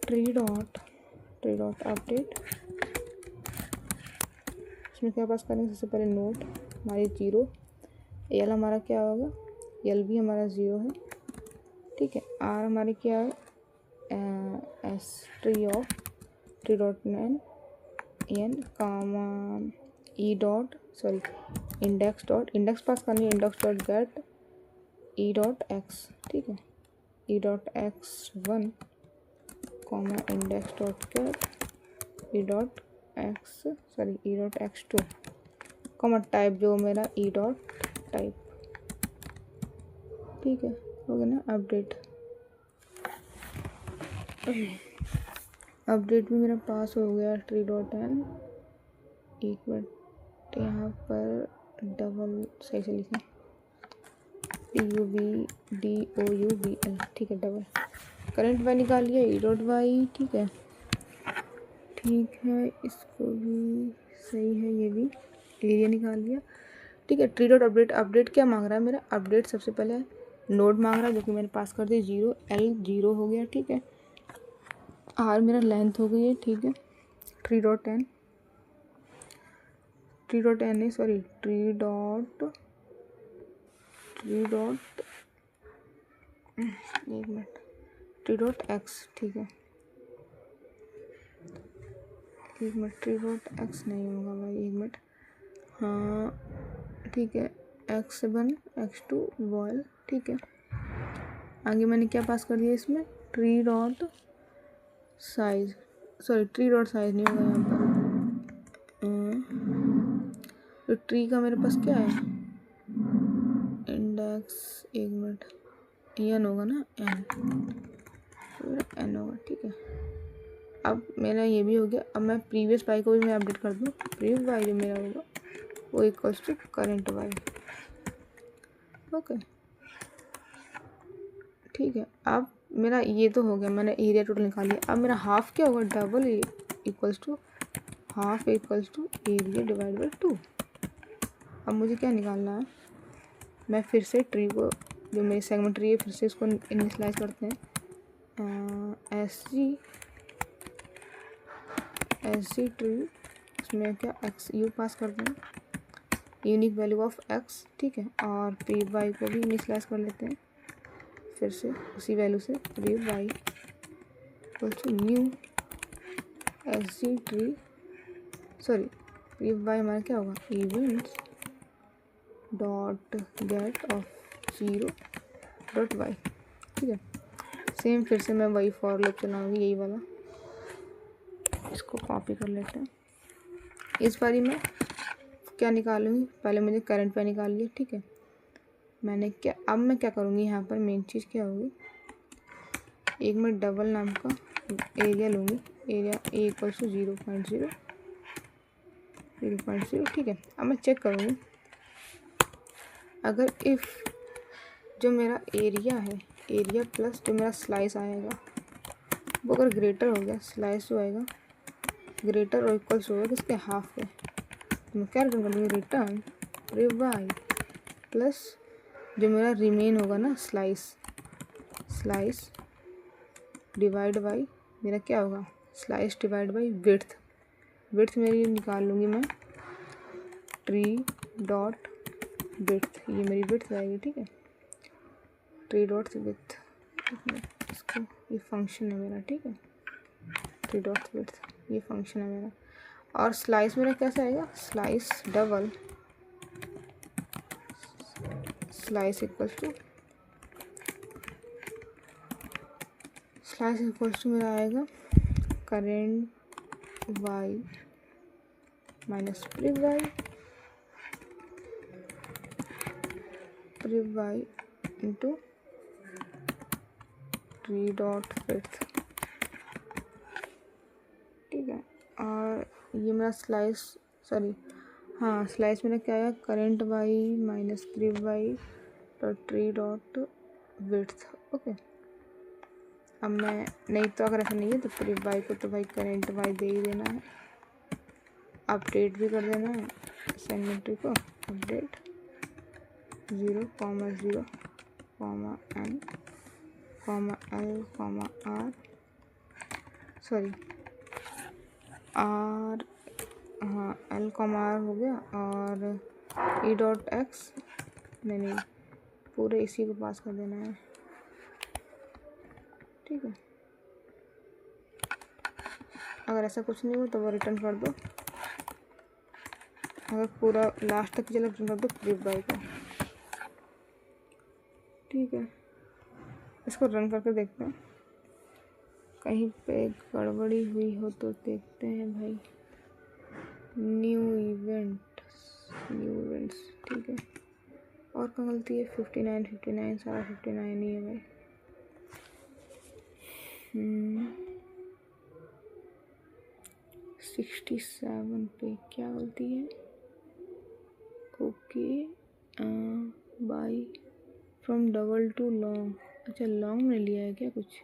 ट्री डॉट अपडेट। इसमें क्या पास करेंगे, सबसे पहले नोट हमारी 0, एल हमारा क्या होगा, एल भी हमारा 0 है। ठीक है, आर हमारी क्या है, एस ट्री डॉट एन कामा ई डॉट इंडेक्स पास करनी, index dot gate E dot x. ठीक है, E dot x 1 comma index dot gate E dot x 2 comma type जो मेरा ई डॉट टाइप। ठीक है, हो गया ना अपडेट भी मेरा पास हो गया। ट्री डॉट एन, एक मिनट यहाँ पर डबल सही से लिखें, PUBDOUBL, ठीक है डबल। करंट वाई निकाल लिया, ई डॉट वाई, ठीक है इसको भी सही है, ये भी एरिया निकाल लिया, ठीक है। ट्री डॉट अपडेट, अपडेट क्या मांग रहा है मेरा, अपडेट सबसे पहले नोड मांग रहा है जो कि मैंने पास कर दी 0, L 0 हो गया, ठीक है। R मेरा लेंथ हो गई है, ठीक है। ट्री डॉट एन नहीं सॉरी, ट्री डॉट एक मिनट, ट्री डॉट एक्स, ठीक है एक मिनट, ट्री डॉट एक्स नहीं होगा भाई, एक मिनट, हाँ ठीक है, x1 x2 बॉयल, ठीक है। आगे मैंने क्या पास कर दिया इसमें, tree dot size, sorry tree dot size नहीं होगा यहाँ पर, तो ट्री का मेरे पास क्या है, इंडेक्स, एक मिनट, एन होगा ना, एन होगा, ठीक है। अब मेरा ये भी हो गया, अब मैं प्रीवियस वाई को भी मैं अपडेट कर दूँ, प्रीवियस वाई जो मेरा होगा वो equals to current y, okay ठीक है। अब मेरा ये तो हो गया, मैंने एरिया टोटल निकाल लिया। अब मेरा हाफ क्या होगा, double equals to half equals to area divide by 2। अब मुझे क्या निकालना है, मैं फिर से ट्री को, जो मेरी सेगमेंट ट्री है, फिर से इसको इनिशियलाइज करते हैं, एस जी ट्री, उसमें क्या एक्स यू पास करते हैं, यूनिक वैल्यू ऑफ एक्स, ठीक है। और प्री वाई को भी इनिशियलाइज कर लेते हैं फिर से उसी वैल्यू से, pre y equal to new s g tree, sorry pre y हमारा क्या होगा, events dot get of 0 dot y, ठीक है। सेम फिर से मैं वही फॉर लूप चलाऊंगी, यही वाला, इसको कॉपी कर लेते हैं। इस बारी में क्या निकालूंगी, पहले मुझे करंट पे निकाल लिया, ठीक है। मैंने क्या, अब मैं क्या करूँगी यहाँ पर, मेन चीज़ क्या होगी, एक मैं डबल नाम का एरिया लूँगी, एरिया ए इक्वल टू 0.0, ठीक है। अब मैं चेक करूँगी, अगर इफ़ जो मेरा एरिया है, एरिया प्लस जो मेरा स्लाइस आएगा वो अगर ग्रेटर हो गया, स्लाइस जो आएगा ग्रेटर और इक्वल्स होगा किसके, हाफ के, तो मैं क्या रिटर्न कर लूँगी, रिटर्न वाई प्लस जो मेरा रिमेन होगा ना, स्लाइस डिवाइड बाई मेरा क्या होगा, स्लाइस डिवाइड बाई विड्थ मेरी निकाल लूँगी मैं, ट्री डॉट विड्थ, ये मेरी विड्थ आएगी, ठीक है। ट्री डॉट विड्थ, इसको, ये फंक्शन है मेरा, ठीक है। ट्री डॉट विड्थ ये फंक्शन है मेरा, और स्लाइस मेरा कैसा आएगा, slice double slice equals to मेरा आएगा current y minus prev y into tree dot width, ठीक है। और ये मेरा स्लाइस, सॉरी हाँ स्लाइस मेरा क्या आया, current y minus prev y dot tree dot width, okay. अब मैं नहीं, तो अगर ऐसा नहीं है तो प्रिव वाई को तो भाई करेंट वाई दे ही देना है, अपडेट भी कर देना है सेगमेंट्री को, update 0,0 n L R, sorry R, हाँ L R हो गया, और ई डॉट एक्स नहीं पूरे इसी को पास कर देना है, ठीक है। अगर ऐसा कुछ नहीं हो तो वो रिटर्न कर दो, अगर पूरा लास्ट तक चला रिटर्न कर दो प्रिव बाई को, ठीक है। इसको रन करके देखते हैं, कहीं पे गड़बड़ी हुई हो तो देखते हैं भाई। न्यू इवेंट्स, ठीक है। और कहाँ गलती है, 59 सारा 59 ही है भाई। 67 पे क्या गलती है, okay by from double two long. अच्छा लॉन्ग में लिया है क्या कुछ?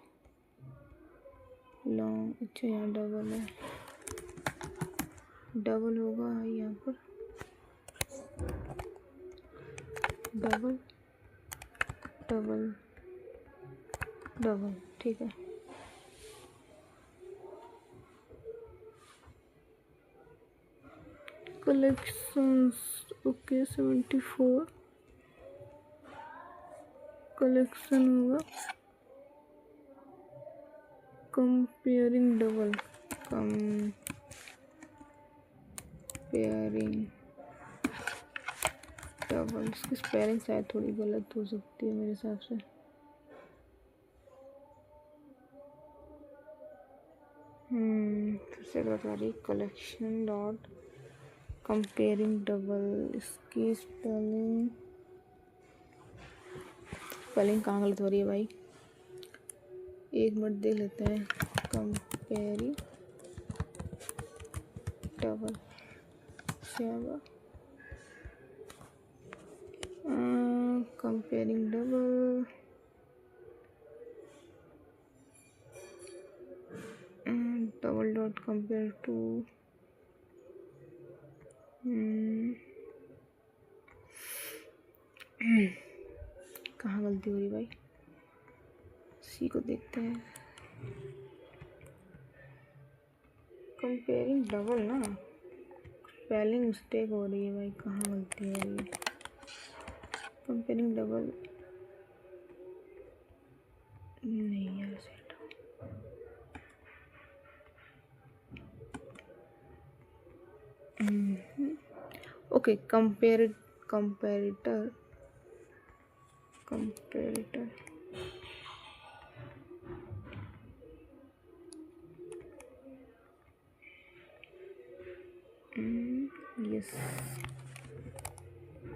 लॉन्ग, अच्छा यहाँ डबल है, डबल होगा यहाँ पर, डबल डबल डबल, ठीक है। कलेक्शंस, ओके 74 कलेक्शन होगा। कंपेयरिंग डबल, कंपेयरिंग डबल, इसकी स्पेलिंग शायद थोड़ी गलत हो सकती है मेरे हिसाब से। फिर से बता रही, कलेक्शन डॉट कंपेयरिंग डबल, इसकी स्पेलिंग कहाँ गलत हो रही है भाई? एक मिनट देख लेते हैं। Comparing double, comparing double, double dot compare to, कहाँ गलती हो रही भाई? सी को देखते हैं। कंपेयरिंग डबल ना, स्पेलिंग मिस्टेक हो रही है भाई, कहाँ गलती हो रही है? कंपेयरिंग डबल नहीं यार, सेट ओके। कंपेरिटर, कंपेरिटर यस,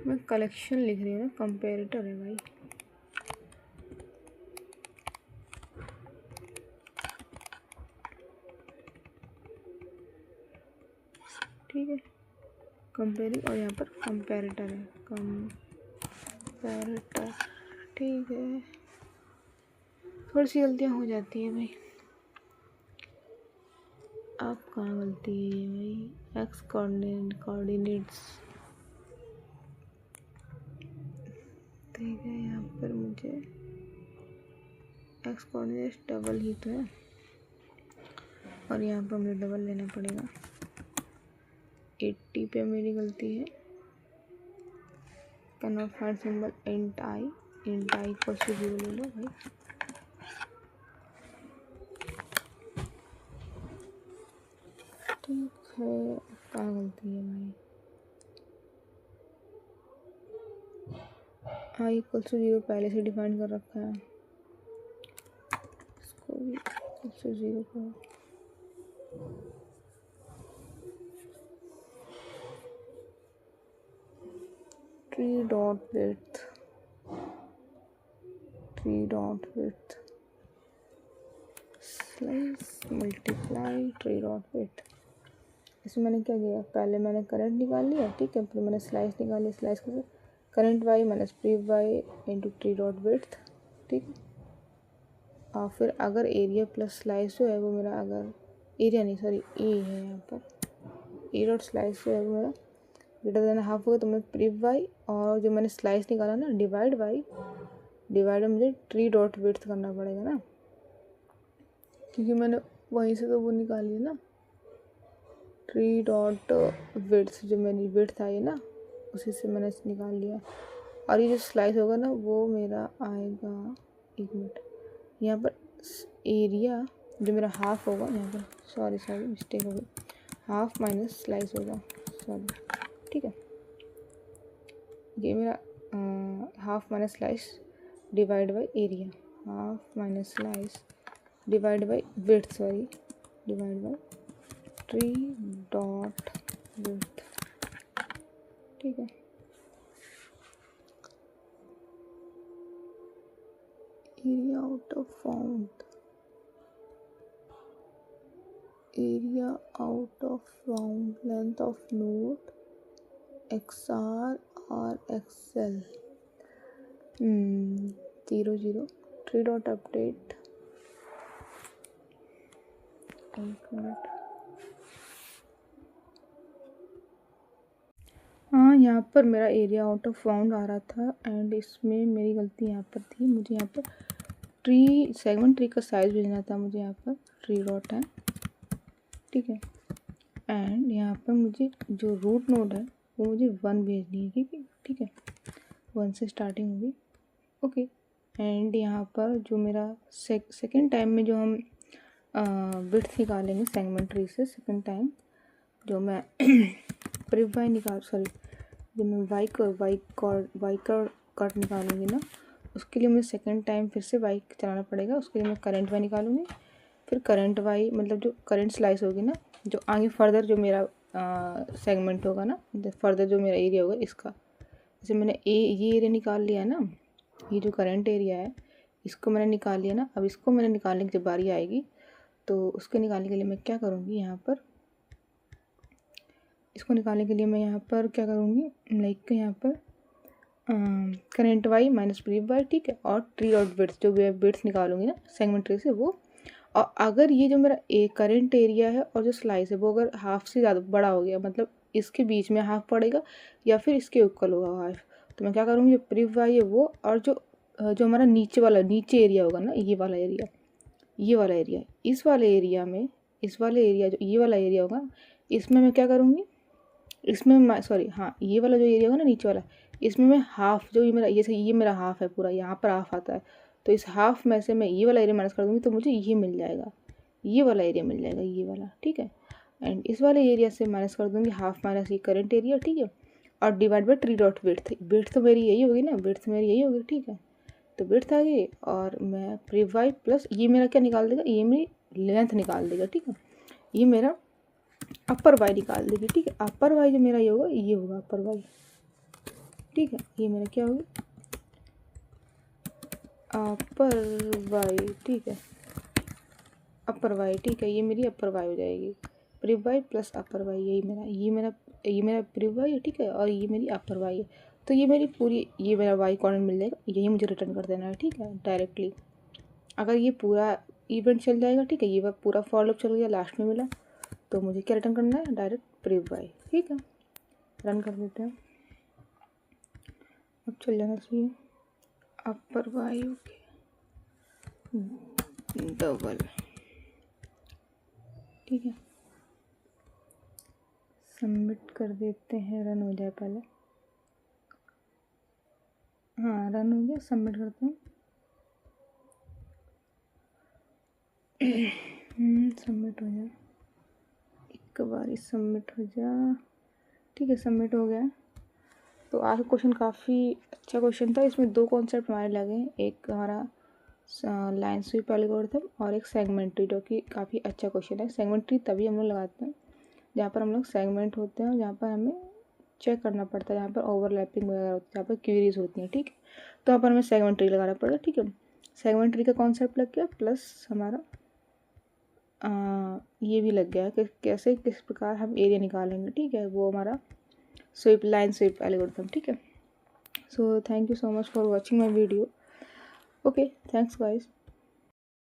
मैं कलेक्शन लिख रही हूँ ना, कंपेरिटर है भाई। ठीक है, कंपेयरिंग और यहाँ पर कंपेरिटर है, कंपेरिटर, ठीक है। थोड़ी सी गलतियाँ हो जाती हैं भाई। आप कहाँ गलती है भाई? एक्स कोऑर्डिनेट्स, ठीक है। यहाँ पर मुझे एक्स कोऑर्डिनेट्स डबल ही तो है, और यहाँ पर मुझे डबल लेना पड़ेगा। 80 पे मेरी गलती है। Can not find symbol int i equal to 0 ले लो भाई। ठीक है, क्या गलती है भाई? आई इक्वल टू 0 पहले से डिफाइन कर रखा है, इसको भी इक्वल टू 0 करो। Tree dot width slice multiply tree dot width. इसमें मैंने क्या किया, पहले मैंने करंट निकाल लिया, ठीक है, फिर मैंने स्लाइस निकाली, स्लाइस को current y minus prev y into tree dot width, ठीक है। और फिर अगर एरिया प्लस स्लाइस जो है वो मेरा, अगर एरिया नहीं सॉरी ए है यहाँ पर, ए डॉट स्लाइस जो है वो मेरा ग्रेटर देन हाफ होगा, तो मैं प्रीव वाई और जो मैंने स्लाइस निकाला ना डिवाइड वाई, डिवाइड में मुझे ट्री डॉट विड्थ करना पड़ेगा ना, क्योंकि मैंने वहीं से तो वो निकाली है ना, ट्री डॉट विड्थ, जो मेरी विड्थ आई है ना उसी से मैंने निकाल लिया। और ये जो स्लाइस होगा ना वो मेरा आएगा, एक मिनट, यहाँ पर एरिया जो मेरा हाफ होगा, यहाँ पर सॉरी मिस्टेक हो गई, हाफ माइनस स्लाइस होगा, सॉरी, ठीक है। ये मेरा half minus slice divide by area, half minus slice divide by width, sorry divide by tree dot width, ठीक है। Area out of bound, area out of bound, length of node XR और XL, 0 0 3 डॉट अपडेट, एक मिनट। हाँ, यहाँ पर मेरा एरिया आउट ऑफ बाउंड आ रहा था एंड इसमें मेरी गलती यहाँ पर थी। मुझे यहाँ पर ट्री सेगमेंट ट्री का साइज़ भेजना था, मुझे यहाँ पर 3 डॉट है, ठीक है। एंड यहाँ पर मुझे जो रूट नोड है वो मुझे 1 भेजनी है, ठीक है। 1 से स्टार्टिंग होगी, ओके। एंड यहाँ पर जो मेरा सेकेंड टाइम में जो हम विड्थ निकालेंगे सेगमेंट ट्री से, सेकेंड टाइम जो मैं प्रिव वाई जब मैं वाई कट निकालूंगी ना, उसके लिए मुझे सेकेंड टाइम फिर से वाई चलाना पड़ेगा। उसके लिए मैं करंट वाई निकालूंगी, फिर करंट वाई मतलब जो करंट स्लाइस होगी ना, जो आगे फर्दर जो मेरा सेगमेंट होगा ना, फर्दर जो मेरा एरिया होगा इसका, जैसे मैंने ये एरिया निकाल लिया ना, ये जो करंट एरिया है इसको मैंने निकाल लिया ना। अब इसको मैंने निकालने की जब बारी आएगी तो उसके निकालने के लिए मैं क्या करूँगी, यहाँ पर इसको निकालने के लिए मैं यहाँ पर क्या करूँगी, लाइक यहाँ पर current y minus prev y, ठीक है। और ट्री डॉट विड्थ, जो विड्थ निकालूंगी ना सेगमेंट ट्री से वो, और अगर ये जो मेरा करंट एरिया है और जो स्लाइस है वो अगर हाफ से ज़्यादा बड़ा हो गया, मतलब इसके बीच में हाफ पड़ेगा या फिर इसके इक्वल होगा हाफ, तो मैं क्या करूँगी, जो प्रीव वाई है वो, और जो हमारा नीचे एरिया होगा ना, ये वाला एरिया, इस वाले एरिया में, इस वाले एरिया जो ये वाला एरिया होगा, इसमें मैं क्या करूँगी, इसमें सॉरी हाँ, ये वाला जो एरिया होगा ना नीचे वाला, इसमें मैं हाफ, जो ये मेरा हाफ है पूरा, यहाँ पर हाफ आता है, तो इस हाफ में से मैं ये वाला एरिया माइनस कर दूँगी तो मुझे ये मिल जाएगा, ये वाला एरिया मिल जाएगा, ये वाला, ठीक है। एंड इस वाले एरिया से माइनस कर दूँगी हाफ माइनस ये करंट एरिया, ठीक है। और divide by tree dot width तो मेरी यही होगी ना, विड्थ मेरी यही होगी, ठीक है। तो विड्थ आ गई और मैं प्रीव वाई प्लस ये मेरा क्या निकाल देगा, ये मेरी लेंथ निकाल देगा, ठीक है। ये मेरा अपर वाई निकाल देगी, ठीक है। अपर वाई जो मेरा ये होगा, ये होगा अपर वाई, ठीक है। ये मेरा क्या होगी, अपर वाई, ठीक है, अपर वाई, ठीक है। ये मेरी अपर वाई हो जाएगी, prev y plus upper y, ये मेरा प्रीव वाई है, ठीक है। और ये मेरी अपर वाई है, तो ये मेरी पूरी, ये मेरा वाई कोऑर्डिनेट मिल जाएगा, यही मुझे रिटर्न कर देना है, ठीक है, डायरेक्टली। अगर ये पूरा इवेंट चल जाएगा, ठीक है, ये पूरा फॉर लूप चल गया, लास्ट में मिला, तो मुझे क्या रिटर्न करना है, डायरेक्ट प्रीव वाई, ठीक है। रन कर देते हैं, अब चल जाना चाहिए अपर वाई, ओके, डबल, ठीक है। सबमिट कर देते हैं, रन हो जाए पहले, हाँ रन हो गया, सबमिट करते हैं। सबमिट हो जाए, एक बार सबमिट हो जाए, ठीक है, सबमिट हो गया। तो आज का क्वेश्चन काफ़ी अच्छा क्वेश्चन था, इसमें 2 कॉन्सेप्ट हमारे लगे, एक हमारा लाइन स्वीप एल्गोरिथम और एक सेगमेंट ट्री, जो कि काफ़ी अच्छा क्वेश्चन है। सेगमेंट ट्री तभी हम लोग लगाते हैं जहाँ पर हम लोग सेगमेंट होते हैं और जहाँ पर हमें चेक करना पड़ता है, जहाँ पर ओवरलैपिंग वगैरह होती है, जहाँ पर क्वेरीज होती हैं, ठीक है। तो यहाँ पर हमें सेगमेंट ट्री लगाना पड़ेगा, ठीक है। सेगमेंट ट्री का कॉन्सेप्ट लग गया, प्लस हमारा ये भी लग गया कि कैसे किस प्रकार हम एरिया निकालेंगे, ठीक है, वो हमारा लाइन स्वीप एल्गोरिथम, ठीक है। So thank you so much for watching my video, okay, thanks guys.